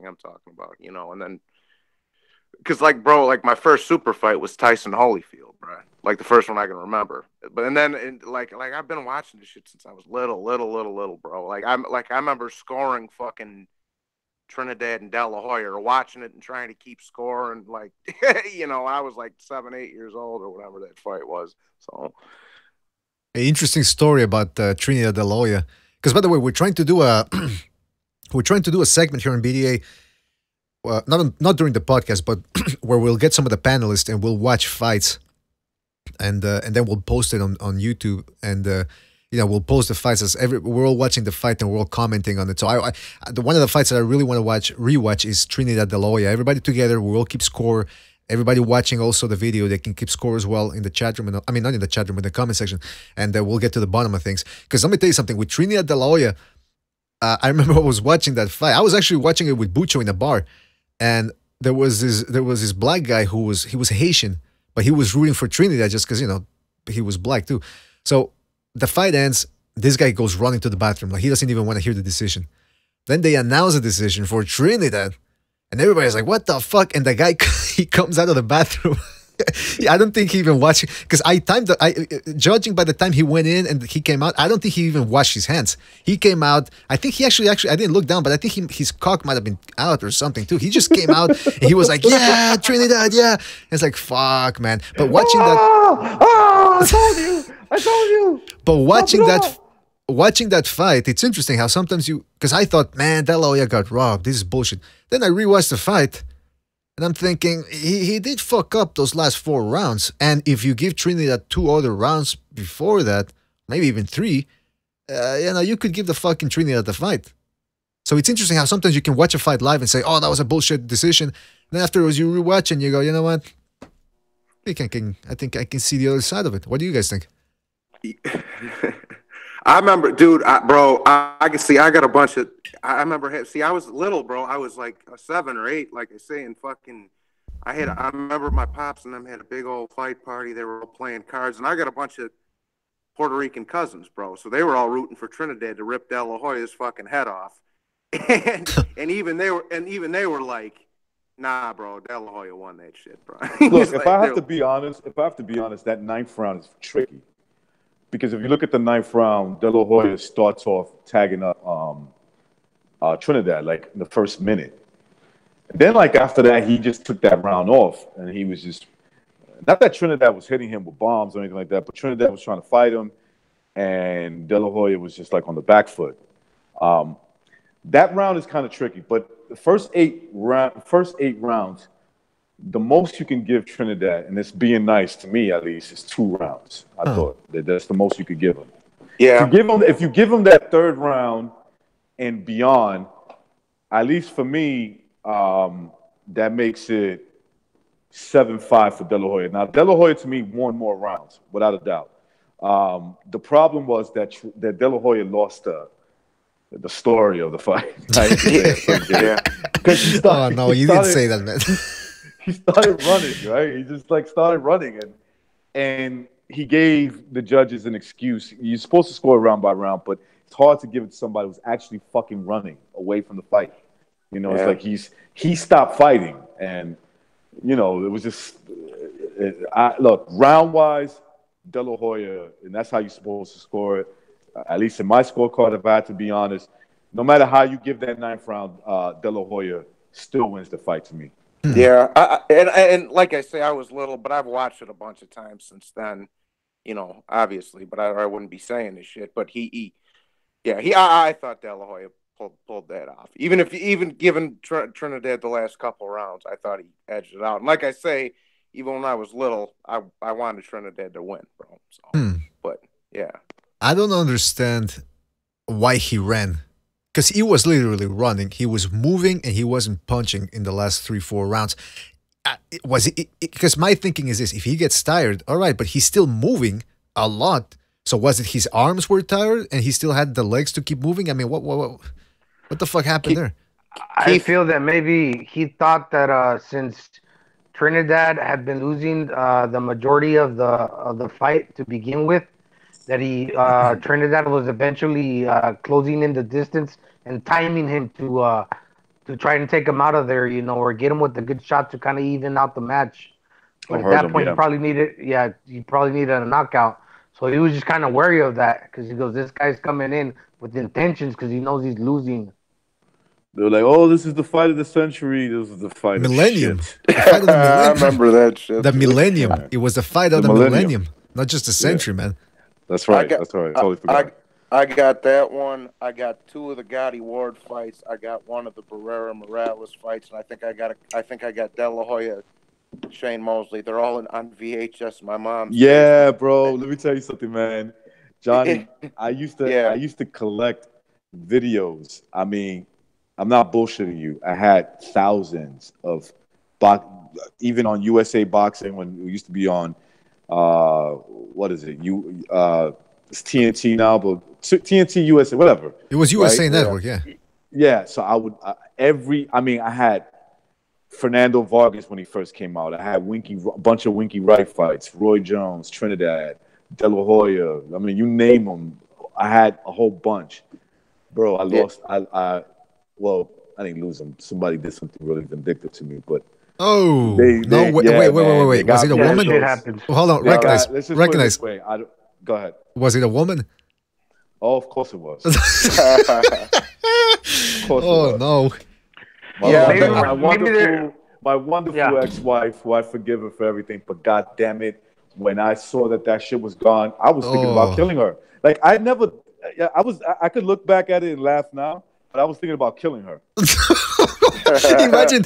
I'm talking about, you know. And then, because like, bro, like my first super fight was Tyson Holyfield, bro. Like the first one I can remember. But and then like I've been watching this shit since I was little, bro. Like I remember scoring fucking Trinidad and De La Hoya, or watching it and trying to keep score, and like, you know, I was like 7, 8 years old or whatever that fight was. So, an interesting story about Trinidad De La Hoya. Because by the way, we're trying to do a segment here on BDA, not during the podcast, but where we'll get some of the panelists and we'll watch fights, and then we'll post it on YouTube, and you know, we'll post the fights as we're all watching the fight and we're all commenting on it. So one of the fights that I really want to rewatch is Trinidad De La Hoya. Everybody together, we all keep score. Everybody watching also the video, they can keep score as well in the chat room. I mean, not in the chat room, in the comment section. And we'll get to the bottom of things. Because let me tell you something. With Trinidad De La Hoya, I remember I was watching that fight. I was actually watching it with Bucho in a bar. And there was this black guy he was Haitian, but he was rooting for Trinidad just because, you know, he was black too. So the fight ends. This guy goes running to the bathroom. Like, he doesn't even want to hear the decision. Then they announce the decision for Trinidad. And everybody's like, what the fuck? And the guy, he comes out of the bathroom. I don't think he even watched, because judging by the time he went in and he came out, I don't think he even washed his hands. He came out, I think he actually, I didn't look down, but I think his cock might have been out or something too. He just came out and he was like, yeah, Trinidad, yeah. And it's like, fuck, man. But watching that. I told you. But watching that fight, it's interesting how sometimes because I thought, man, De La Hoya got robbed. This is bullshit. Then I rewatched the fight, and I'm thinking, he did fuck up those last 4 rounds. And if you give Trinidad 2 other rounds before that, maybe even 3, you know, you could give the fucking Trinidad the fight. So it's interesting how sometimes you can watch a fight live and say, oh, that was a bullshit decision. And then afterwards you rewatch and you go, you know what? I think I can see the other side of it. What do you guys think? I remember, dude, bro. I can see. I got a bunch of. I remember. See, I was little, bro. I was like 7 or 8, like I say, and fucking. I remember my pops and them had a big old fight party. They were all playing cards, and I got a bunch of Puerto Rican cousins, bro. So they were all rooting for Trinidad to rip De La Hoya's fucking head off, and even they were like, nah, bro, De La Hoya won that shit, bro. Look, if I have to be honest, that 9th round is tricky. Because if you look at the 9th round, De La Hoya starts off tagging up Trinidad like in the first minute. And then like after that, he just took that round off, and he was just not that Trinidad was hitting him with bombs or anything like that, but Trinidad was trying to fight him, and De La Hoya was just like on the back foot. That round is kind of tricky, but the first eight rounds. The most you can give Trinidad, and it's being nice to me at least, is 2 rounds. I thought that's the most you could give him. Yeah. If you give him that 3rd round and beyond, at least for me, that makes it 7-5 for De La Hoya. Now, De La Hoya to me won more rounds, without a doubt. The problem was that De La Hoya lost the story of the fight. Yeah. You didn't say that, man. He started running, right? He just like started running, and he gave the judges an excuse. You're supposed to score round by round, but it's hard to give it to somebody who's actually fucking running away from the fight. You know, It's like he stopped fighting, and it was just look, round wise, De La Hoya, and that's how you're supposed to score it. At least in my scorecard, if I had to be honest, no matter how you give that 9th round, De La Hoya still wins the fight to me. Yeah, and like I say, I was little, but I've watched it a bunch of times since then. Obviously, but I wouldn't be saying this shit. But I thought De La Hoya pulled that off. Even given Trinidad the last couple rounds, I thought he edged it out. And like I say, even when I was little, I wanted Trinidad to win, bro. So, but yeah, I don't understand why he ran. Because he was literally running. He was moving and he wasn't punching in the last 3-4 rounds. Because my thinking is this: if he gets tired, all right, but he's still moving a lot. So was it his arms were tired and he still had the legs to keep moving? I mean, what the fuck happened there? I feel that maybe he thought that since Trinidad had been losing the majority of the fight to begin with, that Trinidad was eventually closing in the distance and timing him to try and take him out of there, or get him with a good shot to kind of even out the match. But at that point, he probably needed a knockout. So he was just kind of wary of that because he goes, this guy's coming in with intentions because he knows he's losing. They were like, "Oh, this is the fight of the century. This is the fight millennium. of shit." The fight of the millennium. I remember that shit. The millennium. It was the fight of the millennium, not just the century, man. That's right. That's right. I totally forgot. I got that one. I got 2 of the Gotti Ward fights. I got 1 of the Barrera Morales fights, and I think I got De La Hoya, Shane Mosley. They're all on VHS. My mom's. Yeah, bro. Let me tell you something, man. Johnny, I used to collect videos. I mean, I'm not bullshitting you. I had thousands of even on USA Boxing when it used to be on. What is it? It's TNT now, but TNT USA, whatever. It was USA Network, yeah. Yeah, so I had Fernando Vargas when he first came out. I had a bunch of Winky Wright fights, Roy Jones, Trinidad, De La Hoya. I mean, you name them. I had a whole bunch. Bro, I lost. I didn't lose them. Somebody did something really vindictive to me, but. Wait. Was it a woman? Well, hold on, recognize. Go ahead. Was it a woman? Oh, of course it was. No. My wonderful ex-wife, who I forgive her for everything, but god damn it, when I saw that shit was gone, I was thinking about killing her. Like I could look back at it and laugh now, but I was thinking about killing her. Imagine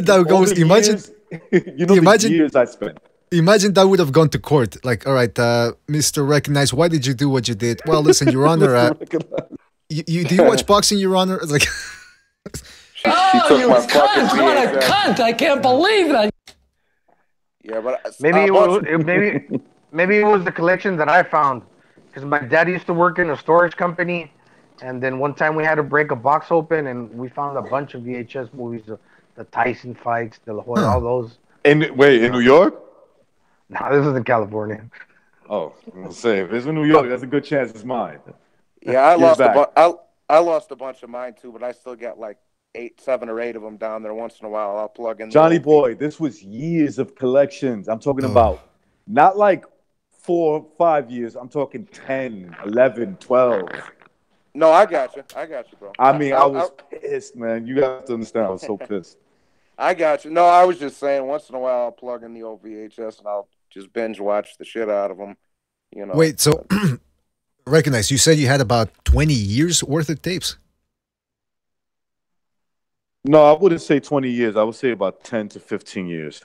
that goes. Imagine the years I spent. Imagine that would have gone to court. Like, all right, Mr. Recognize, why did you do what you did? Well, listen, Your Honor. Do you watch boxing, Your Honor? It's like, you cunt! What a cunt! I can't believe that. Yeah, but maybe it was the collection that I found, because my dad used to work in a storage company, and then one time we had to break a box open, and we found a bunch of VHS movies, the Tyson fights, the La Hoya, all those. In New York? No, this is in California. Oh, I'm gonna say if it's in New York, that's a good chance it's mine. Yeah, I lost a bunch of mine too, but I still got like 7 or 8 of them down there. Once in a while, I'll plug in. Johnny boy, this was years of collections. I'm talking about not like 4 or 5 years. I'm talking 10, 11, 12. No, I got you, bro. I mean, I was pissed, man. You have to understand, I was so pissed. I got you. No, I was just saying, once in a while, I'll plug in the old VHS and I'll just binge watch the shit out of them. You know. Wait, so recognize you said you had about 20 years worth of tapes. No, I wouldn't say 20 years. I would say about 10 to 15 years.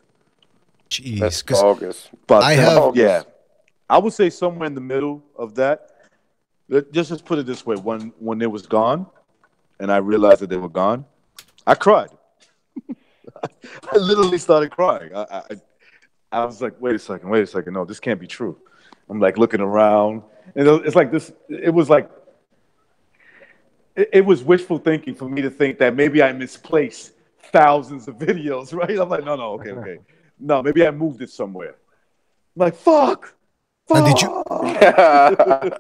Jeez, that's August. But yeah, I would say somewhere in the middle of that. Just put it this way: when they was gone, and I realized that they were gone, I cried. I literally started crying. I was like, wait a second, no, this can't be true. I'm like looking around, and it's like this. It was like it was wishful thinking for me to think that maybe I misplaced thousands of videos, right? I'm like, no, okay, no, maybe I moved it somewhere. I'm like, fuck. Now,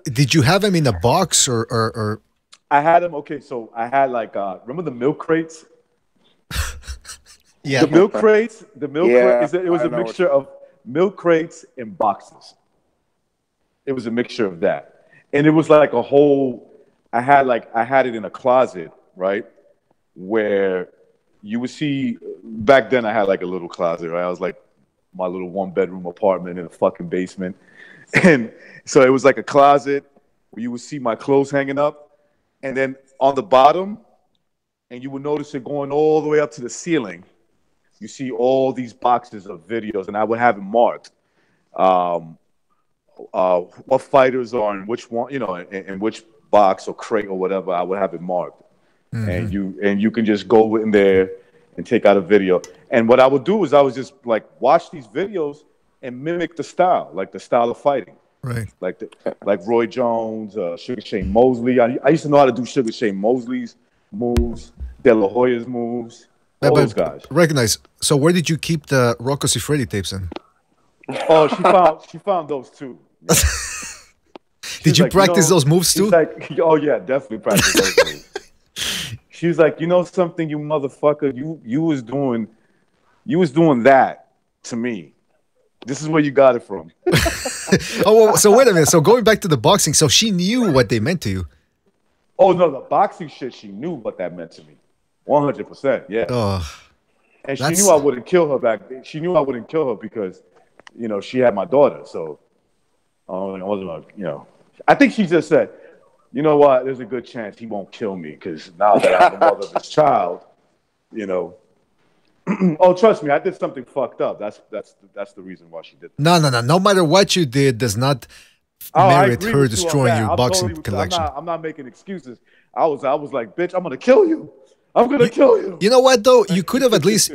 did you have them in a box or? I had them. Okay, so I had like remember the milk crates? Yeah, the milk crates. The milk crates. It was a mixture of milk crates and boxes. It was a mixture of that, and it was like a whole. I had it in a closet, right, where you would see. Back then, I had like a little closet, right? I was like my little 1-bedroom apartment in a fucking basement. And so it was like a closet where you would see my clothes hanging up. And then on the bottom, and you would notice it going all the way up to the ceiling, you see all these boxes of videos. And I would have it marked. What fighters are in which one, in which box or crate or whatever, I would have it marked. Mm-hmm. And you can just go in there and take out a video. And what I would do is I would just like watch these videos and mimic the style, like the style of fighting. Right. Like Roy Jones, Sugar Shane Mosley. I used to know how to do Sugar Shane Mosley's moves, De La Hoya's moves, all those guys. Recognize. So where did you keep the Rocco Siffredi tapes in? Oh, she found those too. Yeah. Did you practice those moves too? Like, oh yeah, definitely practice those moves. She was like, you know something, you motherfucker, you was doing that to me. This is where you got it from. Oh, well, so wait a minute. So going back to the boxing, so she knew what they meant to you. Oh no, the boxing shit, she knew what that meant to me. 100%, yeah. And she knew I wouldn't kill her back then. She knew I wouldn't kill her because, she had my daughter. So I wasn't like, I think she just said, you know what? There's a good chance he won't kill me because now that I'm the mother of his child, Oh, trust me, I did something fucked up. That's the reason why she did that. No matter what you did does not merit her destroying your boxing collection. I'm not making excuses. I was like, bitch, I'm gonna kill you. I'm gonna kill you. You know what though? You could have at least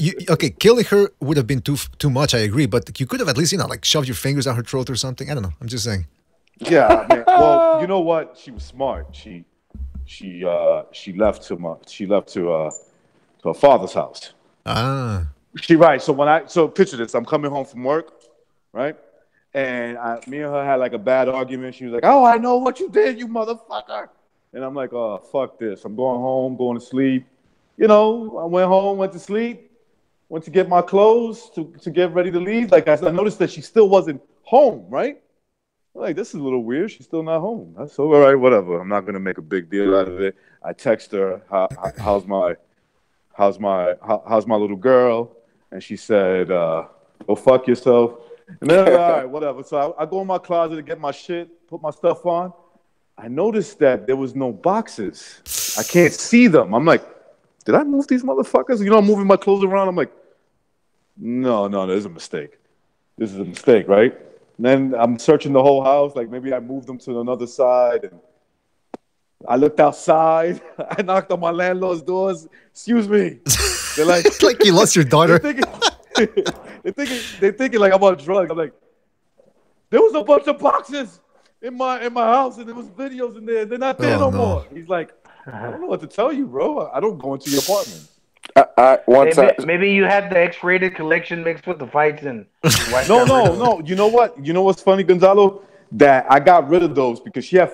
killing her would have been too much, I agree, but you could have at least, like shoved your fingers down her throat or something. I don't know. I'm just saying. Yeah, man. Well, you know what? She was smart. She left to her father's house. Ah. So picture this. I'm coming home from work, right? And me and her had like a bad argument. She was like, "Oh, I know what you did, you motherfucker." And I'm like, "Oh, fuck this. I'm going home, going to sleep." I went home, went to sleep, went to get my clothes to get ready to leave. Like I noticed that she still wasn't home, right? I'm like, this is a little weird. She's still not home. That's all right, whatever. I'm not gonna make a big deal out of it. I text her, how's my little girl? And she said, go fuck yourself. And then, all right, whatever. So I go in my closet to get my shit, put my stuff on. I noticed that there was no boxes. I can't see them. I'm like, did I move these motherfuckers? I'm moving my clothes around. I'm like, no, there's a mistake. This is a mistake, right? And then I'm searching the whole house. Like maybe I moved them to another side. And I looked outside. I knocked on my landlord's doors. Excuse me. They're like, it's like you lost your daughter. They They thinking like I'm on drugs. I'm like, there was a bunch of boxes in my house, and there was videos in there. They're not there no more. He's like, I don't know what to tell you, bro. I don't go into your apartment. Maybe you had the X-rated collection mixed with the fights and no. You know what? You know what's funny, Gonzalo? That I got rid of those because she had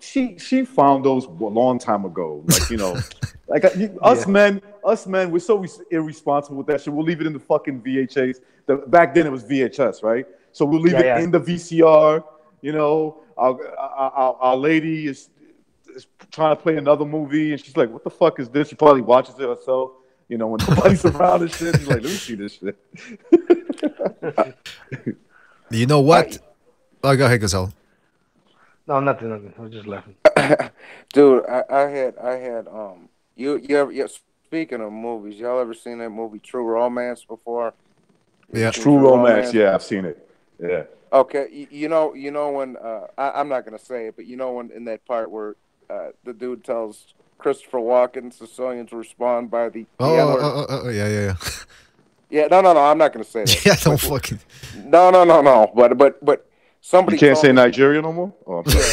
she found those a long time ago. Like, you know, like us men, we're so irresponsible with that shit. We'll leave it in the fucking VHS. Back then it was VHS, right? So we'll leave it in the VCR. You know, our lady is trying to play another movie, and she's like, "What the fuck is this?" She probably watches it herself. You know, when nobody's around and shit, she's like, "Let me see this shit." You know what? Oh, go ahead, Gazelle. No, nothing. I was just laughing. Dude, I had you ever speaking of movies, y'all ever seen that movie True Romance before? Yeah, True Romance. Yeah, I've seen it. Yeah. Okay, you know when I'm not gonna say it, but you know when in that part where the dude tells Christopher Walken Sicilians respond by the yeah. Yeah, no, I'm not gonna say that. Yeah, don't fucking. No. But somebody. You can't say Nigeria no more. Oh, I'm sorry.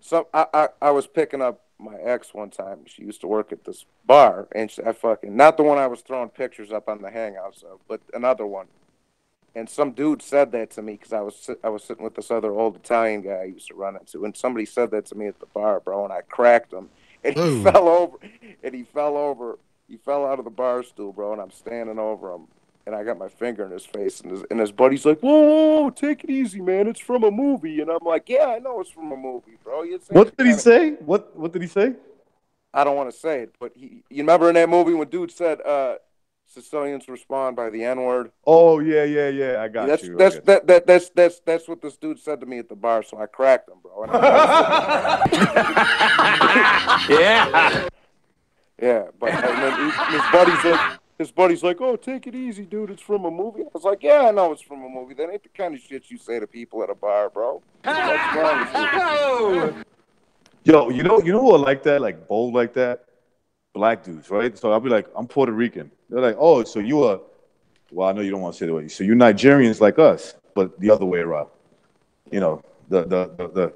So I was picking up my ex one time. She used to work at this bar, and I fucking not the one I was throwing pictures up on the Hangouts of, but another one. And some dude said that to me because I was sitting with this other old Italian guy I used to run into, and somebody said that to me at the bar, bro, and I cracked him, and he fell over, he fell out of the bar stool, bro, and I'm standing over him, and I got my finger in his face, and his buddy's like, whoa, take it easy, man, it's from a movie, and I'm like, yeah, I know it's from a movie, bro. What did he say? What did he say? I don't want to say it, but you remember in that movie when dude said, Sicilians respond by the N-word. Oh yeah. I got you. That's what this dude said to me at the bar. So I cracked him, bro. Yeah. But his buddy's like, oh, take it easy, dude. It's from a movie. I was like, yeah, I know it's from a movie. That ain't the kind of shit you say to people at a bar, bro. What's wrong with you? Yo, you know who are like that, like bold like that? Black dudes, right? So I'll be like, I'm Puerto Rican. They're like, oh, so you are, well, I know you don't want to say the way. So you Nigerians like us, but the other way around. You know, the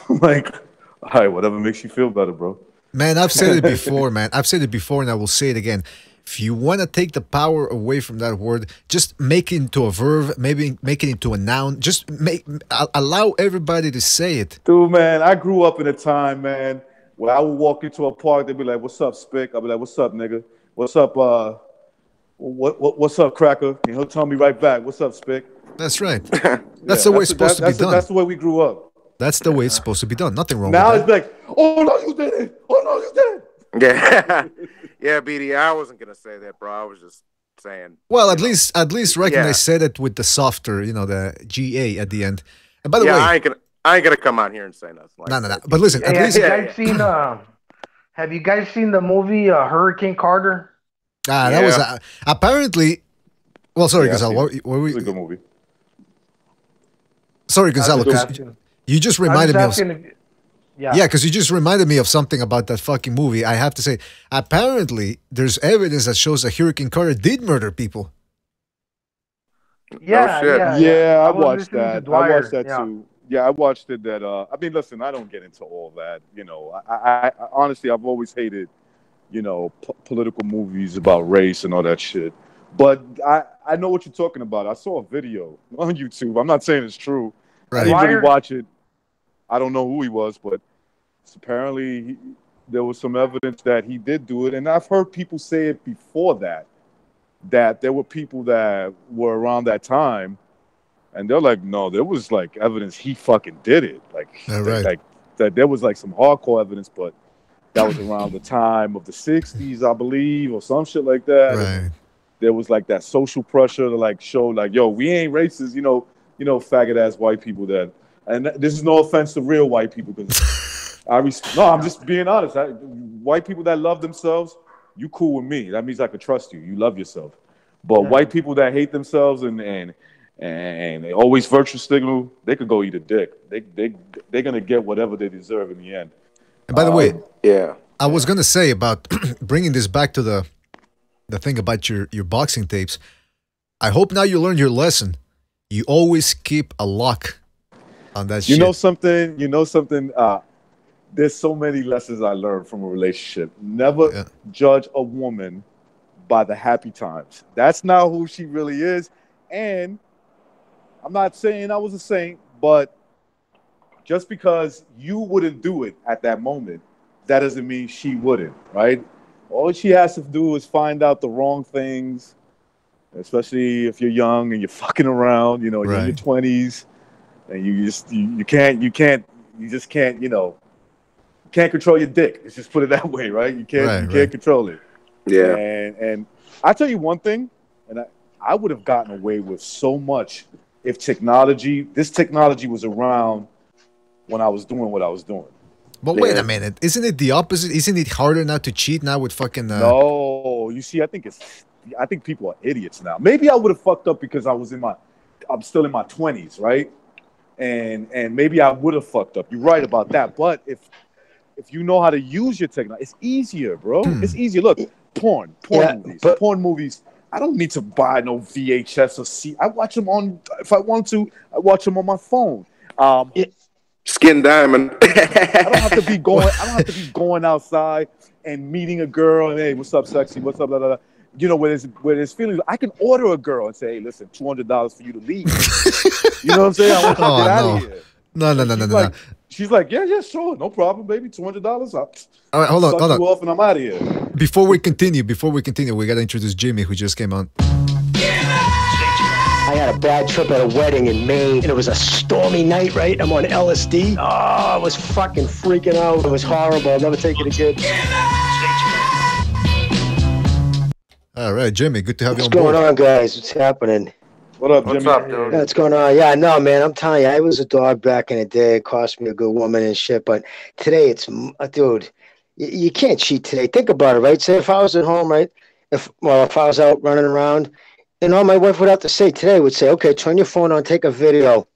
I'm like, all right, whatever makes you feel better, bro. Man, I've said it before, man. I've said it before, and I will say it again. If you want to take the power away from that word, just make it into a verb, maybe make it into a noun. Just allow everybody to say it. Dude, man, I grew up in a time, man, where I would walk into a park, they'd be like, what's up, Spick? I'll be like, what's up, nigga? What's up, what's up, cracker? And he'll tell me right back, what's up, Spick? That's right. That's the way it's supposed to be done. That's the way we grew up. That's the way it's supposed to be done. Nothing wrong now with that. Now it's like, oh, no, you did it. Oh, no, you did it. Yeah. Yeah, BDA, I wasn't going to say that, bro. I was just saying. Well, at least reckon I said it with the softer, the GA at the end. And by the way, I ain't gonna come on here and say nothing. Like no. But listen, at least have you guys seen the movie Hurricane Carter? That was apparently. Well, sorry, Gonzalo. What were we? It's a good movie. Sorry, Gonzalo, because you just reminded me of. Because you just reminded me of something about that fucking movie. I have to say, apparently, there's evidence that shows that Hurricane Carter did murder people. Yeah, I watched that. I watched that too. Yeah, I watched it. I mean, listen, I don't get into all that. I honestly, I've always hated, political movies about race and all that shit. But I know what you're talking about. I saw a video on YouTube. I'm not saying it's true. Right. I didn't really watch it. I don't know who he was, but apparently there was some evidence that he did do it. And I've heard people say it before that there were people that were around that time, and they're like, no, there was like evidence he fucking did it. Like that there was like some hardcore evidence, but that was around the time of the 60s, I believe, or some shit like that. Right. There was like that social pressure to like show like, yo, we ain't racist, faggot ass white people that. And this is no offense to real white people, because I'm just being honest. White people that love themselves, you cool with me. That means I can trust you. You love yourself. But white people that hate themselves and they always virtue signal, they could go eat a dick. They're gonna get whatever they deserve in the end. And by the way, I was gonna say about bringing this back to the thing about your boxing tapes. I hope now you learned your lesson. You always keep a lock on that shit. You know something? There's so many lessons I learned from a relationship. Never judge a woman by the happy times. That's not who she really is. And I'm not saying I was a saint, but just because you wouldn't do it at that moment, that doesn't mean she wouldn't, right? All she has to do is find out the wrong things, especially if you're young and you're fucking around, you're in your 20s, and you just can't control your dick. Let's just put it that way, right? You can't control it. Yeah. And I tell you one thing, and I would have gotten away with so much if this technology was around when I was doing what I was doing. But wait a minute, isn't it the opposite? Isn't it harder now to cheat now with fucking? No, you see, I think people are idiots now. Maybe I would have fucked up because I'm still in my 20s, right? And maybe I would have fucked up. You're right about that. But if you know how to use your technology, it's easier, bro. It's easier. Look, porn movies. I don't need to buy no VHS or see. I watch them if I want to, I watch them on my phone. Skin Diamond. I don't have to be going outside and meeting a girl and, hey, what's up, sexy? What's up, blah, blah, blah. Where there's feelings. I can order a girl and say, hey, listen, $200 for you to leave. You know what I'm saying? I want you to get out of here. No. She's like, yeah, sure, no problem, baby. $200. All right, hold on. You off and I'm out of here. Before we continue, we gotta introduce Jimmy, who just came on. I had a bad trip at a wedding in Maine, and it was a stormy night, right? I'm on LSD. Oh, I was fucking freaking out. It was horrible. I'll never take it again. All right, Jimmy, good to have you on board. What's going on, guys? What's happening? What up, Jimmy? What's up, dude? What's going on? Yeah, no, man, I'm telling you, I was a dog back in the day. It cost me a good woman and shit, but today it's, dude, you can't cheat today. Think about it, right? Say if I was at home, right? If I was out running around, and all my wife would have to say today would say, okay, turn your phone on, take a video,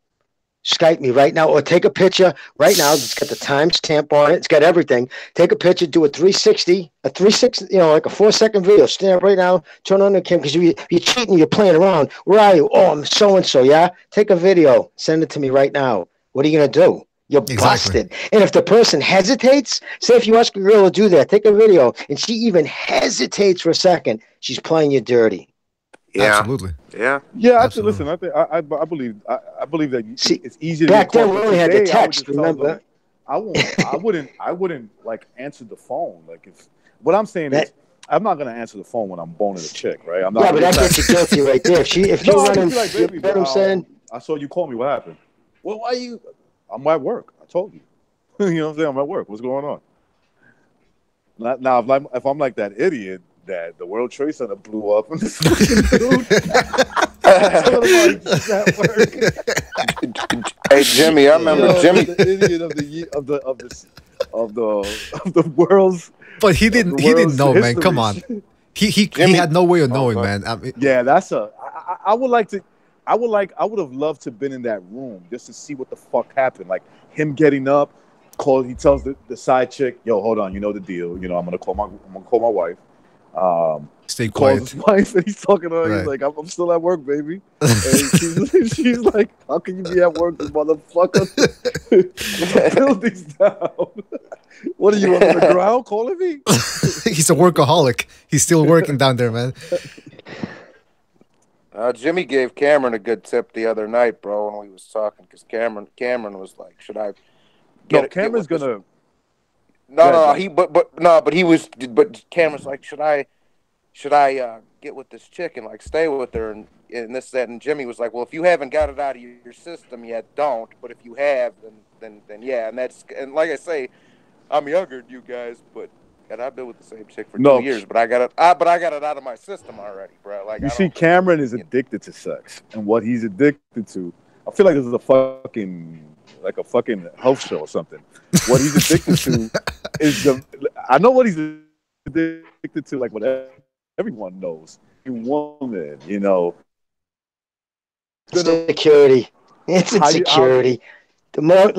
Skype me right now, or take a picture right now. It's got the timestamp on it. It's got everything. Take a picture, do a 360, like a 4-second video. Stand up right now, turn on the camera, because you're cheating, you're playing around. Where are you? Oh, I'm so-and-so, yeah? Take a video, send it to me right now. What are you going to do? You're busted. And if the person hesitates, say if you ask a girl to do that, take a video, and she even hesitates for a second, she's playing you dirty. Yeah, absolutely. Yeah. Absolutely. Listen, I believe that it's easy to back then. We only had the text. Remember? I wouldn't like answer the phone. Like what I'm saying is, I'm not gonna answer the phone when I'm boning a chick, right? I'm not. Yeah, but that gets you guilty right there. If you're running, like, baby, you know what I'm saying? I saw you call me. What happened? Well, why you? I'm at work. I told you. You know what I'm saying? I'm at work. What's going on? Now, if I'm like that idiot that the World Trade Center blew up and this fucking dude. Hey, Jimmy, I remember Jimmy, the idiot of the world's. But he didn't know, history. Man. Come on, he had no way of knowing, man. I mean, yeah, I would have loved to have been in that room just to see what the fuck happened. Like him getting up, he tells the side chick, "Yo, hold on, you know the deal. You know I'm gonna call my wife." Stay quiet. Calls his wife and he's talking to her. Right. He's like, I'm still at work, baby. And she's like, how can you be at work, this motherfucker? The building's down. What are you on the ground calling me? He's a workaholic. He's still working down there, man. Jimmy gave Cameron a good tip the other night, bro, when we was talking, because Cameron was like, should I get Cameron's get gonna but Cameron's like, should I get with this chick and like stay with her and this, that, and Jimmy was like, well, if you haven't got it out of your system yet, don't. But if you have, then yeah. And like I say, I'm younger than you guys, but I've been with the same chick for 2 years. But I got it out of my system already, bro. Like, you see, Cameron is addicted to sex, and what he's addicted to, I feel like this is a fucking health show or something. What he's addicted to is I know what he's addicted to, like what everyone knows. Woman, Security. It's insecurity. The more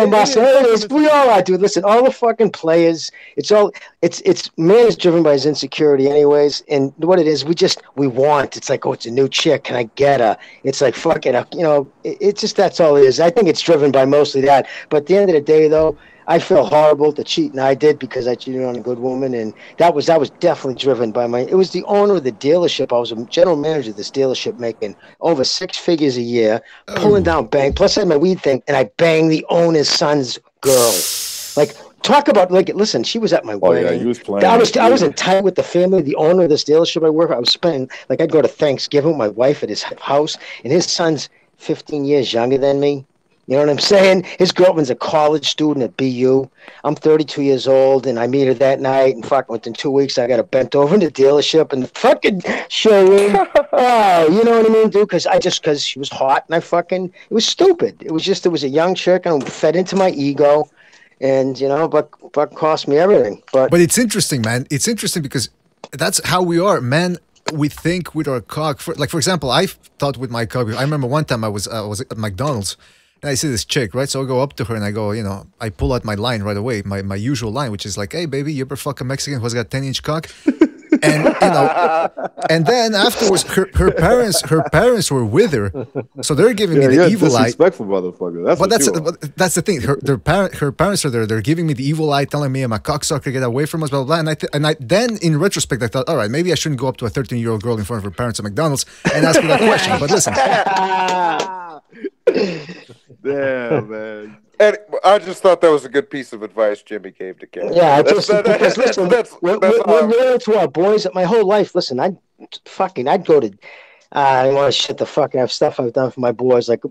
muscle it is, we all are, dude. Listen, all the fucking players, it's man is driven by his insecurity anyways. And what it is, we want. It's like, oh, it's a new chick. Can I get her? It's like, fuck it. It's just, that's all it is. I think it's driven by mostly that. But at the end of the day, though, I feel horrible to cheat, and I did because I cheated on a good woman, and that was definitely driven by it was the owner of the dealership. I was a general manager of this dealership, making over 6 figures a year, pulling down bang. Plus I had my weed thing, and I banged the owner's son's girl. Like, talk about, like, listen, she was at my wedding. Yeah, you was playing. I was in tight with the family. The owner of this dealership I work, I was spending, like, I'd go to Thanksgiving with my wife at his house, and his son's 15 years younger than me. You know what I'm saying? His girlfriend's a college student at BU. I'm 32 years old, and I meet her that night, and fucking within 2 weeks, I got her bent over in the dealership and the fucking showroom. Oh, you know what I mean, dude? Because she was hot, and it was stupid. It was a young chick, and fed into my ego, and, but cost me everything. But it's interesting, man. It's interesting because that's how we are, man. We think with our cock. For example, I thought with my cock. I remember one time I was at McDonald's. And I see this chick, right? So I go up to her and I go, I pull out my line right away, my usual line, which is like, hey, baby, you ever fuck a Mexican who's got 10-inch cock? And, and then afterwards, her parents were with her. So they're giving me the evil eye. Disrespectful motherfucker. That's the thing. Her parents are there. They're giving me the evil eye, telling me I'm a cocksucker, get away from us, blah, blah, blah. And then in retrospect, I thought, all right, maybe I shouldn't go up to a 13-year-old girl in front of her parents at McDonald's and ask her that question. But listen. Yeah, man. And I just thought that was a good piece of advice Jimmy gave to Ken. Yeah, we're loyal to our boys. My whole life, listen, I'd go to, I don't want to shit the fuck out of stuff I've done for my boys. Like, I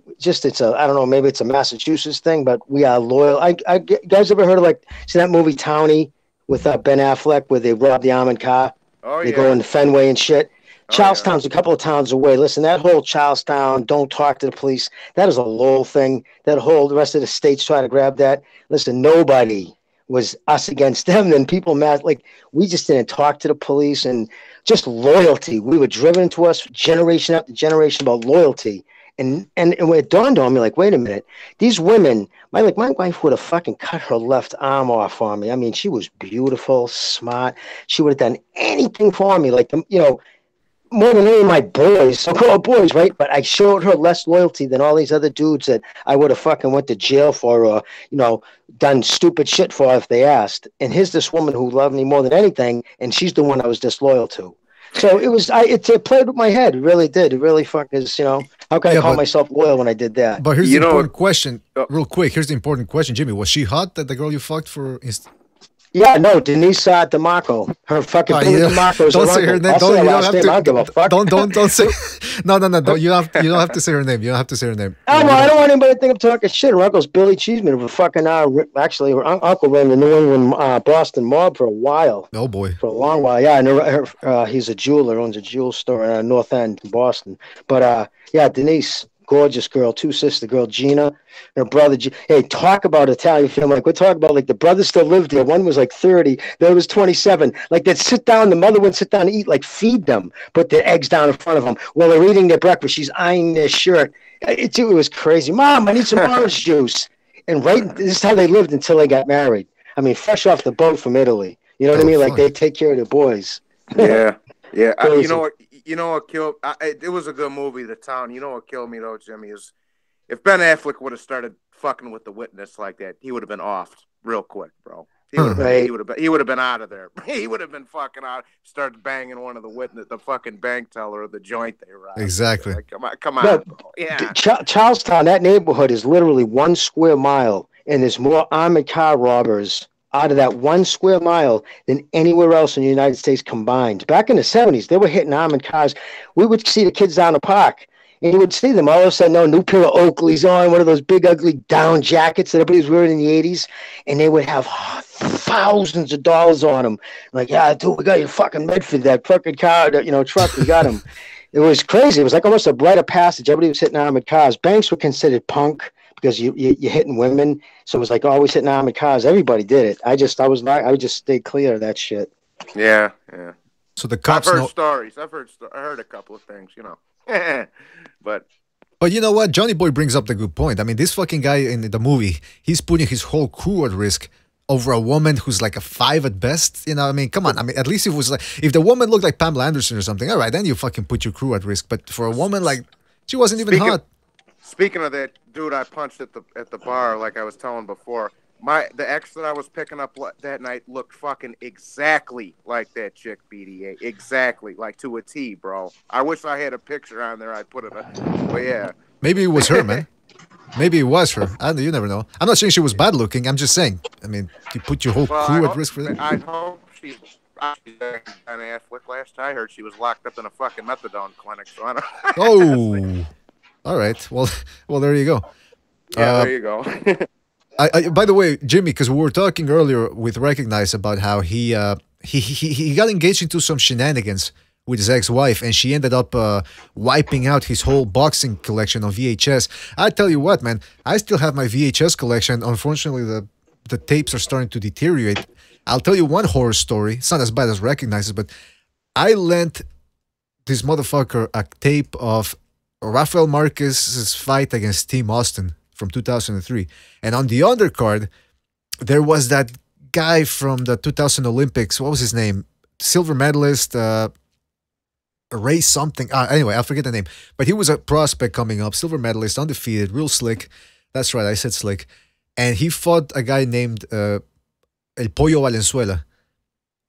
don't know, maybe it's a Massachusetts thing, but we are loyal. You guys ever heard of, see that movie Townie with Ben Affleck where they rob the armored car? Oh, they go into Fenway and shit. Charlestown's a couple of towns away. Listen, that whole Charlestown, don't talk to the police, that is a Lowell thing. The rest of the states try to grab that. Listen, nobody was us against them. Then people mad, we just didn't talk to the police, and just loyalty. We were driven to us generation after generation about loyalty. And when it dawned on me, wait a minute, these women, my wife would have fucking cut her left arm off on me. I mean, she was beautiful, smart. She would have done anything for me, more than any of my boys, so-called boys, right? But I showed her less loyalty than all these other dudes that I would have fucking went to jail for or, done stupid shit for if they asked. And here's this woman who loved me more than anything, and she's the one I was disloyal to. So it played with my head. It really did. It really fucking is, how can I call myself loyal when I did that? But here's the important question, real quick. Here's the important question, Jimmy. Was she hot, that the girl you fucked for Yeah, no, Denise DeMarco. Her fucking DeMarco's don't say her name. Don't give a fuck. Don't say. No. You don't have to say her name. You don't have to say her name. I don't want anybody to think I'm talking shit. Her uncle's Billy Cheeseman. Her fucking actually, her uncle ran the New England Boston mob for a while. Oh boy, for a long while. Yeah, and he's a jeweler, owns a jewel store in North End, Boston. But yeah, Denise. Gorgeous girl, 2-sister girl, Gina, and her brother. Hey, talk about Italian family. We're talking about the brothers still lived there. One was 30, the other was 27. They'd sit down, the mother would sit down and eat, feed them, put their eggs down in front of them while they're eating their breakfast. She's eyeing their shirt. It was crazy. Mom, I need some orange juice. And this is how they lived until they got married. I mean, fresh off the boat from Italy. You know what I mean? They take care of their boys. Yeah. Yeah. You know what killed? It was a good movie, The Town. You know what killed me though, Jimmy, is if Ben Affleck would have started fucking with the witness like that, he would have been off real quick, bro. He would have been out of there. He would have been fucking out. Started banging one of the fucking bank teller of the joint they robbed. Exactly. Come on, bro. Yeah. Charlestown, that neighborhood is literally 1 square mile, and there's more armored car robbers out of that 1 square mile than anywhere else in the United States combined. Back in the 70s, they were hitting armored cars. We would see the kids down the park, and you would see them all of a sudden, new pair of Oakleys on, one of those big, ugly down jackets that everybody was wearing in the 80s, and they would have thousands of dollars on them. Yeah, dude, we got your fucking Medford, that fucking car, truck, we got them. It was crazy. It was almost a rite of passage. Everybody was hitting armored cars. Banks were considered punk because you're hitting women. So it was always hitting armored cars. Everybody did it. I would just stay clear of that shit. Yeah. So the cops I've heard stories. I heard a couple of things, but But you know what? Johnny Boy brings up the good point. I mean, this fucking guy in the movie, he's putting his whole crew at risk over a woman who's like a 5 at best. You know, I mean, come on. I mean, at least if it was like, if the woman looked like Pamela Anderson or something, all right, then you fucking put your crew at risk. But for a woman, like, she wasn't even hot. Speaking of that dude I punched at the bar, like I was telling before, the ex that I was picking up that night looked fucking exactly like that chick, BDA. Exactly, like to a T, bro. I wish I had a picture on there. I'd put it up. But yeah. Maybe it was her, man. Maybe it was her. You never know. I'm not saying she was bad looking. I'm just saying. I mean, you put your whole crew at risk for that. I hope she's kind of ass. Last I heard, she was locked up in a fucking methadone clinic. So I don't. Oh. All right. Well, there you go. Yeah, there you go. By the way, Jimmy, because we were talking earlier with Recognize about how he got engaged into some shenanigans with his ex-wife, and she ended up wiping out his whole boxing collection on VHS. I tell you what, man, I still have my VHS collection. Unfortunately, the tapes are starting to deteriorate. I'll tell you one horror story. It's not as bad as Recognizes, but I lent this motherfucker a tape of Rafael Marquez's fight against Tim Austin from 2003. And on the undercard, there was that guy from the 2000 Olympics. What was his name? Silver medalist, Ray something. Anyway, I forget the name. But he was a prospect coming up, silver medalist, undefeated, real slick. That's right, I said slick. And he fought a guy named El Pollo Valenzuela.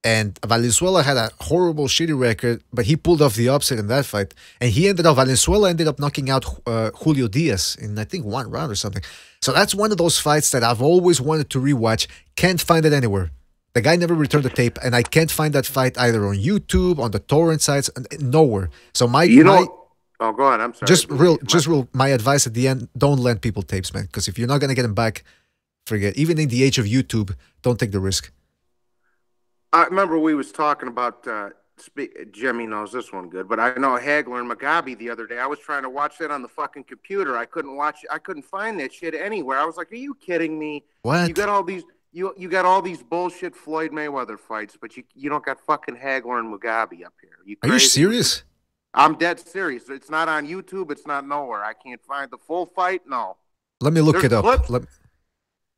And Valenzuela had a horrible, shitty record, but he pulled off the upset in that fight. And Valenzuela ended up knocking out Julio Diaz in, I think, 1 round or something. So that's one of those fights that I've always wanted to rewatch. Can't find it anywhere. The guy never returned the tape, and I can't find that fight either on YouTube, on the torrent sites, nowhere. So oh, go on. I'm sorry. My advice at the end: don't lend people tapes, man. Because if you're not gonna get them back, forget. Even in the age of YouTube, don't take the risk. I remember we was talking about. Jimmy knows this one good, but I know Hagler and Mugabe the other day. I was trying to watch that on the fucking computer. I couldn't find that shit anywhere. I was like, "Are you kidding me? What? You got all these." You got all these bullshit Floyd Mayweather fights, but you don't got fucking Hagler and Mugabe up here. Are you serious? I'm dead serious. It's not on YouTube. It's not nowhere. I can't find the full fight. No. Let me look it up.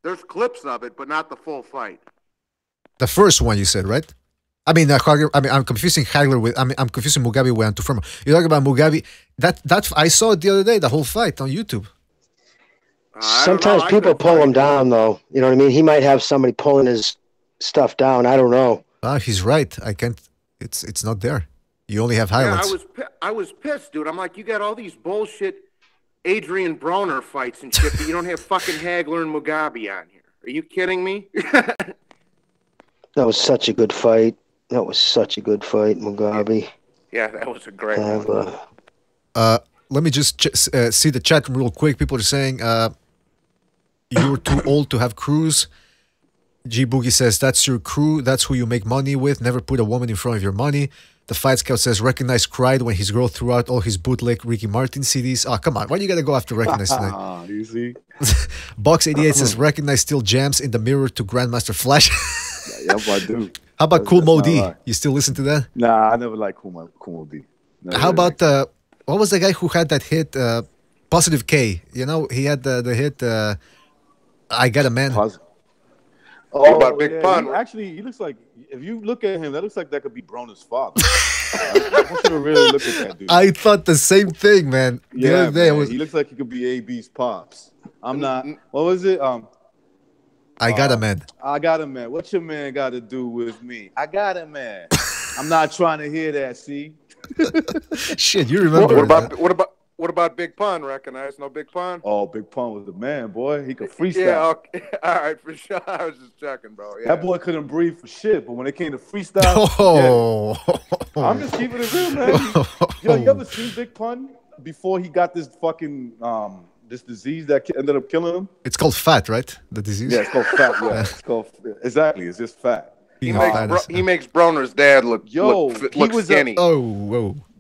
There's clips of it, but not the full fight. The first one you said, right? I mean, I'm confusing Hagler with. I'm confusing Mugabe with Antuofermo. You're talking about Mugabe. That I saw it the other day. The whole fight on YouTube. Sometimes people pull him down, though. You know what I mean? He might have somebody pulling his stuff down. I don't know. He's right. I can't. It's not there. You only have highlights. Yeah, I was pissed, dude. I'm like, you got all these bullshit Adrian Broner fights and shit, but you don't have fucking Hagler and Mugabe on here. Are you kidding me? That was such a good fight. Mugabe. Yeah, that was a great one. Let me just see the chat real quick. People are saying you're too old to have crews. G Boogie says that's your crew. That's who you make money with. Never put a woman in front of your money. The Fight Scout says Recognize cried when his girl threw out all his bootleg Ricky Martin CDs. Oh, come on. Why do you got to go after Recognize tonight? You see? Box 88 says Recognize still jams in the mirror to Grandmaster Flash. Yep, I do. How about Cool Mo D? You still listen to that? Nah, I never liked Cool Mo D. How about what was the guy who had that hit, Positive K? You know, he had the hit, I Got a Man. What about Big Pun? He looks like, if you look at him, that looks like that could be Broner's father. I want you to really look at that dude. I thought the same thing, man. Yeah, man. He looks like he could be AB's pops. I'm not. What was it? I Got a Man. I got a man. What your man got to do with me? I got a man. I'm not trying to hear that, see? Shit, you remember What about Big Pun? Recognize no Big Pun? Oh, Big Pun was the man, boy. He could freestyle. Yeah, okay. All right, for sure. I was just checking, bro. Yeah. That boy couldn't breathe for shit, but when it came to freestyle, I'm just keeping it real, man. Yo, you ever seen Big Pun before he got this fucking this disease that ended up killing him? It's called fat, right? The disease. Yeah, it's called fat. Yeah, it's called exactly. It's just fat. He makes Broner's dad look skinny.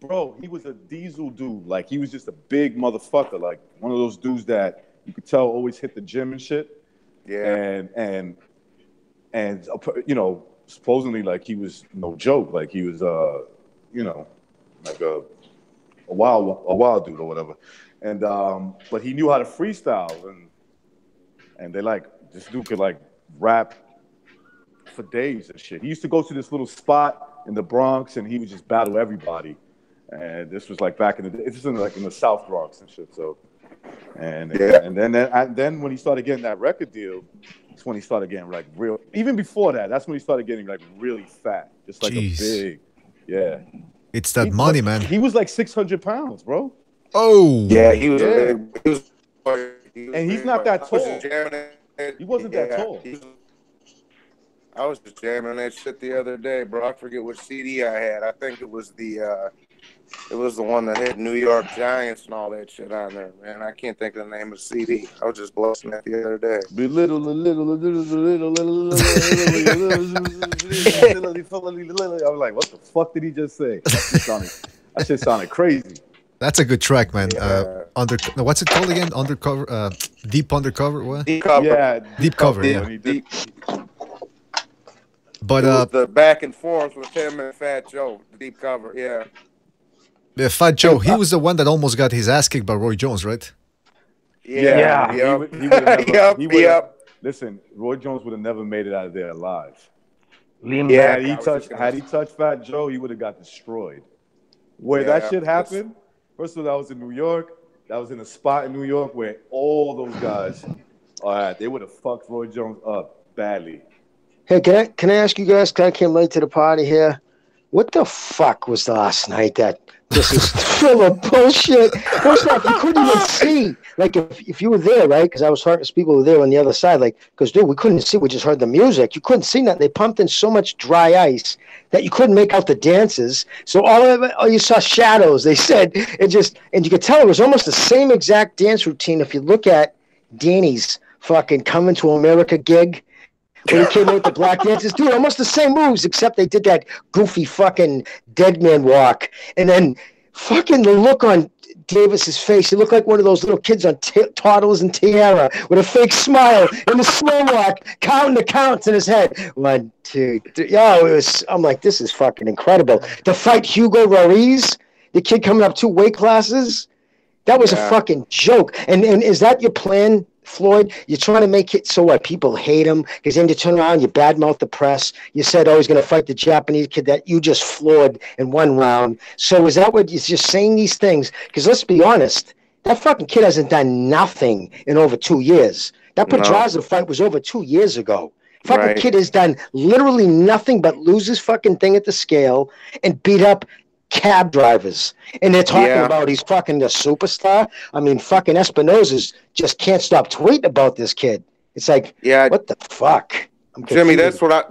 Bro, he was a diesel dude. Like, he was just a big motherfucker. Like, one of those dudes that you could tell always hit the gym and shit. Yeah. And you know, supposedly, like, he was no joke. Like, he was, you know, like a wild dude or whatever. And but he knew how to freestyle, and they like this dude could like rap for days and shit. He used to go to this little spot in the Bronx, and he would just battle everybody. And this was like back in the day. This is in the South Bronx and shit. So, and then when he started getting that record deal, that's when he started getting like real. Even before that, that's when he started getting like really fat, just like Jeez. a big, yeah. It's that money, man. He was like 600 pounds, bro. Oh, Yeah, he was. And he's not that tall. He wasn't that tall. I was just jamming that shit the other day, bro. I forget which CD I had. I think it was the one that had New York Giants and all that shit on there, man. I can't think of the name of the CD. I was just blasting that the other day. I was like, what the fuck did he just say? That shit sounded crazy. That's a good track, man. What's it called again? Undercover, Deep Undercover. What? Deep cover. Yeah, Deep cover. Yeah. Deep. But it was the back and forth with him and Fat Joe. Deep cover. Yeah. Yeah, Fat Joe. He was the one that almost got his ass kicked by Roy Jones, right? Yeah. Yep. Listen, Roy Jones would have never made it out of there alive. Had he touched Fat Joe, he would have got destroyed. Where that shit happened. First of all, that was in New York. That was in a spot in New York where all those guys, they would have fucked Roy Jones up badly. Hey, can I ask you guys? Cause I came late to the party here. What the fuck was last night? That this is full of bullshit. First off, you couldn't even see. Like if you were there, right? Because I was talking to people who were there on the other side. Like, because dude, we couldn't see. We just heard the music. You couldn't see nothing. They pumped in so much dry ice that you couldn't make out the dances. So all you saw shadows. They said and you could tell it was almost the same exact dance routine. If you look at Danny's fucking Coming to America gig. When he came out with the black dancers, dude, almost the same moves, except they did that goofy fucking dead man walk. And then fucking the look on Davis's face, he looked like one of those little kids on Toddlers and Tiara with a fake smile and the slow walk, counting the counts in his head. 1, 2, 3. Yo, I'm like, this is fucking incredible. To fight Hugo Ruiz, the kid coming up 2 weight classes, that was a fucking joke. And is that your plan, Floyd? You're trying to make it so what people hate him, because then you turn around, you badmouth the press. You said, he's going to fight the Japanese kid that you just floored in 1 round. So is that what you're just saying these things? Because let's be honest, that fucking kid hasn't done nothing in over 2 years. That Pedraza fight was over 2 years ago. Fucking kid has done literally nothing but lose his fucking thing at the scale and beat up cab drivers, and they're talking about he's fucking the superstar. I mean, fucking Espinosa's just can't stop tweeting about this kid. It's like, what the fuck? Jimmy, that's what I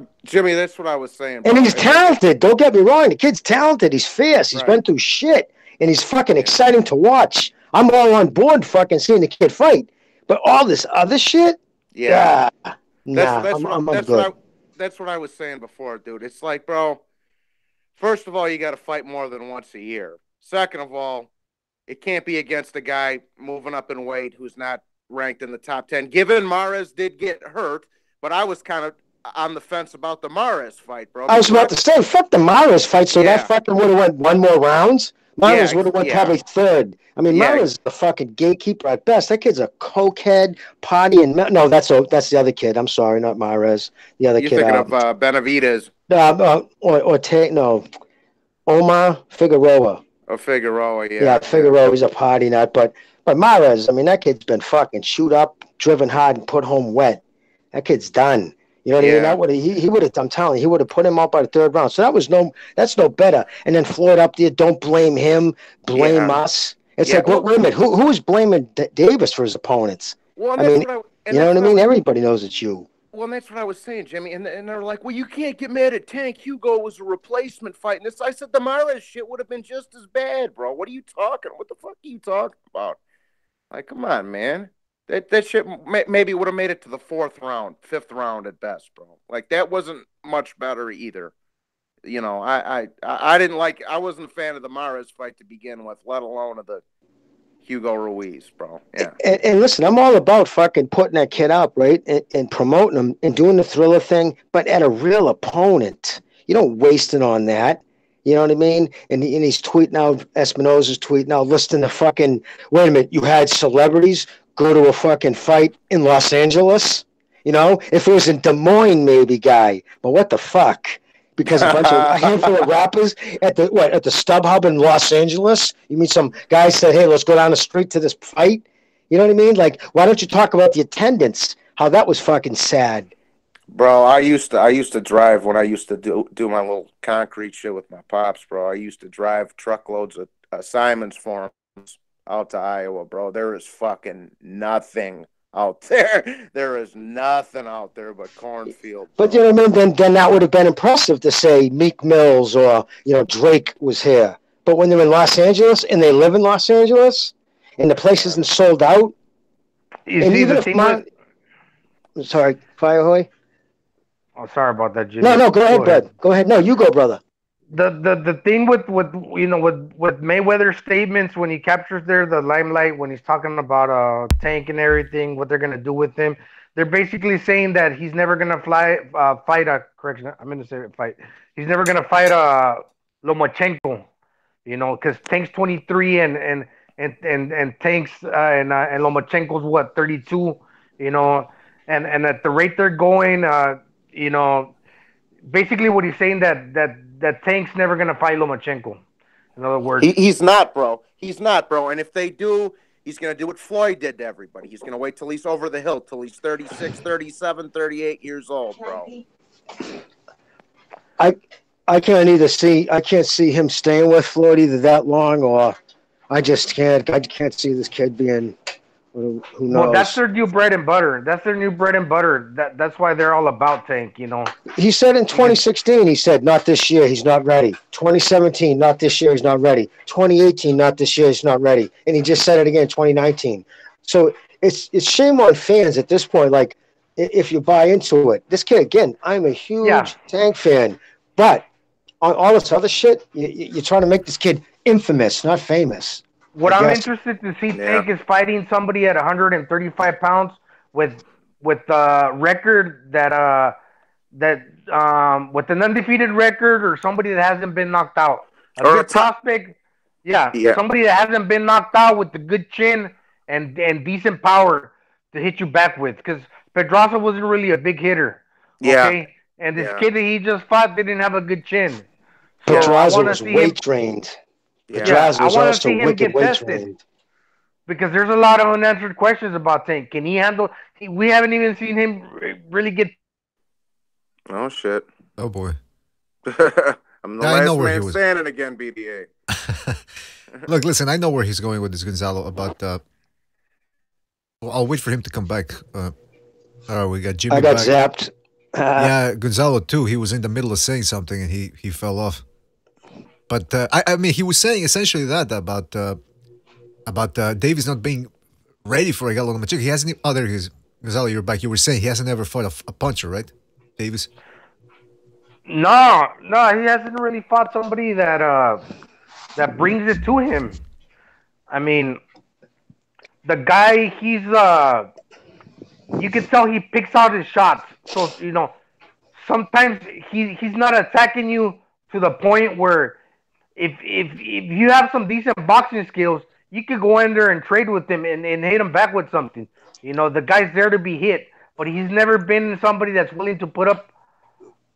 was saying. And he's talented. Don't get me wrong. The kid's talented. He's fierce. He's been through shit, and he's fucking exciting to watch. I'm all on board fucking seeing the kid fight, but all this other shit, that's what I was saying before, dude. It's like, bro. First of all, you got to fight more than once a year. Second of all, it can't be against a guy moving up in weight who's not ranked in the top 10. Given Mares did get hurt, but I was kind of on the fence about the Mares fight, bro. I was about to say, fuck the Mares fight, so that fucking would have went 1 more rounds. Mares would have went probably 3rd. I mean, Mares is the fucking gatekeeper at best. That kid's a cokehead, partying. No, that's the other kid. I'm sorry, not Mares. The other kid. You're thinking of Benavidez. Omar Figueroa. Oh, Figueroa, Yeah, Figueroa, he's a party nut. But Mares, I mean, that kid's been fucking shoot up, driven hard, and put home wet. That kid's done. You know what I mean? That would he would have. I'm telling you, he would have put him up by the 3rd round. So that's no better. And then Floyd up there, don't blame him, blame us. It's like, wait a minute, who is blaming Davis for his opponents? Well, I mean, you know what I mean? Everybody knows it's you. Well, and that's what I was saying, Jimmy. And they're like, well, you can't get mad at Tank. Hugo was a replacement fight. And I said the Mares shit would have been just as bad, bro. What are you talking? What the fuck are you talking about? Like, come on, man. That shit maybe would have made it to the 4th round, 5th round at best, bro. Like, that wasn't much better either. You know, I wasn't a fan of the Mares fight to begin with, let alone of the Hugo Ruiz, bro. Yeah. And listen, I'm all about fucking putting that kid up, right? And promoting him and doing the Thriller thing, but at a real opponent. You don't waste it on that. You know what I mean? And he's tweeting out, Espinosa's tweeting out, listing the fucking, wait a minute, you had celebrities go to a fucking fight in Los Angeles? You know, if it was in Des Moines, maybe, guy. But what the fuck? Because a handful of rappers at the StubHub in Los Angeles? You mean some guy said, hey, let's go down the street to this fight? You know what I mean? Like, why don't you talk about the attendance? How that was fucking sad. Bro, I used to drive when I used to do my little concrete shit with my pops, bro. I used to drive truckloads of Simon's farms out to Iowa, bro. There is fucking nothing out there. There is nothing out there but cornfield. Bro. But you know what I mean? Then that would have been impressive to say Meek Mills or Drake was here. But when they're in Los Angeles and they live in Los Angeles and the place isn't sold out, and even if sorry, Firehawk. Oh, sorry about that, Jimmy. No, go ahead, bud. Go ahead. No, you go, brother. The thing with Mayweather's statements when he captures the limelight, when he's talking about Tank and everything, what they're gonna do with him, they're basically saying that he's never gonna fight a correction. I'm gonna say fight. He's never gonna fight Lomachenko, because Tank's 23 and Tank's and Lomachenko's what 32, and at the rate they're going, basically what he's saying that Tank's never gonna fight Lomachenko. In other words, he's not, bro. He's not, bro. And if they do, he's gonna do what Floyd did to everybody. He's gonna wait till he's over the hill, till he's 36, 37, 38 years old, bro. I can't see him staying with Floyd either that long, or I just can't. I can't see this kid being. Who knows? Well, that's their new bread and butter. That's why they're all about Tank, He said in 2016, he said, not this year, he's not ready. 2017, not this year, he's not ready. 2018, not this year, he's not ready. And he just said it again in 2019. So it's shame on fans at this point, like, if you buy into it. This kid, again, I'm a huge Tank fan. But on all this other shit, you're trying to make this kid infamous, not famous. What I'm interested to see Tank is fighting somebody at 135 pounds with a record with an undefeated record, or somebody that hasn't been knocked out. A good prospect, somebody that hasn't been knocked out with a good chin and decent power to hit you back with. Because Pedraza wasn't really a big hitter. Okay? And this kid that he just fought didn't have a good chin. So Pedraza was weight trained. I want to see him get tested because there's a lot of unanswered questions about Tank. Can he handle? We haven't even seen him really get. Oh shit! Oh boy! I'm the last man standing again, BDA. Look, listen. I know where he's going with this Gonzalo about. Well, I'll wait for him to come back. We got Jimmy. I got back. zapped. Yeah, Gonzalo too. He was in the middle of saying something and he fell off. But I mean, he was saying essentially that about Davis not being ready for a Gillon Machado. He hasn't. Oh, there he is. Gonzalo, you're back. You were saying he hasn't ever fought a puncher, right, Davis? No, he hasn't really fought somebody that brings it to him. I mean, the guy, he's you can tell he picks out his shots. So sometimes he's not attacking you to the point where. If you have some decent boxing skills, you could go in there and trade with him and hit him back with something. The guy's there to be hit, but he's never been somebody that's willing to put up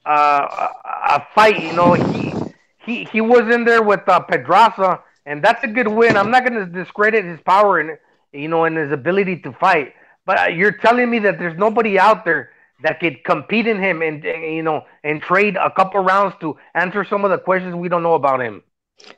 a fight. He was in there with Pedraza, and that's a good win. I'm not going to discredit his power and his ability to fight. But you're telling me that there's nobody out there that could compete in him and trade a couple rounds to answer some of the questions we don't know about him.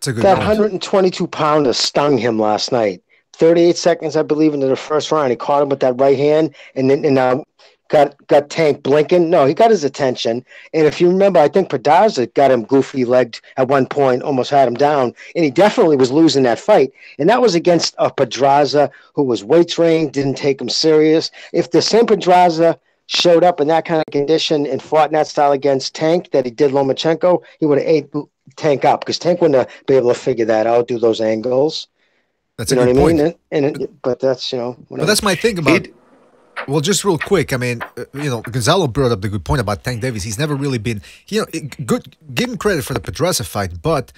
That 122-pounder stung him last night. 38 seconds, I believe, into the first round. He caught him with that right hand, and then got Tank blinking. No, he got his attention. And if you remember, I think Pedraza got him goofy-legged at one point, almost had him down, and he definitely was losing that fight. And that was against a Pedraza who was weight trained, didn't take him serious. If the same Pedraza showed up in that kind of condition and fought in that style against Tank that he did Lomachenko, he would have ate Tank up because Tank wouldn't have been able to figure that out, do those angles. That's a good point. But that's, But that's my thing about Well, just real quick, I mean, Gonzalo brought up the good point about Tank Davis. He's never really been, good. Give him credit for the Pedraza fight, but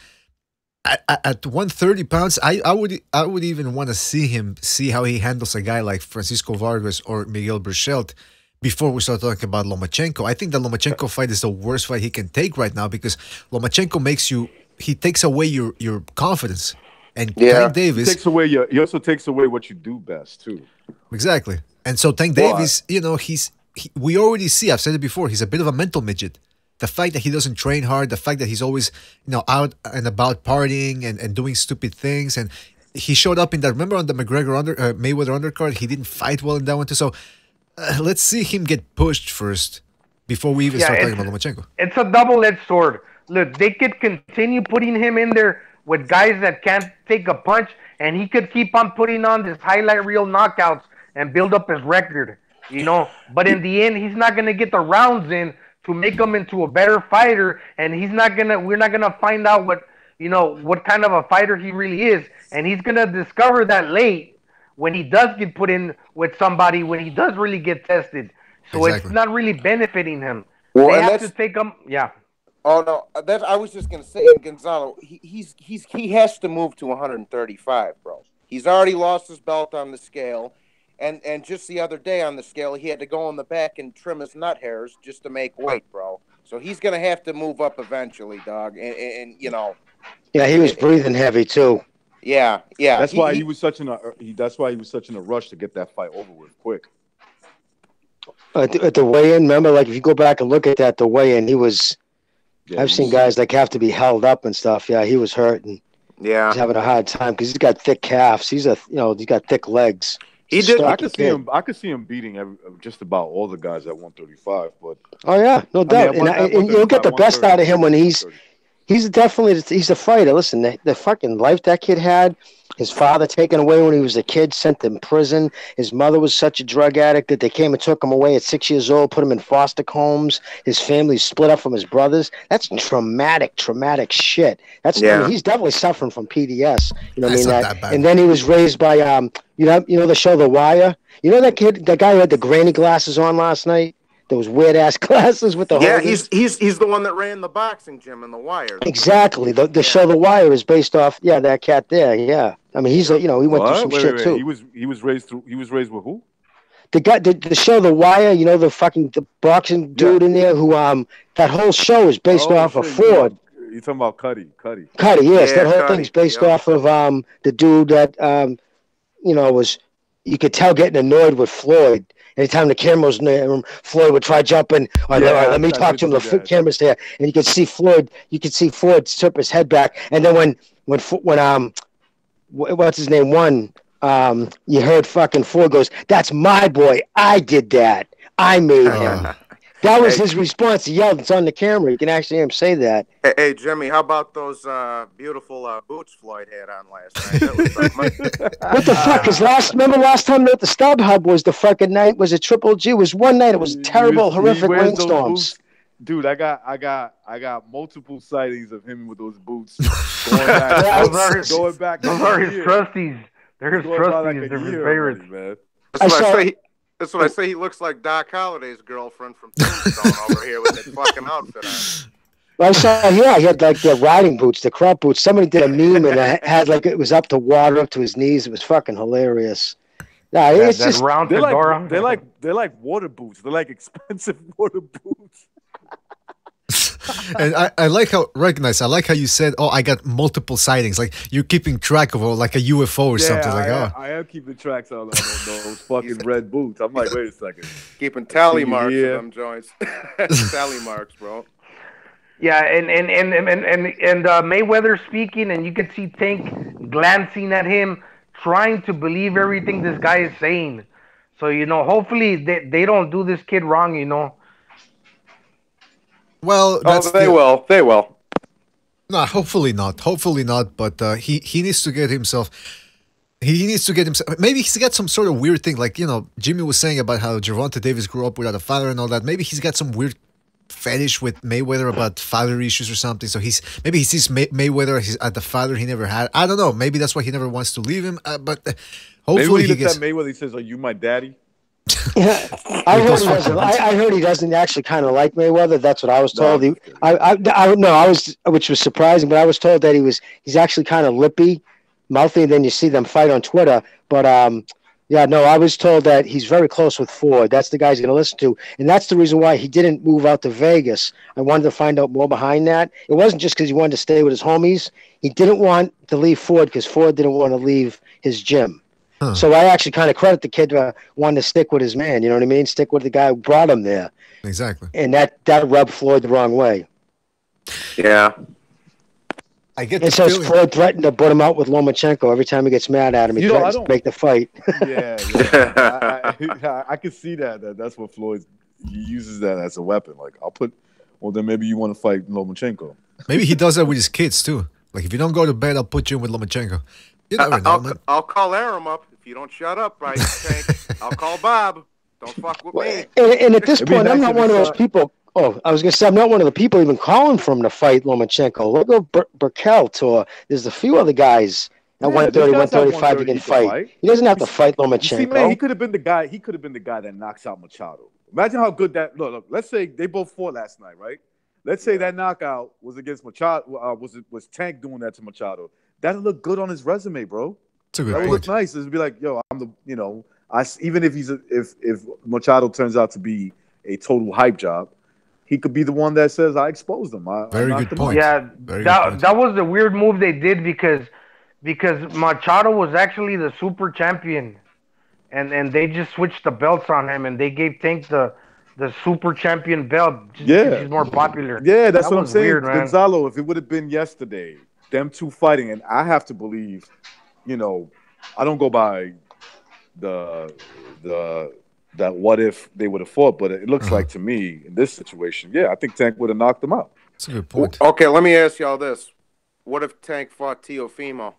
at 130 pounds, I would even want to see how he handles a guy like Francisco Vargas or Miguel Berchelt before we start talking about Lomachenko. I think the Lomachenko fight is the worst fight he can take right now because Lomachenko he takes away your confidence. And Tank Davis he also takes away what you do best too. Exactly. And so Tank Davis, we already see, I've said it before, he's a bit of a mental midget. The fact that he doesn't train hard, the fact that he's always, out and about partying and doing stupid things. And he showed up in that, remember on the Mayweather undercard, he didn't fight well in that one too. So let's see him get pushed first before we even start talking about Lomachenko. It's a double-edged sword. Look, they could continue putting him in there with guys that can't take a punch, and he could keep on putting on this highlight reel knockouts and build up his record, But in the end, he's not going to get the rounds in to make him into a better fighter, and we're not gonna find out what kind of a fighter he really is, and he's gonna discover that late when he does get put in with somebody, when he does really get tested. So It's not really benefiting him. Well, they have to take him, Oh no, I was just gonna say, Gonzalo, he has to move to 135, bro. He's already lost his belt on the scale. And just the other day on the scale, he had to go in the back and trim his nut hairs just to make weight, bro. So he's going to have to move up eventually, dog. And Yeah, he was breathing heavy, too. Yeah. That's why he was such in a rush to get that fight over with quick. At the weigh-in, remember, like, if you go back and look at that, the weigh-in, he was... I've seen guys, like, have to be held up and stuff. Yeah, he was hurting. Yeah. He's having a hard time because he's got thick calves. He's got thick legs. He did. I could see him beating just about all the guys at 135. But no doubt. And you'll get the best out of him when he's a fighter. Listen, the fucking life that kid had. His father taken away when he was a kid, sent to prison. His mother was such a drug addict that they came and took him away at 6 years old, put him in foster homes. His family split up from his brothers. That's traumatic shit. I mean, he's definitely suffering from PDS. That bad. And then he was raised by the show The Wire. You know that kid, that guy who had the granny glasses on last night? Those weird ass glasses with the holders. He's the one that ran the boxing gym in The Wire. Exactly. The show The Wire is based off that cat there. Yeah. I mean, he went through some shit too. He was raised with who? The guy, the show The Wire. The boxing dude in there who that whole show is based off of Ford. You're talking about Cuddy. Yes, that whole thing's based off of the dude that was, you could tell, getting annoyed with Floyd. Anytime the camera was near him, Floyd would try jumping. Let me talk to him. The camera's there, and you could see Floyd. You could see Floyd tip his head back, and then when what's his name won, you heard fucking Floyd goes, "That's my boy. I did that. I made him." That was his response. He yelled. It's on the camera. You can actually hear him say that. Hey, Jimmy, how about those beautiful boots Floyd had on last night? That was what the fuck? Remember last time at the StubHub was the fucking night? Was it Triple G? It was one night. It was terrible, horrific rainstorms. Dude, I got multiple sightings of him with those boots. Going back. Those are his trusties. They're his trusties. They're his favorites, man. That's what I say. He looks like Doc Holliday's girlfriend from Tombstone over here with that fucking outfit on. I saw, he had like the riding boots, the crop boots. Somebody did a meme and it had like it was up to water, up to his knees. It was fucking hilarious. Nah, it's just round they're like water boots. They're like expensive water boots. And I like how you said, "Oh, I got multiple sightings." Like you're keeping track of like a UFO or something. I am keeping tracks on those fucking red boots. I'm like, wait a second, keeping tally marks of them joints. Tally marks, bro. Yeah, and Mayweather speaking, and you can see Tank glancing at him, trying to believe everything this guy is saying. So hopefully they don't do this kid wrong. Well, they will. No, hopefully not. Hopefully not. But he needs to get himself. He needs to get himself. Maybe he's got some sort of weird thing, like Jimmy was saying about how Gervonta Davis grew up without a father and all that. Maybe he's got some weird fetish with Mayweather about father issues or something. So he sees Mayweather at the father he never had. I don't know. Maybe that's why he never wants to leave him. But hopefully maybe he looks at Mayweather. He says, "Are you my daddy?" Yeah, I heard he doesn't actually kind of like Mayweather. That's what I was told. No. I was, which was surprising, but I was told that he's actually kind of lippy, mouthy. And then you see them fight on Twitter. But yeah, no, I was told that he's very close with Ford. That's the guy he's going to listen to, and that's the reason why he didn't move out to Vegas. I wanted to find out more behind that. It wasn't just because he wanted to stay with his homies. He didn't want to leave Ford because Ford didn't want to leave his gym. Huh. So I actually kind of credit the kid for wanting to stick with his man. You know what I mean? Stick with the guy who brought him there. Exactly. And that rubbed Floyd the wrong way. Yeah. I get it says Floyd threatened to put him out with Lomachenko every time he gets mad at him. He threatens to make the fight. Yeah. I can see that. That's what Floyd uses that as a weapon. Like, well, then maybe you want to fight Lomachenko. Maybe he does that with his kids, too. Like, if you don't go to bed, I'll put you in with Lomachenko. You never know, man. I'll call Aram up. If you don't shut up, right, Tank, I'll call Bob. Don't fuck with me. And at this point, I'm not one of those people. Oh, I was going to say, I'm not one of the people even calling for him to fight Lomachenko. Look at Burkelt, or there's a few other guys at 130, 135 he can fight. He doesn't have to fight Lomachenko. See, man, he could have been the guy. He could have been the guy that knocks out Machado. Imagine how good that. Look, let's say they both fought last night, right? Let's say that knockout was against Machado. Was Tank doing that to Machado? That'll look good on his resume, bro. That would look nice. It'd be like, yo, I'm the, even if if Machado turns out to be a total hype job, he could be the one that says I exposed him. Very good point. Yeah, that was the weird move they did because Machado was actually the super champion, and they just switched the belts on him, and they gave Tank the super champion belt just because he's more popular. Yeah, that's what I'm saying. Weird, man. Gonzalo, if it would have been yesterday, them two fighting, and I have to believe, I don't go by that what if they would have fought, but it looks like to me in this situation, I think Tank would have knocked him out. That's a good point. Okay, let me ask y'all this: what if Tank fought Teofimo?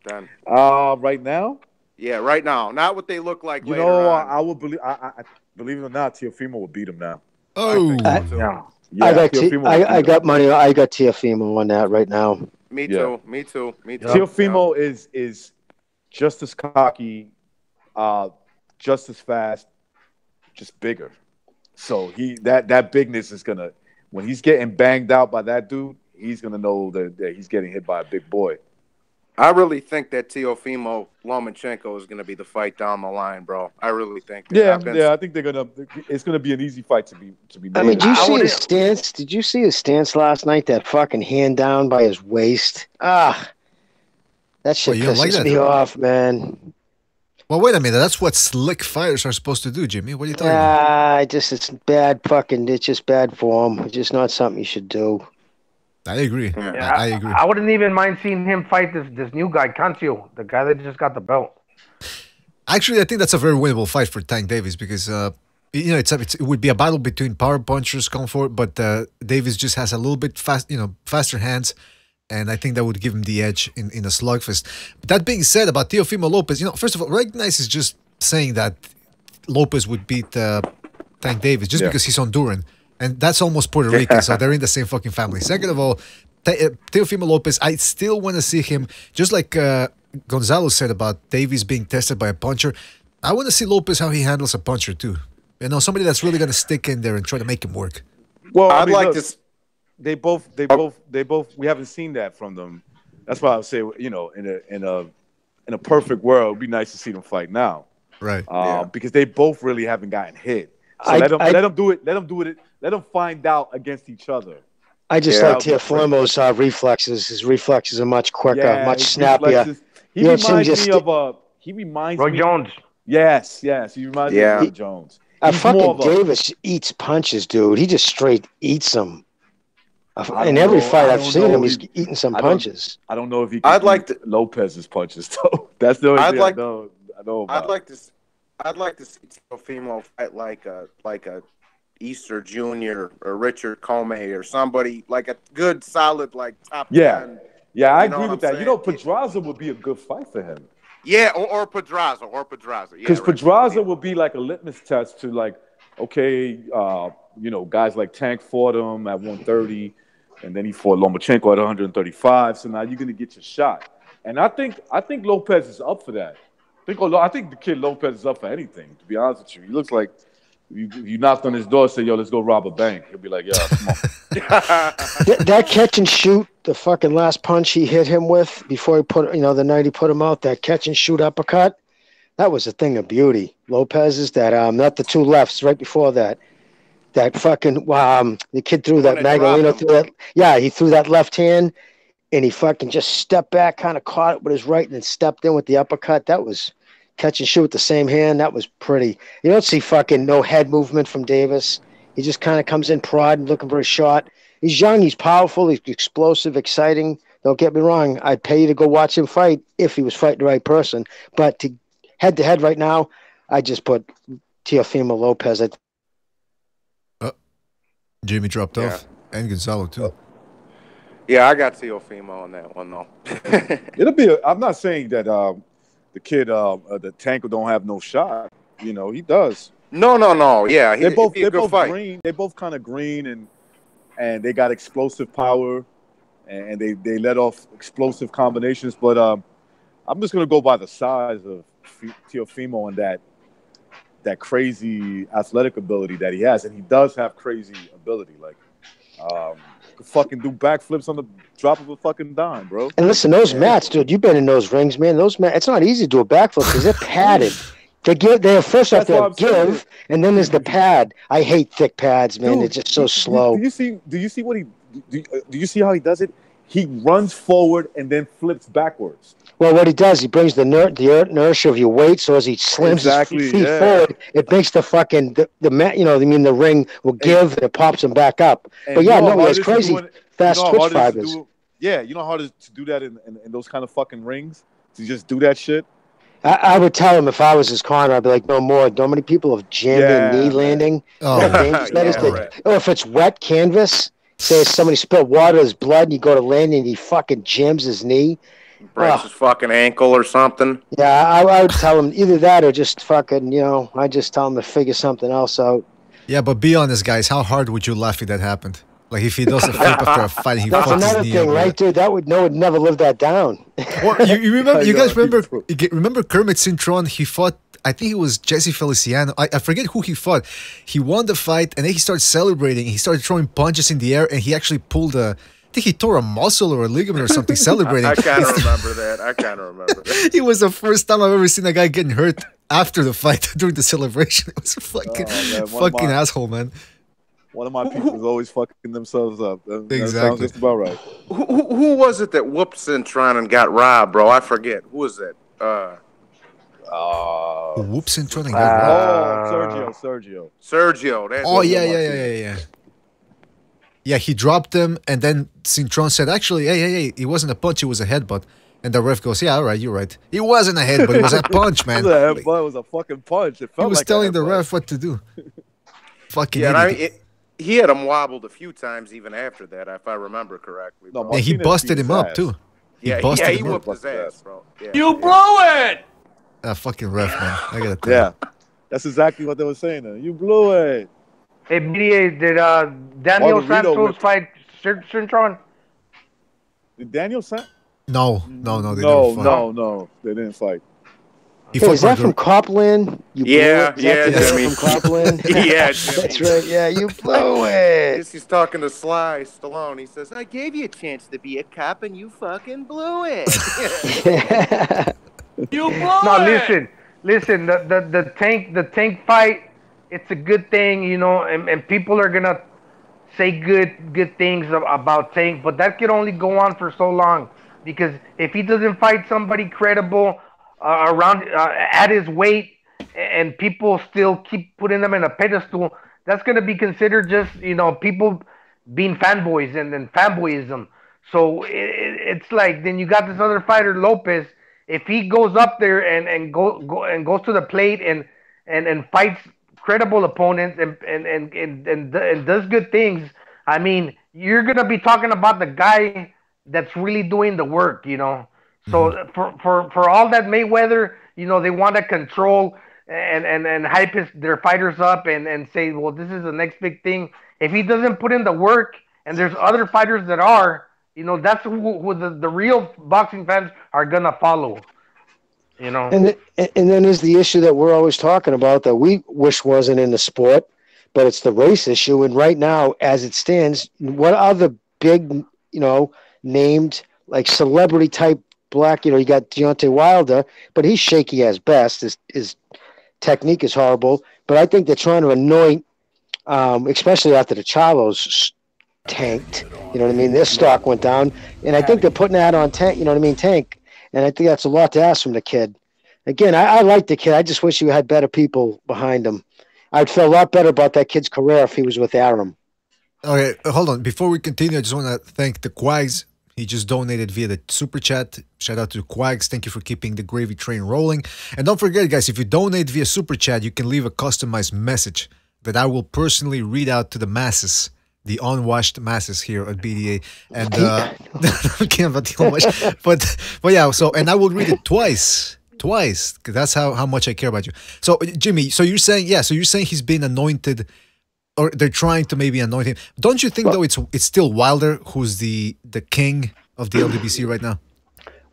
Then right now? Yeah, right now. Not what they look like later on. I would believe. I believe it or not, Teofimo will beat him now. Oh, I got money. I got Teofimo on that right now. Me too. Me too. Teofimo is just as cocky, just as fast, just bigger. So that bigness is gonna, when he's getting banged out by that dude, he's gonna know that he's getting hit by a big boy. I really think that Teofimo Lomachenko is gonna be the fight down the line, bro. I really think. I think it's gonna be an easy fight to be made. I mean, did you see his stance? Did you see his stance last night? That fucking hand down by his waist. That shit pisses me off, man. Well, wait a minute. That's what slick fighters are supposed to do, Jimmy. What are you talking about? It's bad fucking. It's just bad form. It's just not something you should do. I agree. Yeah, I agree. I wouldn't even mind seeing him fight this new guy, Cancio, the guy that just got the belt. Actually, I think that's a very winnable fight for Tank Davis because it would be a battle between power punchers going for it, but Davis just has a little bit faster hands, and I think that would give him the edge in a slugfest. But that being said, about Teofimo Lopez, first of all, Recognize is just saying that Lopez would beat Tank Davis just because he's Honduran. And that's almost Puerto Rican, so they're in the same fucking family. Second of all, Teofimo Lopez, I still want to see him, just like Gonzalo said about Davies being tested by a puncher. I want to see Lopez how he handles a puncher too. Somebody that's really going to stick in there and try to make him work. Well, I'd like to. They both. We haven't seen that from them. That's why I would say, in a perfect world, it'd be nice to see them fight now, right? Because they both really haven't gotten hit. So let them do it. Let them do it. Let them find out against each other. I just like Teofimo's reflexes. His reflexes are much quicker, much snappier. He reminds me of Roy Jones. Yes. He reminds me of Roy Jones. Fucking Davis eats punches, dude. He just straight eats them. In every fight I've seen him, he's eating some punches. I don't know if he can eat Lopez's punches, though. That's the only thing I know about. I'd like to see Teofimo fight like a Easter Junior or Richard Comey or somebody like a good solid top 10. Yeah, I agree with that. Pedraza would be a good fight for him. Yeah, or Pedraza. Because Pedraza would be like a litmus test to guys like Tank fought him at 130, and then he fought Lomachenko at 135. So now you're gonna get your shot. And I think Lopez is up for that. I think the kid Lopez is up for anything. To be honest with you, he looks like you knocked on his door, say, "Yo, let's go rob a bank." He'll be like, "Yeah, come on." That catch and shoot, the fucking last punch he hit him with before he put, the night he put him out, that catch and shoot uppercut, that was a thing of beauty. Lopez's, that not the two lefts right before that. That fucking the kid threw that Magdaleno threw that. Yeah, he threw that left hand, and he fucking just stepped back, kind of caught it with his right, and then stepped in with the uppercut. That was catch and shoot with the same hand. That was pretty. You don't see fucking no head movement from Davis. He just kind of comes in prodding, looking for a shot. He's young, he's powerful, he's explosive, exciting. Don't get me wrong. I'd pay you to go watch him fight if he was fighting the right person. But to head right now, I just put Teofimo Lopez at. Jimmy dropped off, and Gonzalo too. Yeah, I got Teofimo on that one though. It'll be. I'm not saying that the kid, the Tank, don't have no shot. He does. No. Yeah, they're both fight. green. They're both kind of green, and they got explosive power, and they let off explosive combinations. But I'm just gonna go by the size of Teofimo and that crazy athletic ability that he has, and he does have crazy ability. Like, could fucking do backflips on the drop of a fucking dime, bro. And listen, those mats, dude, you've been in those rings, man. Those mats, it's not easy to do a backflip because they're padded. They have first off they give, and then there's the pad. I hate thick pads, man. Dude, they're just so slow. Do you see what do you see how he does it? He runs forward and then flips backwards. Well, what he does, he brings the inertia of your weight, so as he slams his feet forward, it makes the fucking the ring will give and it pops him back up. And but yeah, no, he has crazy fast twitch fibers. Yeah, you know how to do that in those kind of fucking rings? To just do that shit? I would tell him if I was his corner, I'd be like, no more. How many people have jammed in knee landing? Oh, or if it's wet canvas, say somebody spilled water, his blood, and you go to land and he fucking jams his knee. Breaks his fucking ankle or something. Yeah, I would tell him either that or just fucking, I just tell him to figure something else out. Yeah, but be honest, guys. How hard would you laugh if that happened? Like if he does a flip after a fight, he that's another thing, right, dude? That would never live that down. Or you remember? You guys remember Kermit Cintron? He fought. I think it was Jesse Feliciano. I forget who he fought. He won the fight, and then he started celebrating. He started throwing punches in the air, and he actually pulled a. I think he tore a muscle or a ligament or something celebrating. I kind of remember that. It was the first time I've ever seen a guy getting hurt after the fight during the celebration. It was a fucking asshole, man. One of my people is always fucking themselves up. That sounds just about right. Who was it that whooped Cintron and got robbed, bro? I forget. Who was that? Whoops and Cintron and got robbed. Sergio. Yeah. Yeah, he dropped him, and then Cintron said, actually, hey, it wasn't a punch, it was a headbutt. And the ref goes, yeah, all right, you're right. It wasn't a headbutt, it was a punch, man. It was a headbutt, it was a fucking punch. It felt he was like telling the ref what to do. Fucking idiot. He had him wobbled a few times even after that, if I remember correctly. No, yeah, he busted him up, too. He whooped his ass, bro. Yeah. You blew it! Fucking ref, man. I gotta tell you. That's exactly what they were saying. You blew it. Hey, BDA, did Daniel Santos fight Cintron? Did Daniel Santos? No, they didn't fight. No, they didn't fight. Is that from Copland? Yeah, Jimmy. From Copland? Yeah, Jimmy. That's right. Yeah, you blew it. He's talking to Sly Stallone. He says, I gave you a chance to be a cop and you fucking blew it. You blew it. Listen. The tank fight. It's a good thing, and people are gonna say good things about Tank, but that could only go on for so long because if he doesn't fight somebody credible around at his weight, and people still keep putting them in a pedestal, that's gonna be considered just people being fanboys and then fanboyism. So it's like then you got this other fighter Lopez. If he goes up there and goes to the plate and fights credible opponents and does good things, I mean, you're gonna be talking about the guy that's really doing the work, So for all that Mayweather, they want to control and hype their fighters up and say, well, this is the next big thing. If he doesn't put in the work, and there's other fighters that are, that's who the real boxing fans are gonna follow. You know, and then there's the issue that we're always talking about that we wish wasn't in the sport, but it's the race issue. And right now, as it stands, what other big, named like celebrity type black, you got Deontay Wilder, but he's shaky as best. His technique is horrible. But I think they're trying to anoint, especially after the Charlos tanked. You know what I mean? Their stock went down, and I think they're putting that on Tank. You know what I mean? Tank, and I think that's a lot to ask from the kid. Again, I like the kid. I just wish you had better people behind him. I'd feel a lot better about that kid's career if he was with Arum. Okay, hold on. Before we continue, I just want to thank the Quags. He just donated via the super chat. Shout out to the Quags. Thank you for keeping the gravy train rolling. And don't forget, guys, if you donate via super chat, you can leave a customized message that I will personally read out to the masses, the unwashed masses here at BDA. And I'm kidding about the unwashed. But yeah, and I will read it twice, because that's how much I care about you. So Jimmy, so you're saying he's been anointed, or they're trying to maybe anoint him. Don't you think though it's still Wilder who's the king of the LDBC right now?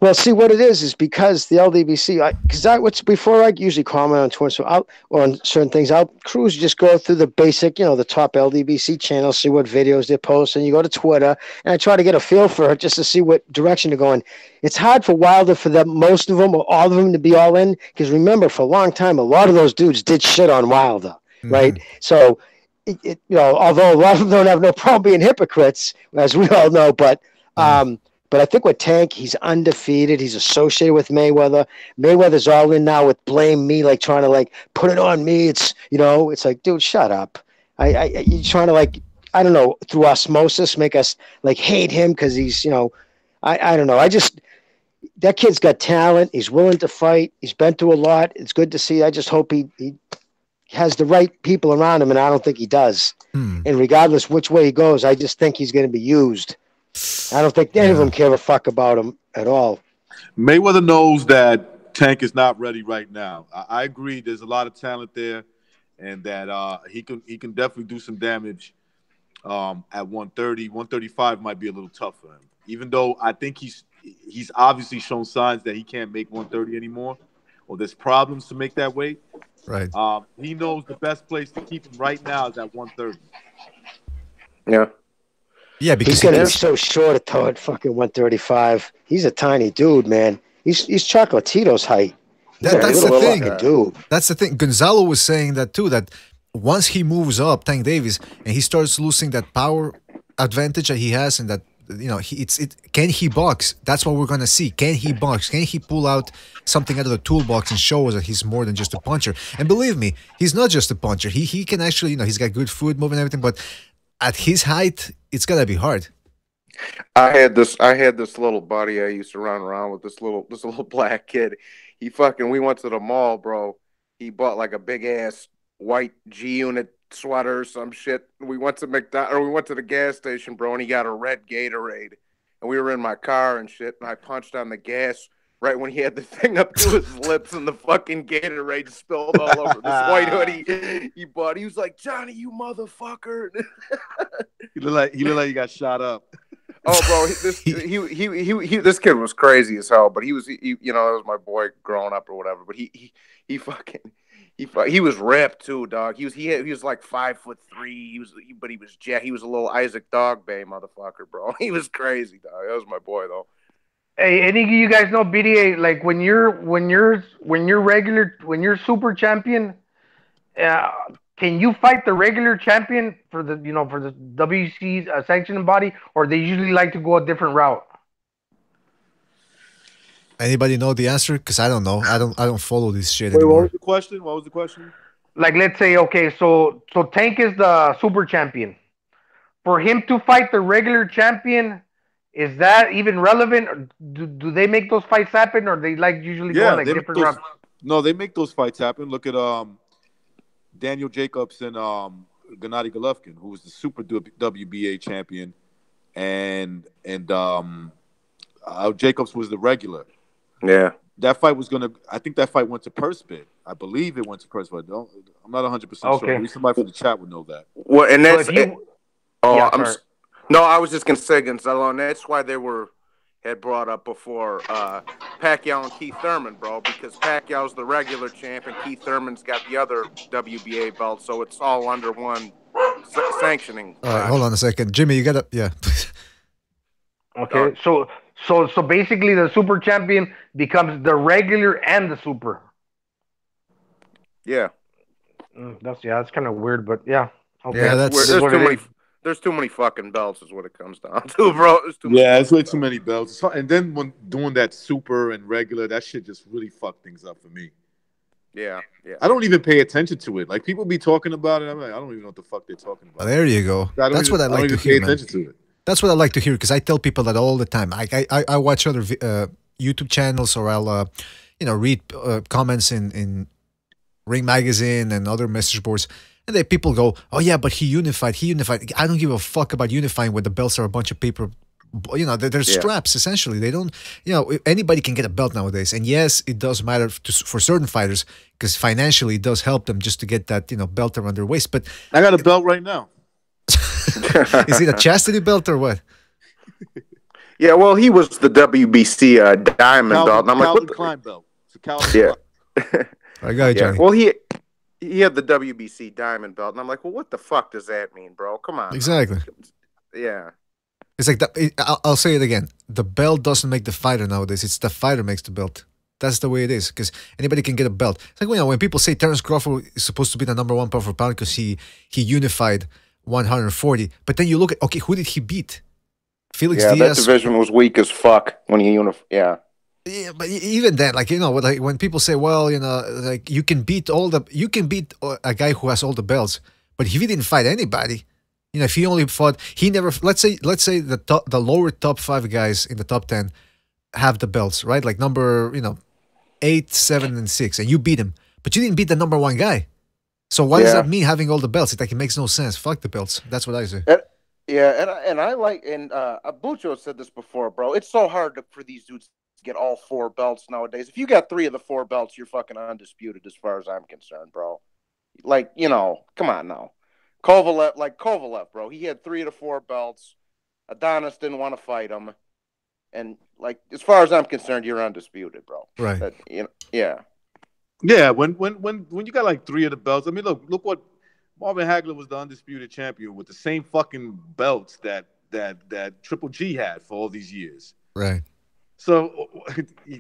Well, see what it is because the LDBC. Before I usually comment on Twitter or on certain things, I'll cruise just go through the basic, the top LDBC channels, see what videos they post, and you go to Twitter, and I try to get a feel for it just to see what direction they're going. It's hard for Wilder for most of them or all of them to be all in because remember, for a long time, a lot of those dudes did shit on Wilder, right? So, although a lot of them don't have no problem being hypocrites, as we all know, but I think with Tank, he's undefeated. He's associated with Mayweather. Mayweather's all in now with blame me, like trying to put it on me. It's it's like, dude, shut up. You're trying to I don't know, through osmosis, make us hate him because he's I don't know. That kid's got talent. He's willing to fight. He's been through a lot. It's good to see. I just hope he has the right people around him, and I don't think he does. And regardless which way he goes, I just think he's going to be used. I don't think any of them care a fuck about him at all. Mayweather knows that Tank is not ready right now. I agree. There's a lot of talent there, and that he can definitely do some damage at 130. 135 might be a little tough for him. Even though I think he's obviously shown signs that he can't make 130 anymore, or there's problems to make that weight. Right. He knows the best place to keep him right now is at 130. Yeah. Yeah, because he's so short at fucking 135. He's a tiny dude, man. He's Chocolatito's height. That's the thing. Dude. That's the thing. Gonzalo was saying that too, that once he moves up, Tank Davis, and he starts losing that power advantage that he has, and that can he box? That's what we're gonna see. Can he box? Can he pull out something out of the toolbox and show us that he's more than just a puncher? And believe me, he's not just a puncher. He can actually, he's got good foot movement and everything, but at his height, it's gonna be hard. I had this little buddy I used to run around with, this little black kid. We went to the mall, bro. He bought like a big ass white G-Unit sweater or some shit. We went to we went to the gas station, bro, and he got a red Gatorade. And we were in my car and shit, and I punched on the gas right when he had the thing up to his lips and the fucking Gatorade spilled all over this white hoodie he bought. He was like, "Johnny, you motherfucker." He looked like he got shot up. Oh, bro, this kid was crazy as hell, but he was that was my boy growing up or whatever. But he was ripped too, dog. He was like 5'3". He was a little Isaac Dogbay motherfucker, bro. He was crazy, dog. That was my boy though. Hey, any of you guys know BDA? Like when you're super champion, can you fight the regular champion for the WC sanctioning body, or they usually like to go a different route? Anybody know the answer? Because I don't know. I don't follow this shit anymore. What was the question? Like, let's say, okay, so Tank is the super champion. For him to fight the regular champion, is that even relevant? Or do they make those fights happen, or they usually go different routes? No, they make those fights happen. Look at Daniel Jacobs and Gennady Golovkin, who was the super WBA champion, and Jacobs was the regular. Yeah, that fight was I think that fight went to purse bid. I believe it went to purse bid. I'm not 100% sure. Maybe somebody from the chat would know that. Well, and that's I was just gonna say, Gonzalo, and that's why they were, had brought up before, Pacquiao and Keith Thurman, bro, because Pacquiao's the regular champ and Keith Thurman's got the other WBA belt, so it's all under one sanctioning. All right, hold on a second. Jimmy, you got to, yeah. Okay, so basically the super champion becomes the regular and the super. Yeah. That's kind of weird, but yeah. Okay. Yeah, there's too many fucking belts is what it comes down to, bro. It's way too many belts. And then when doing that super and regular, that shit just really fucked things up for me. Yeah. I don't even pay attention to it. Like, people be talking about it. I'm like, I don't even know what the fuck they're talking about. There you go. That's what I like to hear, man. That's what I like to hear, because I tell people that all the time. I watch other YouTube channels, or I'll read comments in Ring Magazine and other message boards, and then people go, "Oh yeah, but he unified. I don't give a fuck about unifying when the belts are a bunch of paper. They're straps essentially. They don't. Anybody can get a belt nowadays. And yes, it does matter for certain fighters, because financially it does help them just to get that belt around their waist. But I got a belt right now. Is it a chastity belt or what? Yeah, well, he was the WBC diamond belt, and I'm Calvin like, Klein belt. It's a Calvin Klein. I got it, Johnny. Well, he had the WBC diamond belt, and I'm like, well, what the fuck does that mean, bro? Come on. Exactly. Yeah. It's like I'll say it again. The belt doesn't make the fighter nowadays. It's the fighter makes the belt. That's the way it is, because anybody can get a belt. It's like when people say Terence Crawford is supposed to be the #1 pound for pound because he unified 140, but then you look at, okay, who did he beat? Felix Diaz. That division was weak as fuck when he unified. Yeah, but even then, like when people say, well, like you can beat a guy who has all the belts, but if he didn't fight anybody, if he only fought, he never. Let's say the lower top 5 guys in the top 10 have the belts, right? Like number 8, 7, and 6, and you beat him, but you didn't beat the #1 guy. So what does that mean, having all the belts? It makes no sense. Fuck the belts. That's what I say. And I like, and Abucho said this before, bro. It's so hard for these dudes to get all 4 belts nowadays. If you got 3 of the 4 belts, you're fucking undisputed as far as I'm concerned, bro. Like, come on now. Kovalev, bro. He had 3 of the 4 belts. Adonis didn't want to fight him. And, like, as far as I'm concerned, you're undisputed, bro. Right. Yeah, when you got like 3 of the belts, I mean, look what Marvin Hagler was the undisputed champion with the same fucking belts that Triple G had for all these years. Right. So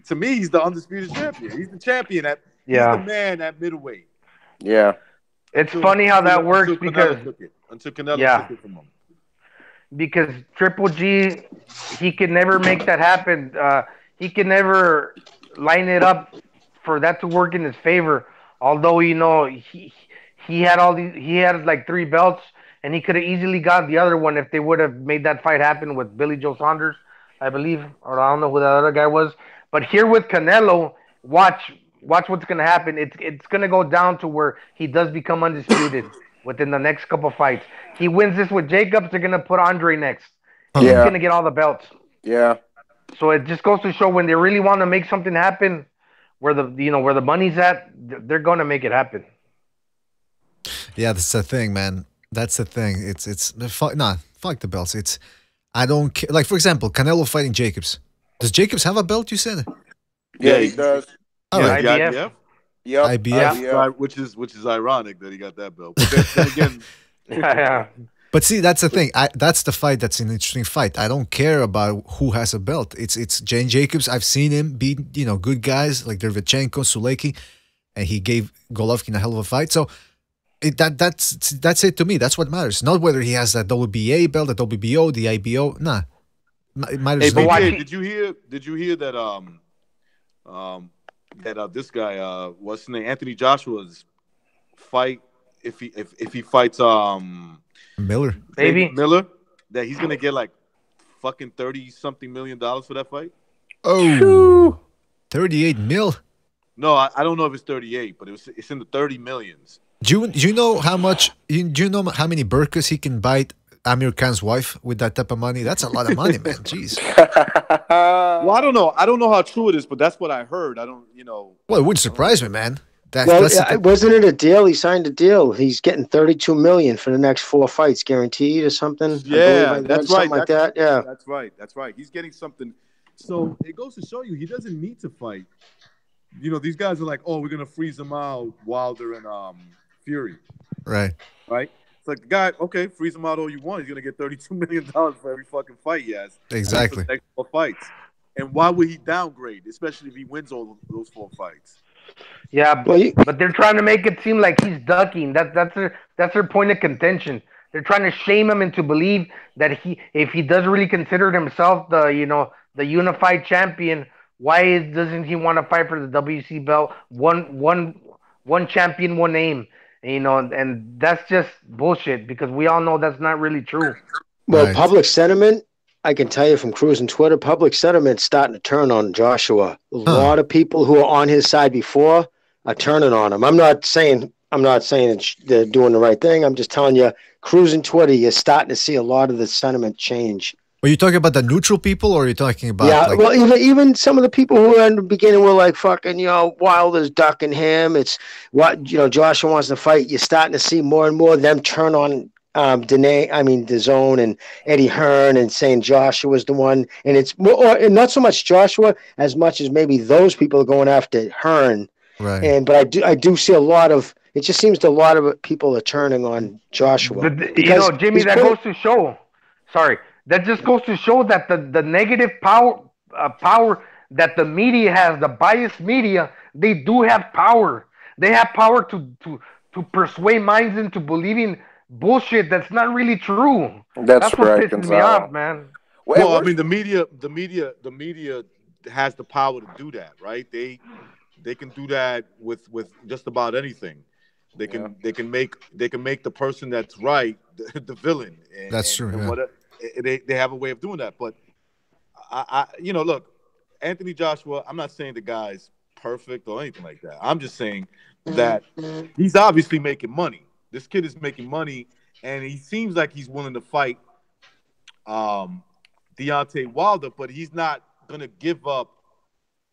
to me, he's the undisputed champion. He's the champion he's the man at middleweight. Yeah. It's funny how that works because until Canelo took it from him. Because Triple G, he could never make that happen. He could never line it up for that to work in his favor. Although he had like 3 belts, and he could have easily got the other one if they would have made that fight happen with Billy Joe Saunders, I believe, or I don't know who that other guy was. But here with Canelo, watch what's gonna happen. It's gonna go down to where he does become undisputed within the next couple fights. He wins this with Jacobs, they're gonna put Andre next. He's gonna get all the belts. Yeah. So it just goes to show, when they really want to make something happen, where the money's at, they're gonna make it happen. Yeah, that's the thing, man. That's the thing. Fuck the belts. I don't care. Like, for example, Canelo fighting Jacobs. Does Jacobs have a belt, you said? Yeah, he does. All right. IBF. Yep. IBF. Which is ironic that he got that belt. But then again, Yeah. But see, that's the thing. That's the fight. That's an interesting fight. I don't care about who has a belt. It's Jane Jacobs. I've seen him beat good guys like Derevchenko, Suleiki, and he gave Golovkin a hell of a fight. So that's it to me. That's what matters. Not whether he has that WBA belt, the WBO, the IBO. Nah, it matters. Hey, did you hear that? This guy, what's his name? Anthony Joshua's fight. If he fights Miller, Miller, that he's gonna get like fucking $30-something million for that fight. Oh, 38 mil. No, I don't know if it's 38, but it's in the 30 millions. Do you know how much? Do you know how many burkas he can buy Amir Khan's wife with that type of money? That's a lot of money, man. Jeez. Well, I don't know. I don't know how true it is, but that's what I heard. I don't, Well, it wouldn't surprise me, man. Wasn't it a deal? He signed a deal. He's getting $32 million for the next 4 fights, guaranteed, or something. Yeah, that's right. Something like that. Yeah, that's right. He's getting something So it goes to show you he doesn't need to fight. You know, these guys are like, oh, we're gonna freeze him out, Wilder and Fury, Right. right? It's like the guy, okay, freeze him out all you want. He's gonna get $32 million for every fucking fight he has. Exactly. For the next 4 fights. And why would he downgrade, especially if he wins all those 4 fights? Yeah, but they're trying to make it seem like he's ducking. That's their point of contention. They're trying to shame him into believe that if he does really consider himself the unified champion, why doesn't he want to fight for the WC belt? One champion, one aim. And that's just bullshit because we all know that's not really true. Well, Right. public sentiment, I can tell you from cruising Twitter, public sentiment's starting to turn on Joshua. A lot of people who are on his side before are turning on him. I'm not saying they're doing the right thing. I'm just telling you, cruising Twitter, you're starting to see a lot of the sentiment change. Are you talking about the neutral people, or are you talking about? Yeah, like, well, even some of the people who were in the beginning were like, fucking, Wilder's ducking him. It's what, Joshua wants to fight. You're starting to see more and more of them turn on DAZN and Eddie Hearn and saying Joshua's the one. And it's more, and not so much Joshua as much as maybe those people are going after Hearn. right. But I do see a lot of, it just seems that a lot of people are turning on Joshua. But Jimmy, that goes to show. Sorry, that just goes to show that the negative power that the media has, the biased media, they do have power. They have power to persuade minds into believing bullshit that's not really true. That's what right, pisses me off, man. Well, I mean, the media has the power to do that, right? They can do that with just about anything. They can make the person that's right the villain. That's true. And Yeah. whatever, they have a way of doing that. But I look, Anthony Joshua. I'm not saying the guy's perfect or anything like that. I'm just saying that he's obviously making money. This kid is making money, and he seems like he's willing to fight Deontay Wilder, but he's not gonna give up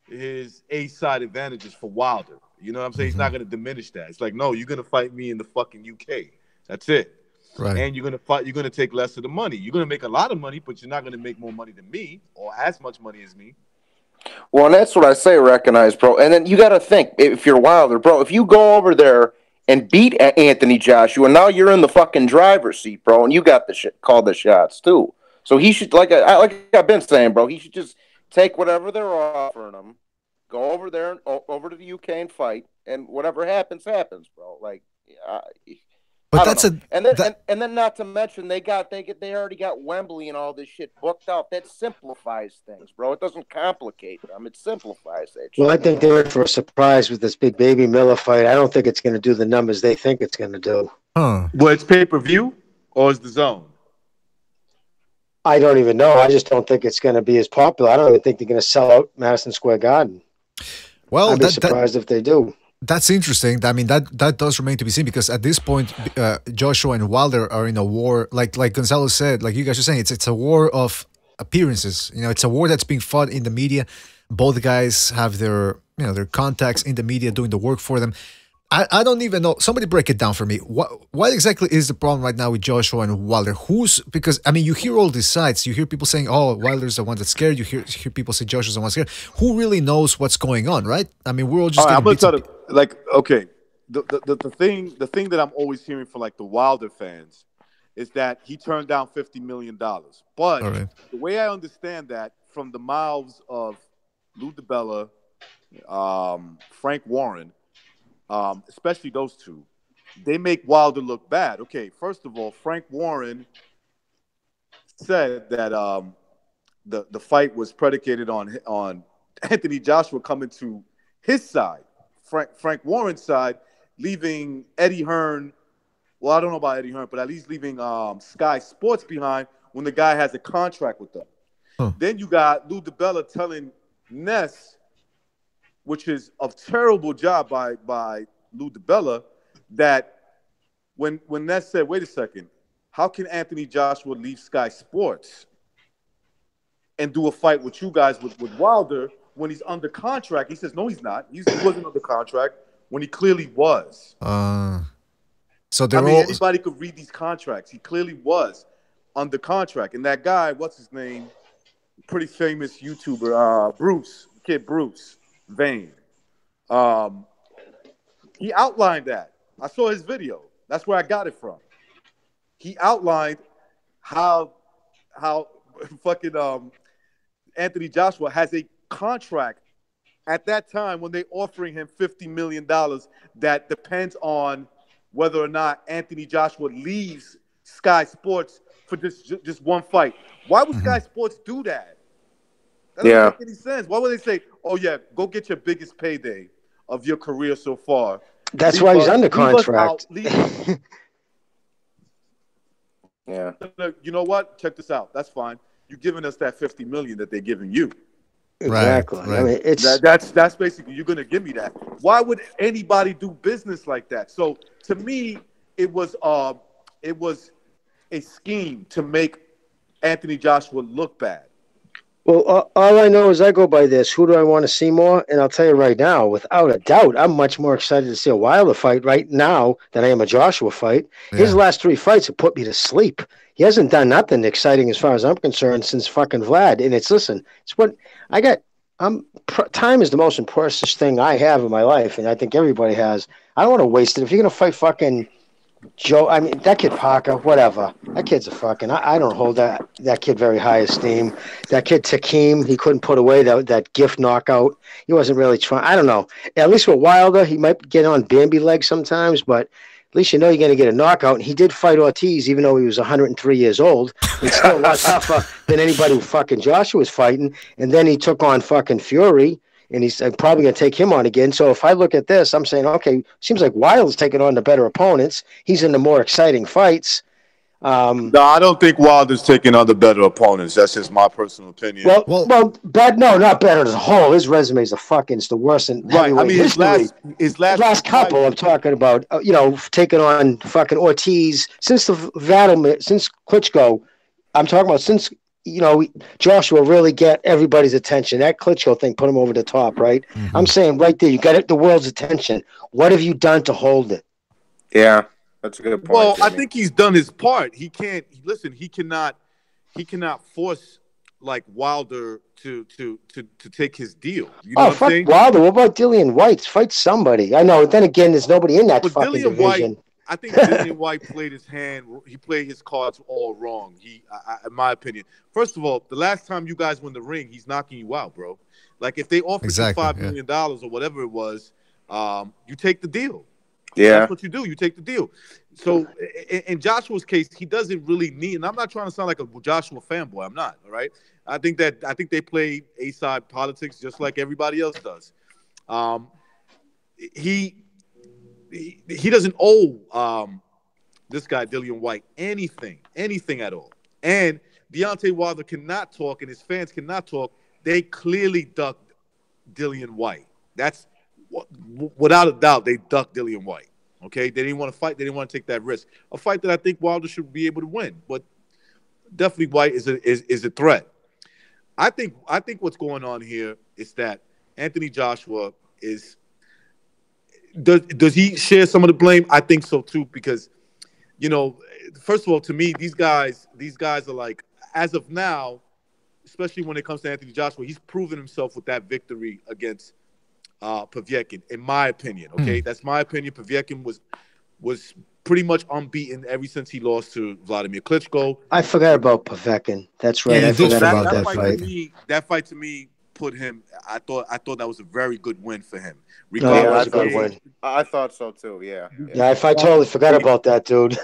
his A-side advantages for Wilder. You know what I'm saying? He's not going to diminish that. It's like, no, you're going to fight me in the fucking UK. That's it. Right. And you're going to take less of the money. You're going to make a lot of money, but you're not going to make more money than me or as much money as me. Well, and that's what I say, recognize, bro. And then you got to think, if you're Wilder, bro, if you go over there and beat Anthony Joshua, now you're in the fucking driver's seat, bro, and you got call the shots too. So he should, like I've been saying, bro, he should just take whatever they're offering him, go over there and over to the UK and fight, and whatever happens, bro. Like, But that's and then not to mention they already got Wembley and all this shit booked out. That simplifies things, bro. It doesn't complicate them. It simplifies it. Well, I think they're in for a surprise with this big Baby Miller fight. I don't think it's going to do the numbers they think it's going to do. Huh. Well, it's pay-per-view or is the zone? I don't even know. I just don't think it's going to be as popular. I don't even think they're going to sell out Madison Square Garden. Well, I'd be surprised if they do. That's interesting. I mean, that does remain to be seen because at this point, Joshua and Wilder are in a war. Like Gonzalo said, like you guys are saying, it's a war of appearances. You know, it's a war that's being fought in the media. Both guys have their contacts in the media doing the work for them. I don't even know. Somebody break it down for me. What exactly is the problem right now with Joshua and Wilder? Because I mean, you hear all these sides. You hear people saying, "Oh, Wilder's the one that's scared." You hear people say Joshua's the one scared. Who really knows what's going on, right? I mean, we're all just. I'm gonna tell you, like, okay, the thing that I'm always hearing from like the Wilder fans is that he turned down $50 million. But the way I understand that from the mouths of Lou DiBella, Frank Warren. Especially those two, they make Wilder look bad. Okay, first of all, Frank Warren said that the fight was predicated on Anthony Joshua coming to his side, Frank Warren's side, leaving Eddie Hearn. Well, I don't know about Eddie Hearn, but at least leaving Sky Sports behind when the guy has a contract with them. Huh. Then you got Lou DiBella telling Ness, which is a terrible job by Lou DiBella, that when Ness said, wait a second, how can Anthony Joshua leave Sky Sports and do a fight with you guys with Wilder when he's under contract? He says, no, he's not. He wasn't under contract when he clearly was. So anybody could read these contracts. He clearly was under contract. And that guy, what's his name? pretty famous YouTuber, Bruce Vane. He outlined that. I saw his video. That's where I got it from. He outlined how fucking Anthony Joshua has a contract at that time when they're offering him $50 million that depends on whether or not Anthony Joshua leaves Sky Sports for just one fight. Why would Sky Sports do that? That doesn't make any sense. Why would they say, oh, yeah, go get your biggest payday of your career so far? That's why he's under contract. Yeah. You know what? Check this out. That's fine. You're giving us that $50 million that they're giving you. Exactly. Right. I mean, that's basically, you're going to give me that. Why would anybody do business like that? So to me, it was a scheme to make Anthony Joshua look bad. Well, all I know is I go by this. Who do I want to see more? And I'll tell you right now, without a doubt, I'm much more excited to see a Wilder fight right now than I am a Joshua fight. Yeah. His last 3 fights have put me to sleep. He hasn't done nothing exciting as far as I'm concerned since fucking Vlad. And it's what I got. Time is the most important thing I have in my life, and I think everybody has. I don't want to waste it. If you're going to fight fucking Joe, I mean, that kid Parker, whatever. That kid's a fucking. I don't hold that kid very high esteem. That kid Takeem, he couldn't put away that gift knockout. He wasn't really trying. I don't know. At least with Wilder, he might get on Bambi legs sometimes, but at least you know you're going to get a knockout. And he did fight Ortiz, even though he was 103 years old. It's still a lot tougher than anybody who fucking Joshua was fighting. And then he took on fucking Fury. And he's probably going to take him on again. So if I look at this, I'm saying, okay, seems like Wilder's taking on the better opponents. He's in the more exciting fights. No, I don't think Wilder's taking on the better opponents. That's just my personal opinion. Well, not better as a whole. His resume is it's the worst in heavyweight history. His last couple, I'm talking about, taking on fucking Ortiz since since Klitschko. I'm talking about since. Joshua really get everybody's attention. That Klitschko thing put him over the top, right? Mm-hmm. I'm saying right there, you got the world's attention. What have you done to hold it? Yeah, that's a good point. Well, I think he's done his part. He can't listen. He cannot force like Wilder to take his deal. You know what I'm saying? Wilder. What about Dillian White? Fight somebody. I know. Then again, there's nobody in that fucking Dillian division. White, I think Dillian White played his hand. He played his cards all wrong. In my opinion, first of all, the last time you guys were in the ring, he's knocking you out, bro. Like if they offered you $5 million or whatever it was, you take the deal. Yeah, that's what you do. You take the deal. So in Joshua's case, he doesn't really need. And I'm not trying to sound like a Joshua fanboy. I'm not. All right. I think they play A-side politics just like everybody else does. He doesn't owe this guy Dillian White anything at all. And Deontay Wilder cannot talk, and his fans cannot talk. They clearly ducked Dillian White. That's without a doubt. They ducked Dillian White. Okay, they didn't want to fight. They didn't want to take that risk. A fight that I think Wilder should be able to win, but definitely White is a threat. I think what's going on here is that Anthony Joshua is. Does he share some of the blame? I think so too, because, first of all, to me, these guys are like, as of now, especially when it comes to Anthony Joshua, he's proven himself with that victory against Povetkin, in my opinion. Okay, that's my opinion. Povetkin was pretty much unbeaten ever since he lost to Vladimir Klitschko. I forgot about Povetkin. That's right. Yeah, I forgot about that fight. That fight to me put him. I thought that was a very good win for him. I thought so too. Yeah. I totally forgot about that, dude.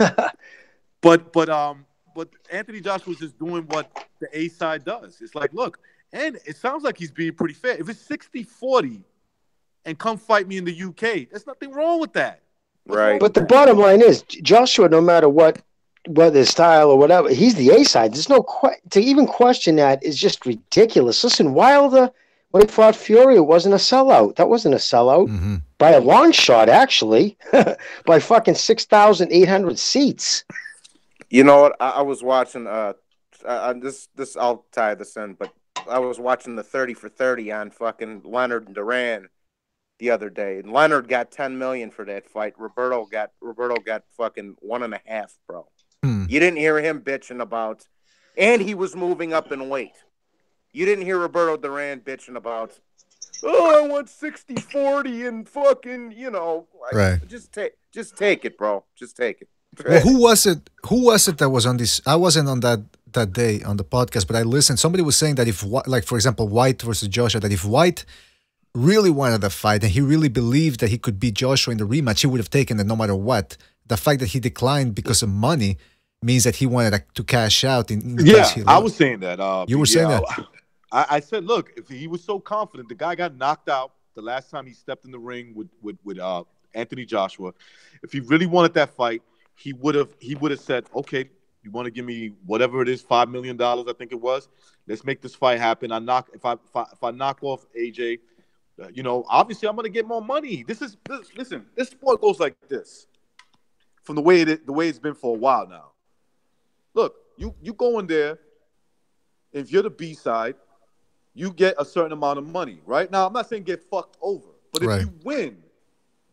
But Anthony Joshua is just doing what the A side does. It's like, look, and it sounds like he's being pretty fair. If it's 60-40 and come fight me in the UK, there's nothing wrong with that. Right. But the bottom line is, Joshua, no matter what his style or whatever, he's the A side. There's no to even question that is just ridiculous. Listen, Wilder, when he fought Fury, it wasn't a sellout. That wasn't a sellout by a long shot, actually, by fucking 6,800 seats. You know what? I was watching. This I'll tie this in, but I was watching the 30 for 30 on fucking Leonard and Duran the other day, and Leonard got $10 million for that fight. Roberto got fucking $1.5 million, bro. You didn't hear him bitching about, and he was moving up in weight. You didn't hear Roberto Duran bitching about, oh, I want 60-40 and fucking, like, Right. just take it, bro. Just take it. Well, who was it? Who was it that was on this? I wasn't on that day on the podcast, but I listened. Somebody was saying that if, like, for example, White versus Joshua, that if White really wanted the fight and he really believed that he could beat Joshua in the rematch, he would have taken it no matter what. The fact that he declined because of money means that he wanted to cash out. I was saying that. You were saying that. I said, look, if he was so confident, the guy got knocked out the last time he stepped in the ring with Anthony Joshua. If he really wanted that fight, he would have said, okay, you want to give me whatever it is, $5 million, I think it was. Let's make this fight happen. If I knock off AJ, obviously I'm gonna get more money. Listen, this sport goes like this. From the way it's been for a while now. Look, you go in there. If you're the B side, you get a certain amount of money, right? Now, I'm not saying get fucked over, but if you win,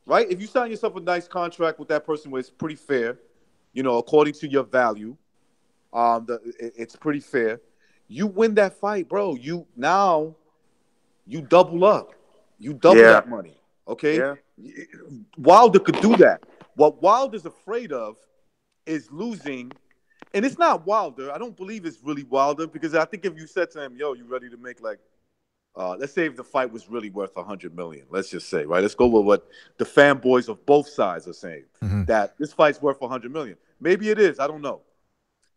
right? If you sign yourself a nice contract with that person where it's pretty fair, according to your value, it's pretty fair. You win that fight, bro. You double up. You double that money, okay? Yeah. Wilder could do that. What Wilder's afraid of is losing. And it's not Wilder. I don't believe it's really Wilder because I think if you said to him, yo, you ready to make let's say if the fight was really worth $100 million, let's just say, right? Let's go with what the fanboys of both sides are saying, that this fight's worth $100 million. Maybe it is. I don't know.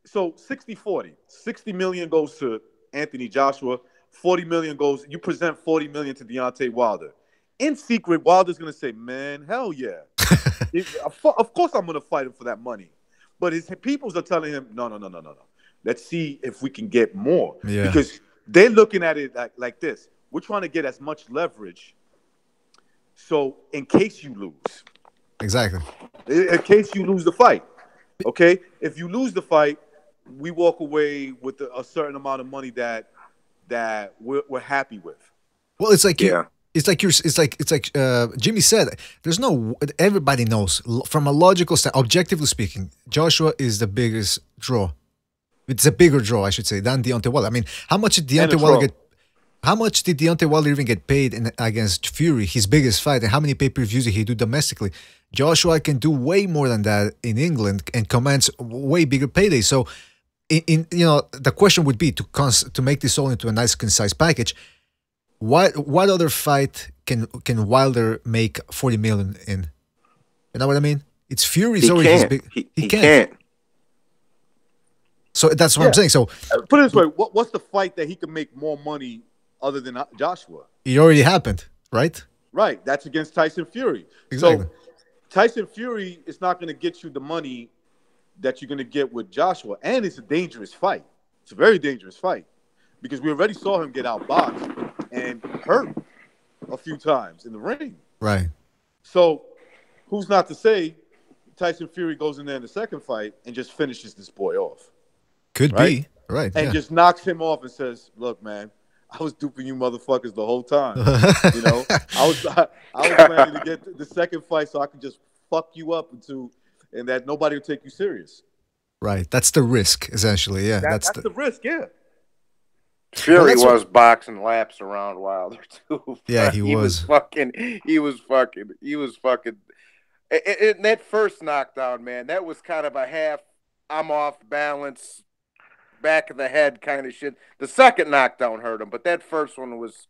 So 60-40. $60 million goes to Anthony Joshua. $40 million goes, you present $40 million to Deontay Wilder. In secret, Wilder's going to say, man, hell yeah. Of course I'm going to fight him for that money. But his peoples are telling him, no. Let's see if we can get more. Yeah. Because they're looking at it like this. We're trying to get as much leverage so in case you lose. Exactly. In case you lose the fight. Okay? If you lose the fight, we walk away with a certain amount of money that we're happy with. Well, it's like Jimmy said, everybody knows from a logical standpoint, objectively speaking, Joshua is the biggest draw. It's a bigger draw, I should say, than Deontay Wilder. I mean, how much did Deontay Wilder even get paid against Fury, his biggest fight, and how many pay-per-views did he do domestically? Joshua can do way more than that in England and commands way bigger paydays. So, the question would be to make this all into a nice, concise package. What other fight can Wilder make $40 million in? You know what I mean? It's Fury's already his big. He can't. So that's what I'm saying. So put it this way: what's the fight that he can make more money other than Joshua? It already happened, right? Right. That's against Tyson Fury. Exactly. So Tyson Fury is not going to get you the money that you're going to get with Joshua, and it's a dangerous fight. It's a very dangerous fight because we already saw him get outboxed and hurt a few times in the ring. Right. So who's not to say Tyson Fury goes in there in the second fight and just finishes this boy off? Could be. Right. And just knocks him off and says, look, man, I was duping you motherfuckers the whole time. I was planning to get the second fight so I could just fuck you up and that nobody would take you serious. Right. That's the risk, essentially. Yeah. That's the risk, yeah. Fury was boxing laps around Wilder too. Yeah, he was fucking. In that first knockdown, man, that was kind of a half. I'm off balance, back of the head kind of shit. The second knockdown hurt him, but that first one was.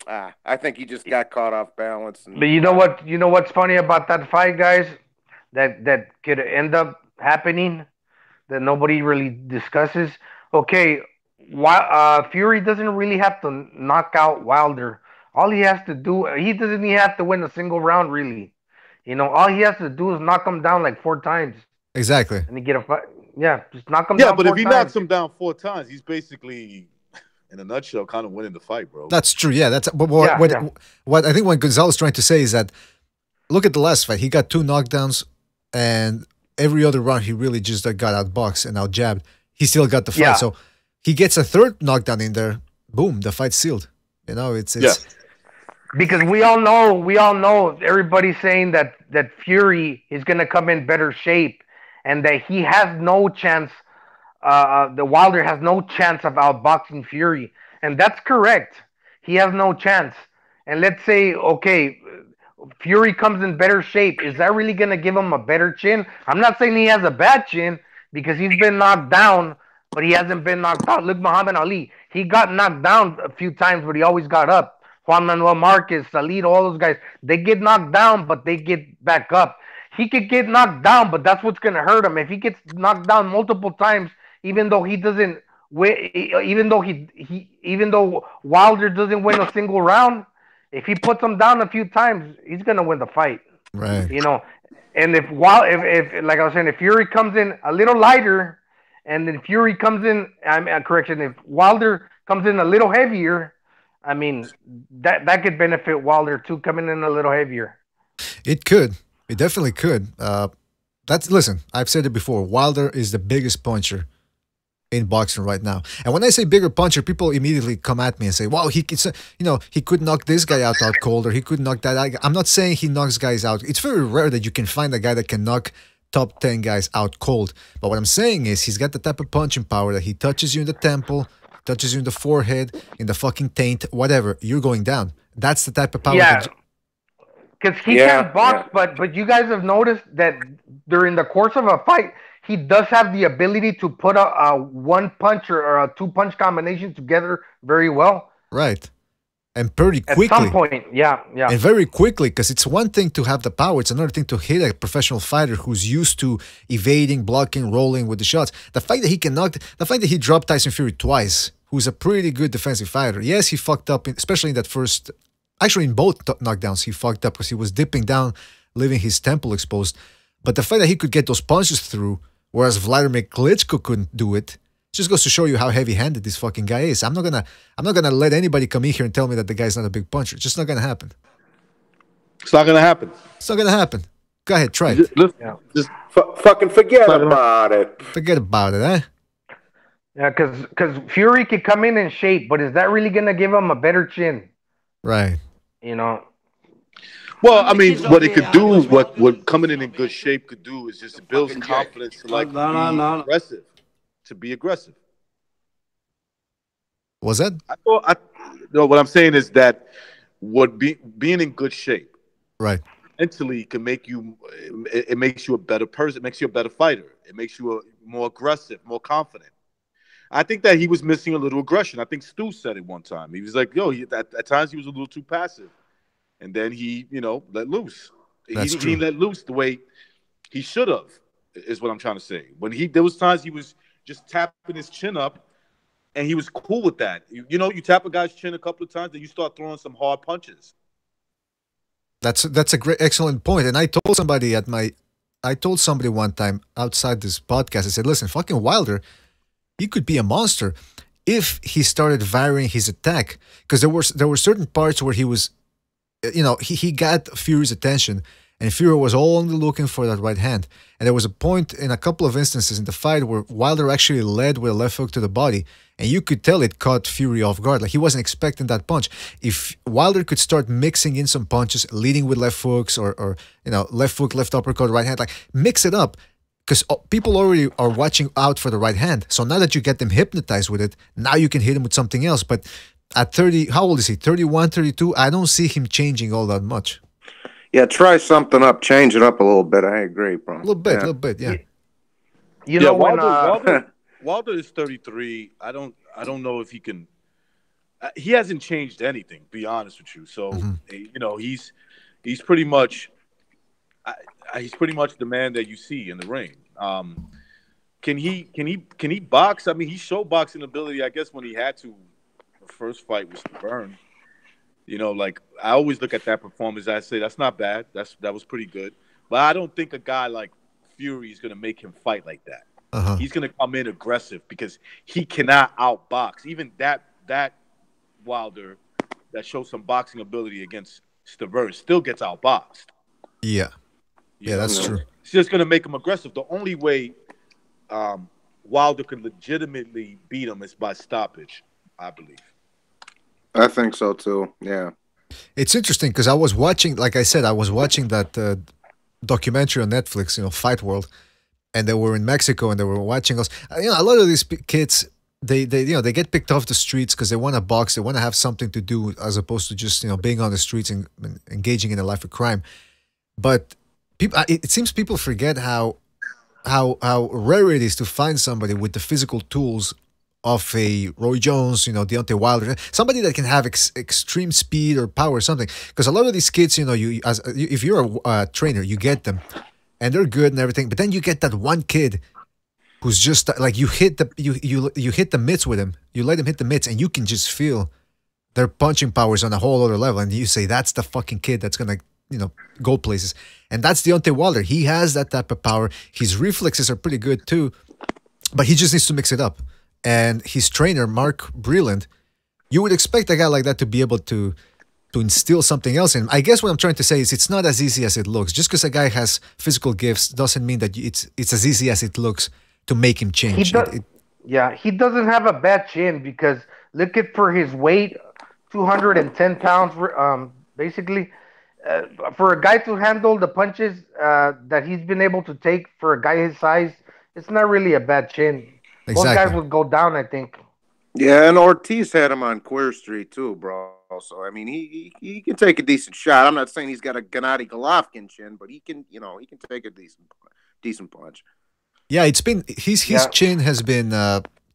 I think he just got caught off balance. But you know what? You know what's funny about that fight, guys? That could end up happening. That nobody really discusses. Okay. Fury doesn't really have to knock out Wilder. All he has to do, he doesn't even have to win a single round, really. All he has to do is knock him down like 4 times. Exactly. And he get a fight. Yeah, just knock him down. Yeah, but if he knocks him down 4 times, he's basically, in a nutshell, kind of winning the fight, bro. That's true. Yeah, that's what I think what Gonzalo's trying to say is that look at the last fight. He got 2 knockdowns, and every other round he really just got outboxed and outjabbed. He still got the fight. Yeah. So he gets a 3rd knockdown in there. Boom, the fight's sealed. It's because we all know everybody's saying that Fury is going to come in better shape and that he has no chance. The Wilder has no chance of outboxing Fury. and that's correct. He has no chance. And let's say, okay, Fury comes in better shape. Is that really going to give him a better chin? I'm not saying he has a bad chin because he's been knocked down, but he hasn't been knocked out. Look, Muhammad Ali. He got knocked down a few times, but he always got up. Juan Manuel Marquez, Salito, all those guys, they get knocked down, but they get back up. He could get knocked down, but that's what's going to hurt him. If he gets knocked down multiple times, even though he doesn't, even though Wilder doesn't win a single round, if he puts him down a few times, he's gonna win the fight. Right. You know, and if like I was saying, if Fury comes in a little lighter, and then Fury comes in, correction, if Wilder comes in a little heavier, I mean that could benefit Wilder too, coming in a little heavier. It could. It definitely could. Listen, I've said it before. Wilder is the biggest puncher in boxing right now. And when I say bigger puncher, people immediately come at me and say, "Wow, he could knock this guy out cold, or he could knock that out." I'm not saying he knocks guys out. It's very rare that you can find a guy that can knock top 10 guys out cold. But what I'm saying is he's got the type of punching power that he touches you in the temple, touches you in the forehead, in the fucking taint, whatever, you're going down. That's the type of power. Yeah. Because he can't box, but you guys have noticed that during the course of a fight, he does have the ability to put a one punch or a two punch combination together very well. Right. And pretty quickly. At some point, yeah. And very quickly, because it's one thing to have the power, it's another thing to hit a professional fighter who's used to evading, blocking, rolling with the shots. The fact that he dropped Tyson Fury twice, who's a pretty good defensive fighter. Yes, he fucked up, especially in that first, actually in both knockdowns, he fucked up because he was dipping down, leaving his temple exposed. But the fact that he could get those punches through, whereas Vladimir Klitschko couldn't do it, just goes to show you how heavy-handed this fucking guy is. I'm not gonna let anybody come in here and tell me that the guy's not a big puncher. It's just not gonna happen. It's not gonna happen. It's not gonna happen. Go ahead, try it. Just fucking forget about it. Forget about it, eh? Yeah, because Fury could come in shape, but is that really gonna give him a better chin? Right. You know. Well, I mean, what it could do, what coming in good shape could do, is just builds confidence to be aggressive. To be aggressive. Was that? No, what I'm saying is that being in good shape, right, mentally can make you. It makes you a better person. It makes you a better fighter. It makes you more aggressive, more confident. I think that he was missing a little aggression. I think Stu said it one time. He was like, "Yo," at times he was a little too passive, and then he, let loose. He didn't let loose the way he should have. Is what I'm trying to say. There was times he was just tapping his chin up, and he was cool with that. You tap a guy's chin a couple of times, then you start throwing some hard punches. That's a great, excellent point. And I told somebody one time outside this podcast, I said, listen, fucking Wilder, he could be a monster if he started varying his attack. Because there were certain parts where he was, he got Fury's attention, and Fury was only looking for that right hand. And there was a point in a couple of instances in the fight where Wilder actually led with a left hook to the body, and you could tell it caught Fury off guard. Like, he wasn't expecting that punch. If Wilder could start mixing in some punches, leading with left hooks or left hook, left uppercut, right hand, like mix it up, because people already are watching out for the right hand. So now that you get them hypnotized with it, now you can hit him with something else. But at 30, how old is he? 31, 32? I don't see him changing all that much. Yeah, try something up, change it up a little bit. I agree, bro. A little bit, yeah. Wilder is 33. I don't know if he can. He hasn't changed anything, to be honest with you. So he's pretty much the man that you see in the ring. Can he box? I mean, he showed boxing ability, I guess, when he had to. The first fight was to burn. Like, I always look at that performance. I say that's not bad. That was pretty good. But I don't think a guy like Fury is going to make him fight like that. He's going to come in aggressive because he cannot outbox. Even that Wilder that shows some boxing ability against Stavern still gets outboxed. Yeah. Yeah, that's true. It's just going to make him aggressive. The only way Wilder could legitimately beat him is by stoppage, I believe. I think so too. Yeah, it's interesting because I was watching, like I said, that documentary on Netflix, Fight World, and they were in Mexico and they were watching us. A lot of these kids they get picked off the streets because they want to box, they want to have something to do as opposed to just being on the streets and engaging in a life of crime. But people, it seems people forget how rare it is to find somebody with the physical tools of a Roy Jones, Deontay Wilder, somebody that can have extreme speed or power or something. Because a lot of these kids, if you're a trainer, you get them, and they're good and everything. But then you get that one kid who's just like you hit the mitts with him, you let him hit the mitts, and you can just feel their punching powers on a whole other level. And you say that's the fucking kid that's gonna go places. And that's Deontay Wilder. He has that type of power. His reflexes are pretty good too, but he just needs to mix it up. And his trainer, Mark Breland, you would expect a guy like that to be able to instill something else in him. I guess what I'm trying to say is it's not as easy as it looks. Just because a guy has physical gifts doesn't mean that it's as easy as it looks to make him change. He doesn't have a bad chin because look at for his weight, 210 pounds, basically. For a guy to handle the punches that he's been able to take for a guy his size, it's not really a bad chin. Exactly. Most guys would go down, I think. Yeah, and Ortiz had him on Queer Street too, bro. So I mean, he can take a decent shot. I'm not saying he's got a Gennady Golovkin chin, but he can take a decent punch. Yeah, it's been his chin has been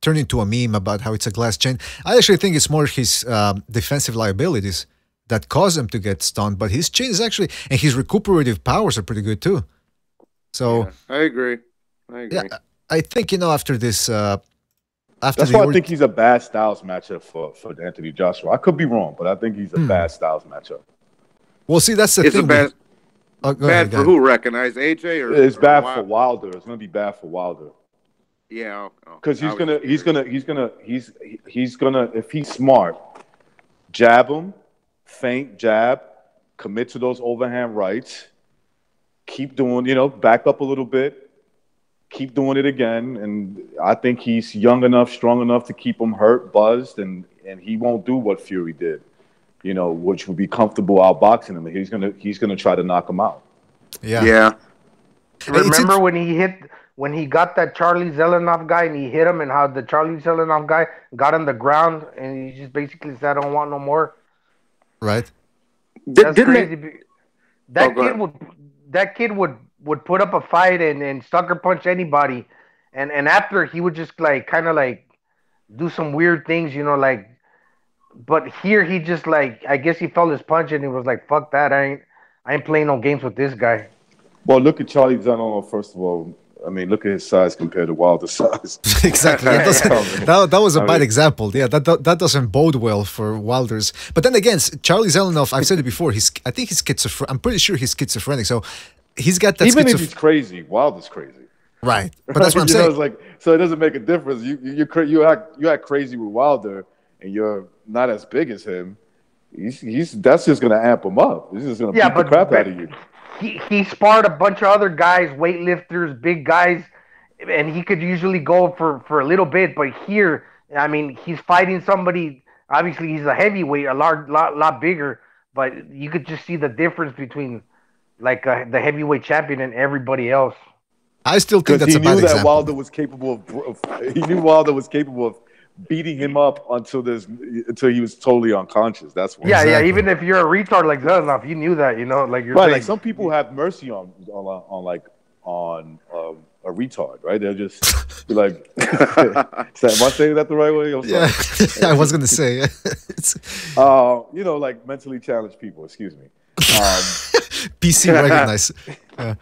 turned into a meme about how it's a glass chin. I actually think it's more his defensive liabilities that cause him to get stunned, but his chin is actually, and his recuperative powers are pretty good too. So yeah, I agree. Yeah, I think after this, that's why I think he's a bad styles matchup for Anthony Joshua. I could be wrong, but I think he's a bad styles matchup. Well, see, that's the thing. Bad for who? Recognize AJ or it's bad for Wilder. It's going to be bad for Wilder. Yeah, because he's gonna if he's smart, jab him, feint, jab, commit to those overhand rights, keep doing, back up a little bit. Keep doing it again, and I think he's young enough, strong enough to keep him hurt, buzzed, and he won't do what Fury did, which would be comfortable outboxing him. He's gonna try to knock him out. Yeah. Remember when he got that Charlie Zelenoff guy and he hit him, and how the Charlie Zelenoff guy got on the ground and he just basically said, "I don't want no more." Right. That's crazy. That kid would put up a fight and sucker punch anybody, and after he would just kind of do some weird things, but here he just I guess he felt his punch and he was like, fuck that, I ain't playing no games with this guy. Well, look at Charlie Zelenoff first of all. I mean, look at his size compared to Wilder's size. Exactly. That was a bad example. Yeah, that doesn't bode well for Wilder's. But then again, Charlie Zelenoff, I've said it before, I think he's schizophrenic. I'm pretty sure he's schizophrenic. So he's got that. Even if he's crazy, Wilder's crazy. Right. But that's what I'm saying. So it doesn't make a difference. You act crazy with Wilder, and you're not as big as him. That's just gonna amp him up. This is gonna beat the crap out of you. He sparred a bunch of other guys, weightlifters, big guys, and he could usually go for a little bit. But here, I mean, he's fighting somebody. Obviously, he's a heavyweight, a lot bigger. But you could just see the difference between the heavyweight champion and everybody else. I still think that's a bad example. Wilder was capable he knew Wilder was capable of beating him up until he was totally unconscious. That's what. Yeah. Even if you're a retard like Zelenoff, you knew that. You're right. saying, like some people have mercy on a retard, right? They'll just be like, "Am I saying that the right way?" Yeah, I was gonna say. Like mentally challenged people. Excuse me. PC recognized. Yeah.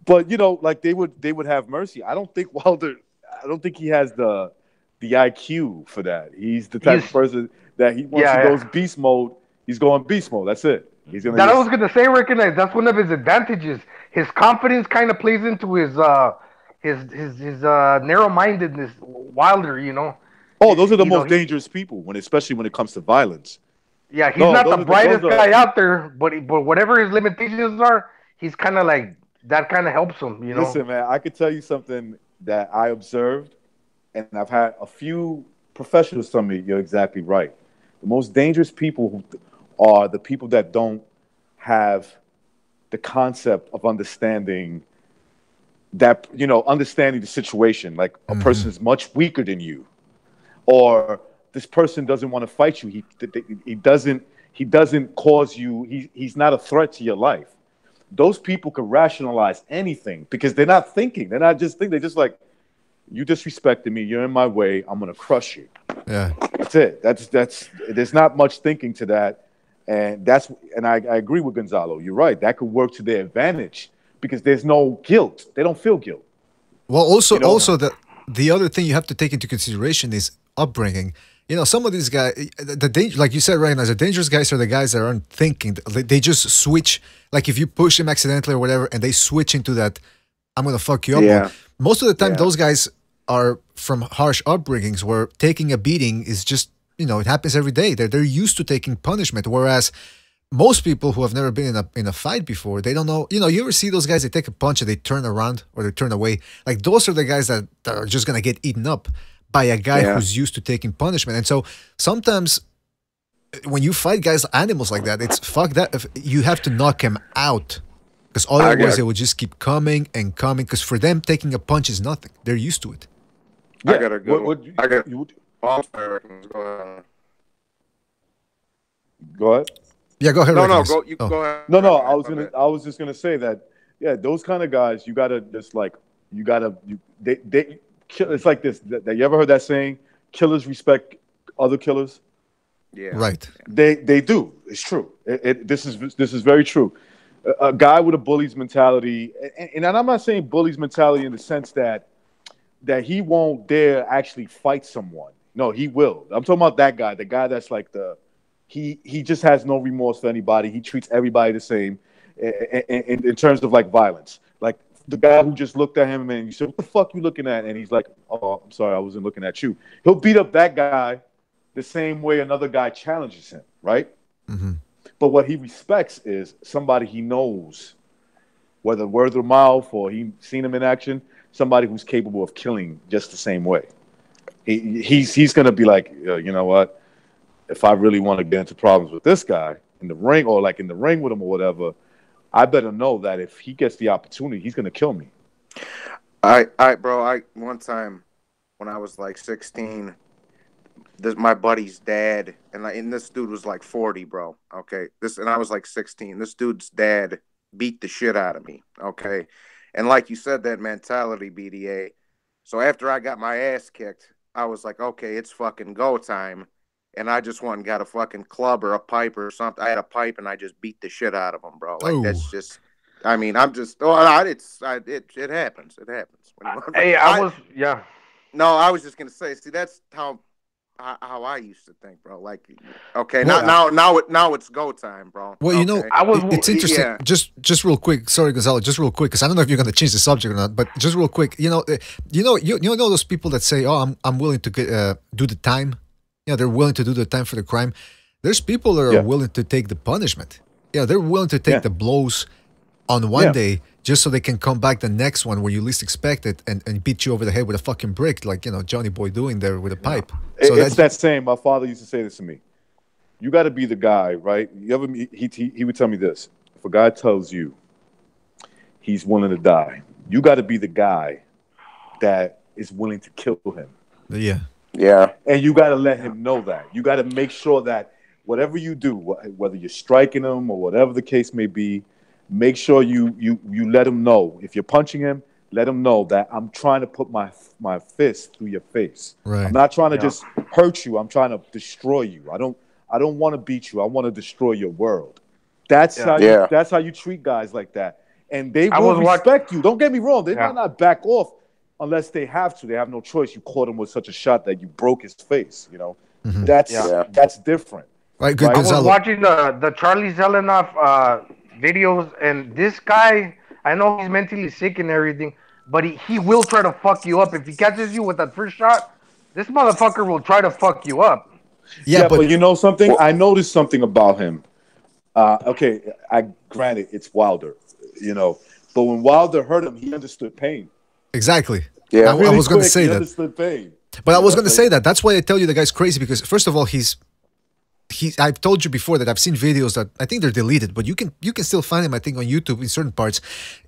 But they would have mercy. I don't think Wilder. I don't think he has the IQ for that. He's the type of person that he once he goes beast mode, he's going beast mode. That's it. I was gonna say, recognize that's one of his advantages. His confidence kind of plays into his narrow-mindedness. Wilder, Oh, those are the most dangerous people especially when it comes to violence. Yeah, he's not the brightest guy out there, but whatever his limitations are, he's kind of that. Kind of helps him. Listen, man, I could tell you something that I observed. And I've had a few professionals tell me you're exactly right. The most dangerous people are the people that don't have the concept of understanding understanding the situation. Like a person is much weaker than you, or this person doesn't want to fight you. He doesn't cause you. He's not a threat to your life. Those people can rationalize anything because they're not thinking. They're not just thinking. They're just like, you disrespected me. You're in my way. I'm gonna crush you. Yeah, that's it. That's. There's not much thinking to that, and I agree with Gonzalo. You're right. That could work to their advantage because there's no guilt. They don't feel guilt. Well, also the other thing you have to take into consideration is upbringing. You know, some of these guys, like you said, right now, the dangerous guys are the guys that aren't thinking. They just switch. Like if you push them accidentally or whatever, and they switch into that, I'm gonna fuck you up. Yeah. Most of the time, those guys are from harsh upbringings where taking a beating is just, you know, it happens every day. They're used to taking punishment, whereas most people who have never been in a fight before, they don't know. You know, you ever see those guys? They take a punch and they turn around or they turn away. Like those are the guys that are just gonna get eaten up by a guy who's used to taking punishment. And so sometimes when you fight guys, animals like that, it's fuck that. You have to knock him out because otherwise they will just keep coming and coming. Because for them, taking a punch is nothing. They're used to it. Yeah. I got a good. I got. Go ahead. Go ahead. Yeah, go ahead. No, go. You go ahead. No. I was just gonna say that. Yeah, those kind of guys, you gotta just like they. It's like this. You ever heard that saying? Killers respect other killers. Yeah, right. They do. It's true. This is very true. A guy with a bully's mentality, and I'm not saying bully's mentality in the sense that he won't dare actually fight someone. No, he will. I'm talking about that guy. The guy that's like he just has no remorse for anybody. He treats everybody the same in terms of like violence. Like the guy who just looked at him and you said, "What the fuck you looking at?" And he's like, "Oh, I'm sorry, I wasn't looking at you." He'll beat up that guy the same way another guy challenges him, right? Mm-hmm. But what he respects is somebody he knows, whether word of mouth or he's seen him in action, somebody who's capable of killing just the same way. He's going to be like, you know what? If I really want to get into problems with this guy in the ring or like in the ring with him or whatever, I better know that if he gets the opportunity, he's going to kill me. Bro, one time when I was like 16, my buddy's dad, and this dude was like 40, bro. Okay, and I was like 16. This dude's dad beat the shit out of me. Okay, and like you said, that mentality, BDA. So after I got my ass kicked, I was like, okay, it's fucking go time. And I just went and got a fucking club or a pipe or something. I had a pipe and I just beat the shit out of him, bro. Like, that's just, I mean, I'm just, it happens. It happens. No, I was just going to say, see, that's how I used to think, bro. Like, okay, now it's go time, bro. Well, you know, it's interesting. Yeah. Just real quick. Sorry, Gonzalo. Just real quick, because I don't know if you're going to change the subject or not. But just real quick, you know those people that say, "Oh, I'm willing to do the time." Yeah, they're willing to do the time for the crime. There's people that are willing to take the punishment. Yeah, they're willing to take the blows on one day just so they can come back the next one where you least expect it and beat you over the head with a fucking brick, like, you know, Johnny Boy doing there with a pipe. So it's that same. My father used to say this to me. You got to be the guy, right? He would tell me this. If a guy tells you he's willing to die, you got to be the guy that is willing to kill him. Yeah. Yeah. And you got to let him know that. You got to make sure that whatever you do, whether you're striking him or whatever the case may be, make sure you let him know. If you're punching him, let him know that I'm trying to put my fist through your face. Right. I'm not trying to just hurt you. I'm trying to destroy you. I don't want to beat you. I want to destroy your world. That's how you treat guys like that. And they will respect you. Don't get me wrong. They might not back off unless they have to. They have no choice. You caught him with such a shot that you broke his face. You know, that's different. Right. Good. I was watching the Charlie Zelenoff videos, and this guy, I know he's mentally sick and everything, but he will try to fuck you up. If he catches you with that first shot, this motherfucker will try to fuck you up. Yeah, but you know something? I noticed something about him. Okay, granted, it's Wilder, you know, but when Wilder hurt him, he understood pain. Exactly. Yeah, I was going to say that. Understood pain. But I was going to say that. That's why I tell you the guy's crazy, because first of all, he's I've told you before that I've seen videos that I think they're deleted, but you can still find him, I think, on YouTube in certain parts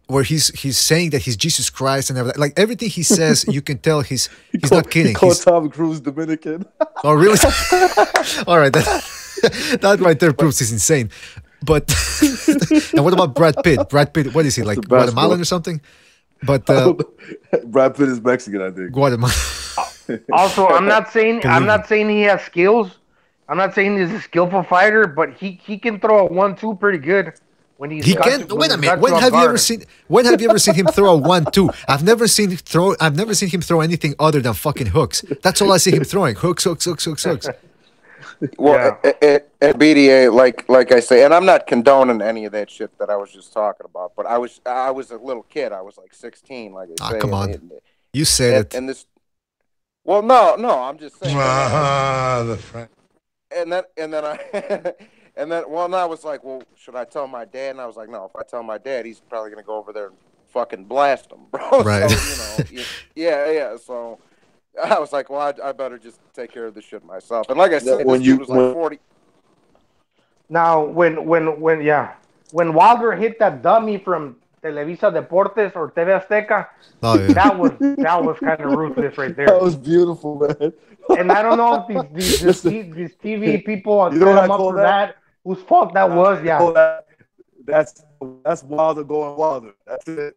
where he's saying that he's Jesus Christ and everything. Like everything he says, you can tell he's not kidding. He called Tom Cruise Dominican. Oh, really? All right, that right there proves he's insane. But and what about Brad Pitt? Brad Pitt, what is he, like Guatemalan or something? But Brad Pitt is Mexican, I think. Guatemala. Also, I'm not saying he has skills. I'm not saying he's a skillful fighter, but he can throw a 1-2 pretty good when he's. He can. Wait a minute. When have you ever seen him throw a 1-2? I've never seen him throw anything other than fucking hooks. That's all I see him throwing. Hooks. Well, at BDA, like I say, and I'm not condoning any of that shit that I was just talking about, but I was a little kid. I was like 16, like I say. Come on. You said it. And this. Well, no, I'm just saying. And then I was like, well, should I tell my dad? And I was like, no, if I tell my dad, he's probably gonna go over there and fucking blast him, bro. Right. So, yeah. So I was like, well, I better just take care of this shit myself. And like I said, this dude was like 40. Now, when Wilder hit that dummy from Televisa Deportes or TV Azteca, that was kind of ruthless right there. That was beautiful, man. And I don't know if these TV people are setting him up for that. Whose fault that was? Yeah, that's Wilder going Wilder. That's it.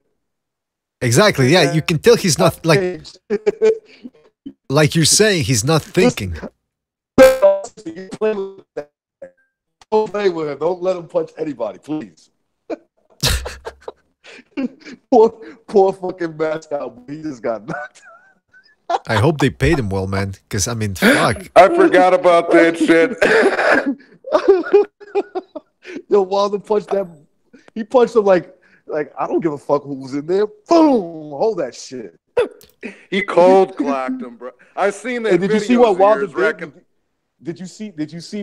Exactly. Yeah, you can tell he's not like you're saying. He's not thinking. Don't play with him. Don't let him punch anybody, please. poor fucking mascot. He just got knocked. I hope they paid him well, man. Because I mean, fuck. I forgot about that shit. Yo, Wilder punched that. He punched him like I don't give a fuck who was in there. Boom! Hold that shit. He cold clocked him, bro. I've seen that. And did you see what Wilder did? Did you see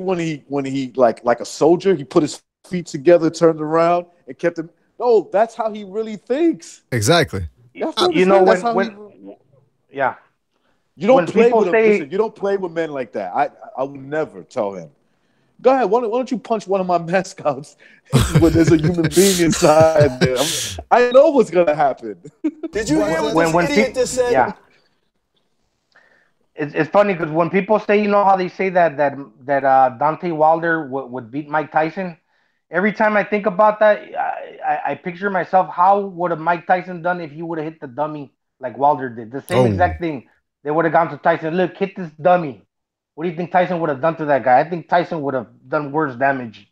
when he like a soldier? He put his feet together, turned around, and kept him. No, that's how he really thinks. Exactly. You know yeah. You don't play with him. Listen, you don't play with men like that. I would never tell him. Go ahead. Why don't you punch one of my mascots when there's a human being inside there? I know what's gonna happen. Did you hear what this idiot just said? Yeah. It's funny because when people say, you know how they say that Deontay Wilder would beat Mike Tyson. Every time I think about that, I picture myself. How would have Mike Tyson done if he would have hit the dummy like Wilder did? The same exact thing. They would have gone to Tyson. Look, hit this dummy. What do you think Tyson would have done to that guy? I think Tyson would have done worse damage.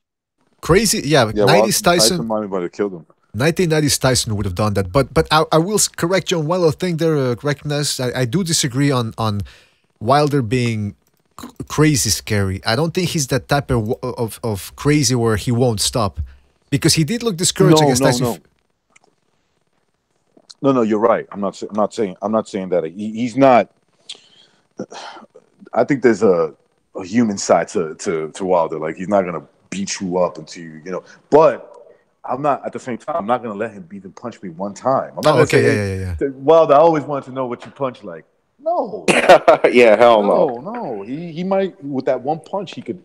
Crazy, yeah. 90s Tyson might have killed him. 1990s Tyson would have done that. But I will correct you on one other thing there, recognized. I do disagree on Wilder being crazy scary. I don't think he's that type of crazy where he won't stop, because he did look discouraged against Tyson. No, you're right. I'm not saying that he's not. I think there's a human side to Wilder. Like, he's not gonna beat you up until you know. But I'm not, at the same time, I'm not gonna let him even punch me one time. I'm not gonna say, yeah. Wilder, I always wanted to know what you punch like. No. Yeah, hell no. No. He might, with that one punch, he could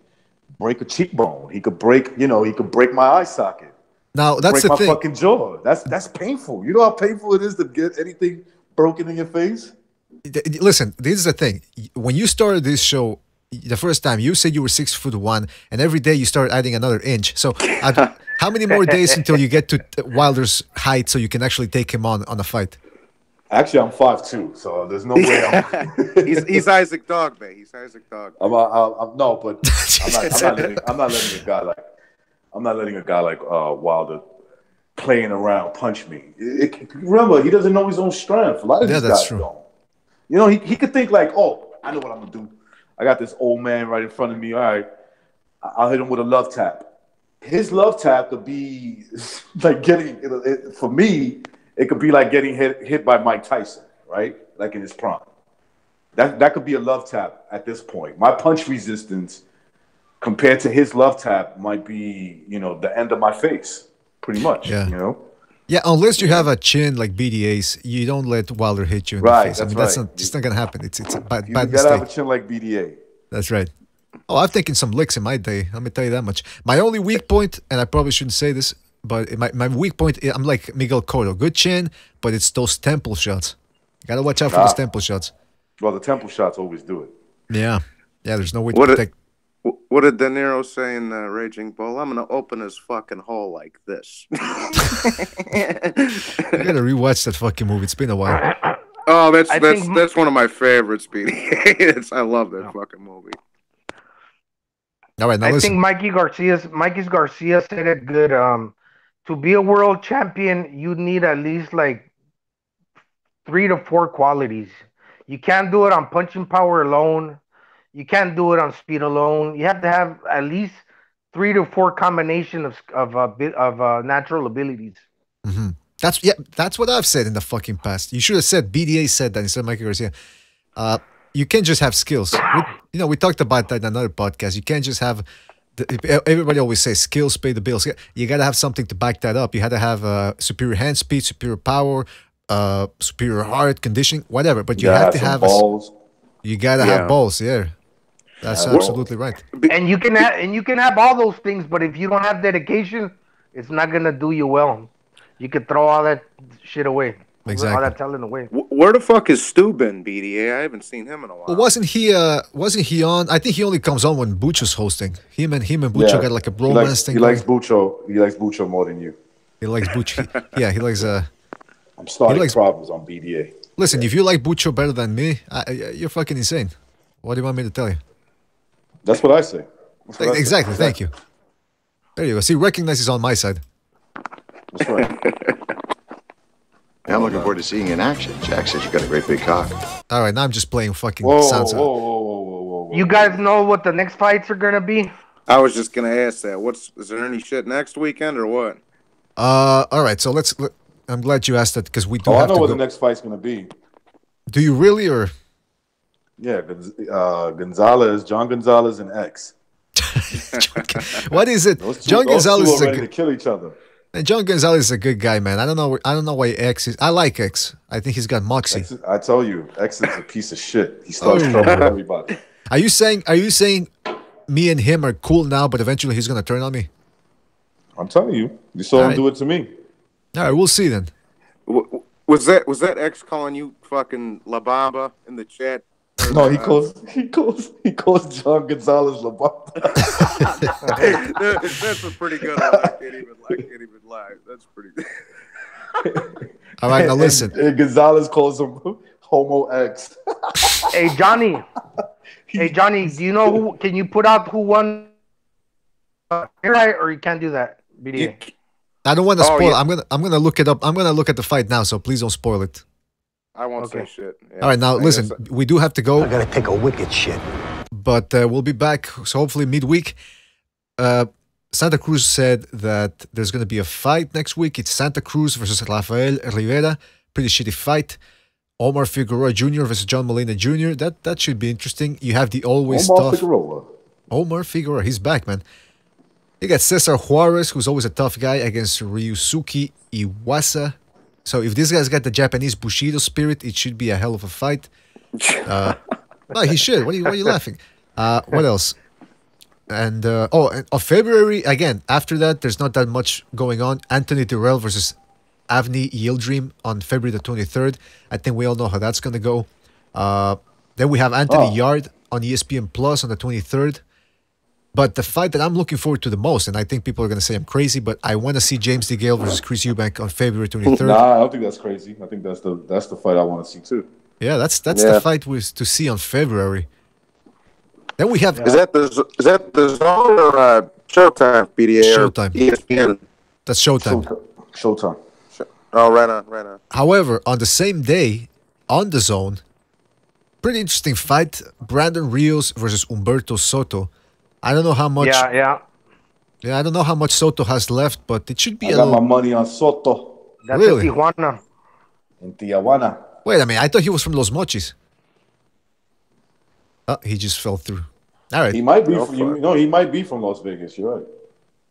break a cheekbone. He could break my eye socket. Now that's the thing. Break my fucking jaw. That's painful. You know how painful it is to get anything broken in your face? Listen, this is the thing. When you started this show, the first time, you said you were 6'1", and every day you started adding another inch. So how many more days until you get to Wilder's height so you can actually take him on a fight? Actually, I'm 5'2", so there's no way I'm... he's Isaac Dog, man. He's Isaac Dog. I'm not letting a guy like Wilder playing around punch me. Remember, he doesn't know his own strength. A lot of these guys don't. You know, he could think like, oh, I know what I'm gonna do. I got this old man right in front of me. All right, I'll hit him with a love tap. His love tap could be like for me, it could be like getting hit by Mike Tyson, right? Like in his prime. That could be a love tap at this point. My punch resistance compared to his love tap might be, the end of my face, pretty much. Yeah. Yeah, unless you have a chin like BDA's, you don't let Wilder hit you in the face. That's not going to happen. It's a bad you mistake. You got to have a chin like BDA. That's right. Oh, I've taken some licks in my day. Let me tell you that much. My only weak point, and I probably shouldn't say this, but my weak point, I'm like Miguel Cotto. Good chin, but it's those temple shots. You got to watch out for those temple shots. Well, the temple shots always do it. Yeah. Yeah, there's no way to protect. What did De Niro say in Raging Bull? I'm going to open his fucking hole like this. You got to rewatch that fucking movie. It's been a while. Oh, that's one of my favorites, BDA. I love that fucking movie. All right, now I listen. think Mikey Garcia said it good. To be a world champion, you need at least like 3 to 4 qualities. You can't do it on punching power alone. You can't do it on speed alone. You have to have at least 3 to 4 combination of natural abilities. Mm-hmm. That's what I've said in the fucking past. You should have said BDA said that instead of Mikey Garcia. You can't just have skills. We talked about that in another podcast. You can't just have. Everybody always says skills pay the bills. You got to have something to back that up. You had to have superior hand speed, superior power, superior heart conditioning, whatever. But you have to have balls. You got to have balls. Yeah. That's absolutely right. And you can have all those things, but if you don't have dedication, it's not gonna do you well. You could throw all that shit away. Exactly. All that talent away. Where the fuck is Stu been, BDA? I haven't seen him in a while. Well, wasn't he on? I think he only comes on when Bucho's hosting. Him and Bucho got like a bromance thing. He likes Bucho. He likes Bucho more than you. He likes Bucho. He likes I'm starting problems on BDA. Listen, if you like Bucho better than me, you're fucking insane. What do you want me to tell you? That's what I say. Exactly. Thank you. There you go. See, recognize he's on my side. That's right. I'm looking forward to seeing you in action. Jack says you got a great big cock. All right, now I'm just playing fucking sounds. Whoa. You guys know what the next fights are gonna be? I was just gonna ask that. Is there any shit next weekend or what? All right, so I'm glad you asked that because we do have to go. I know what the next fight's gonna be. Do you really, or? Yeah, John Gonzalez and X. What is it? John Gonzalez is ready to kill each other. And John Gonzalez is a good guy, man. I don't know why X is. I like X. I think he's got moxie. I tell you, X is a piece of shit. He starts trouble with everybody. Are you saying me and him are cool now, but eventually he's gonna turn on me? I'm telling you, you saw him do it to me. All right, we'll see then. Was that X calling you fucking La Bamba in the chat? No, he calls John Gonzalez La Bamba. That's a pretty good one. I can't even lie. That's pretty good. All right, now listen. And Gonzalez calls him Homo X. Hey Johnny, do you know who? Can you put out who won? Right, or you can't do that. BDA. I don't want to spoil. Yeah. I'm gonna look it up. I'm gonna look at the fight now, so please don't spoil it. I won't say shit. Yeah. All right, now listen. We do have to go. I gotta take a wicked shit. But we'll be back. So hopefully midweek. Santa Cruz said that there's gonna be a fight next week. It's Santa Cruz versus Rafael Rivera. Pretty shitty fight. Omar Figueroa Jr. versus John Molina Jr. That should be interesting. You have the always tough Omar Figueroa. He's back, man. You got Cesar Juarez, who's always a tough guy, against Ryusuke Iwasa. So if this guy's got the Japanese Bushido spirit, it should be a hell of a fight. No, he should. What are you laughing? What else? And of February, again, after that, there's not that much going on. Anthony Dirrell versus Avni Yildirim on February the 23rd. I think we all know how that's going to go. Then we have Anthony Yard on ESPN Plus on the 23rd. But the fight that I'm looking forward to the most, and I think people are going to say I'm crazy, but I want to see James DeGale versus Chris Eubank on February 23rd. Nah, I don't think that's crazy. I think that's the fight I want to see too. Yeah, that's the fight to see on February. Then we have is that the zone or Showtime, BDA? Showtime. ESPN. That's Showtime. Showtime. Oh, right on. However, on the same day, on the zone, pretty interesting fight: Brandon Rios versus Humberto Soto. I don't know how much. Yeah, I don't know how much Soto has left, but it should be. I got my money on Soto. That's really? in Tijuana. In Tijuana. Wait a minute! I thought he was from Los Mochis. Oh, he just fell through. All right. He might be. He might be from Las Vegas. You're right.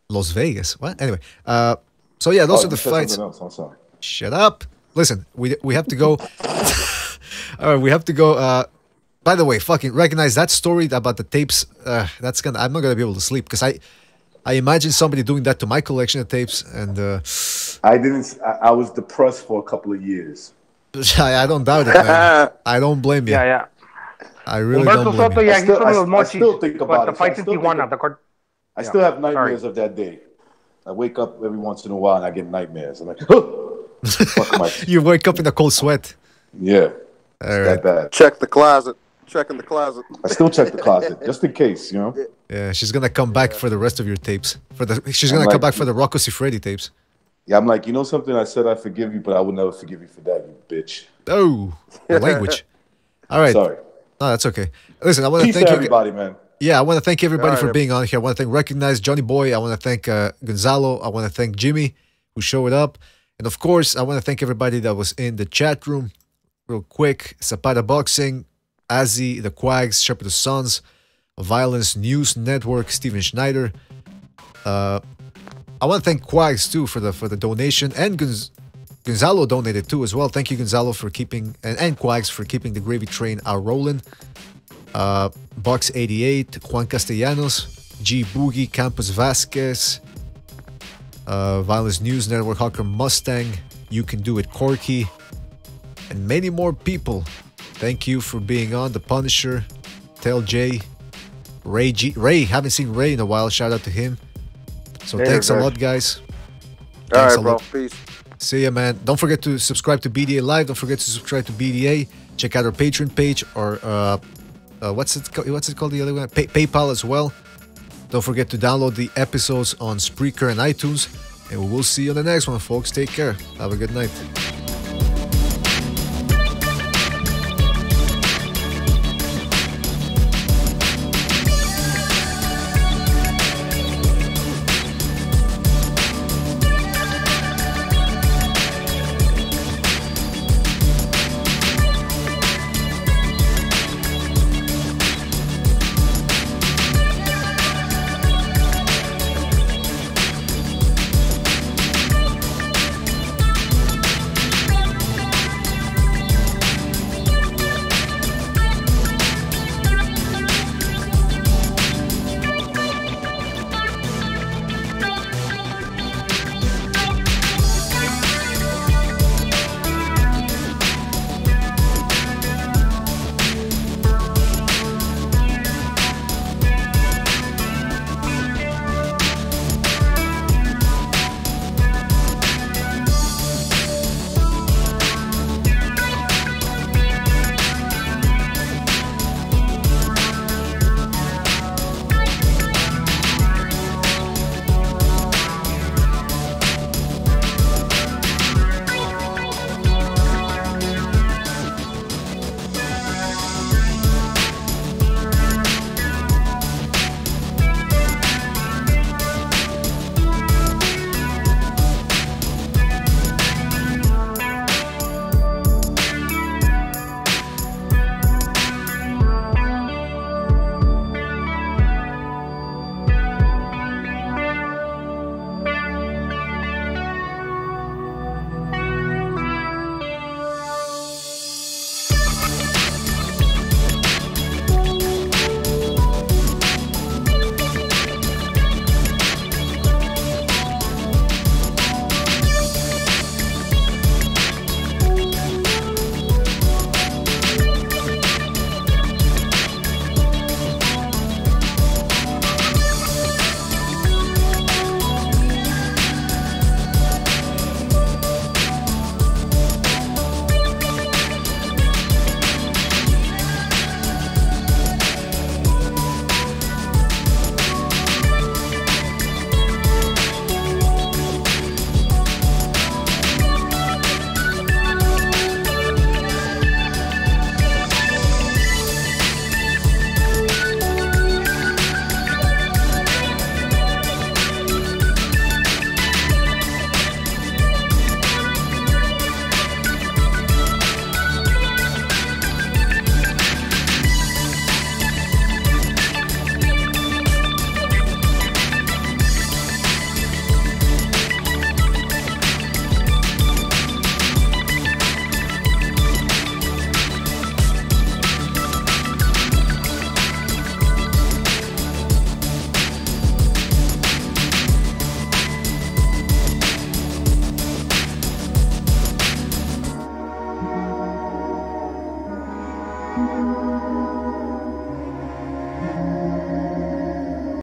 Las Vegas. What? Anyway. So yeah, those are the fights. I'm sorry. Shut up. Listen, we have to go. All right, we have to go. By the way, fucking recognize that story about the tapes. I'm not gonna be able to sleep because I imagine somebody doing that to my collection of tapes, and I didn't. I was depressed for a couple of years. I don't doubt it, man. I don't blame you. Yeah. I really Humberto don't blame Soto, you. yeah, he's one of those I still mochis, think about but the it. fights in Tijuana, I still have nightmares of that day. I wake up every once in a while and I get nightmares. I'm like, fuck you wake up in a cold sweat. Yeah, that bad. Check the closet. Check in the closet. I still check the closet just in case, you know. Yeah, she's gonna come back for the rest of your tapes. She's gonna come back for the Rocco Siffredi tapes. Yeah, I'm like, you know something? I said I forgive you, but I will never forgive you for that, you bitch. Oh, the language. All right. Sorry. No, that's okay. Listen, I want to thank everybody, man. Yeah, I want to thank everybody for being on here. I want to thank Recognize, Johnny Boy. I want to thank Gonzalo. I want to thank Jimmy, who showed up. And of course, I want to thank everybody that was in the chat room. Real quick, Zapata Boxing, Azzy, The Quags, Shepherd of Sons, Violence News Network, Steven Schneider. I want to thank Quags too for the donation, and Gonzalo donated too as well. Thank you, Gonzalo, for keeping and Quags for keeping the gravy train rolling. Box 88, Juan Castellanos, G Boogie, Campos Vasquez, Violence News Network, Hawker Mustang, You Can Do It, Corky, and many more people. Thank you for being on. The Punisher, Tell J, Ray, haven't seen Ray in a while. Shout out to him. So thanks a lot, guys. All right, bro. Peace. See ya, man. Don't forget to subscribe to BDA Live. Don't forget to subscribe to BDA. Check out our Patreon page, or what's it called the other one? PayPal as well. Don't forget to download the episodes on Spreaker and iTunes. And we will see you on the next one, folks. Take care. Have a good night.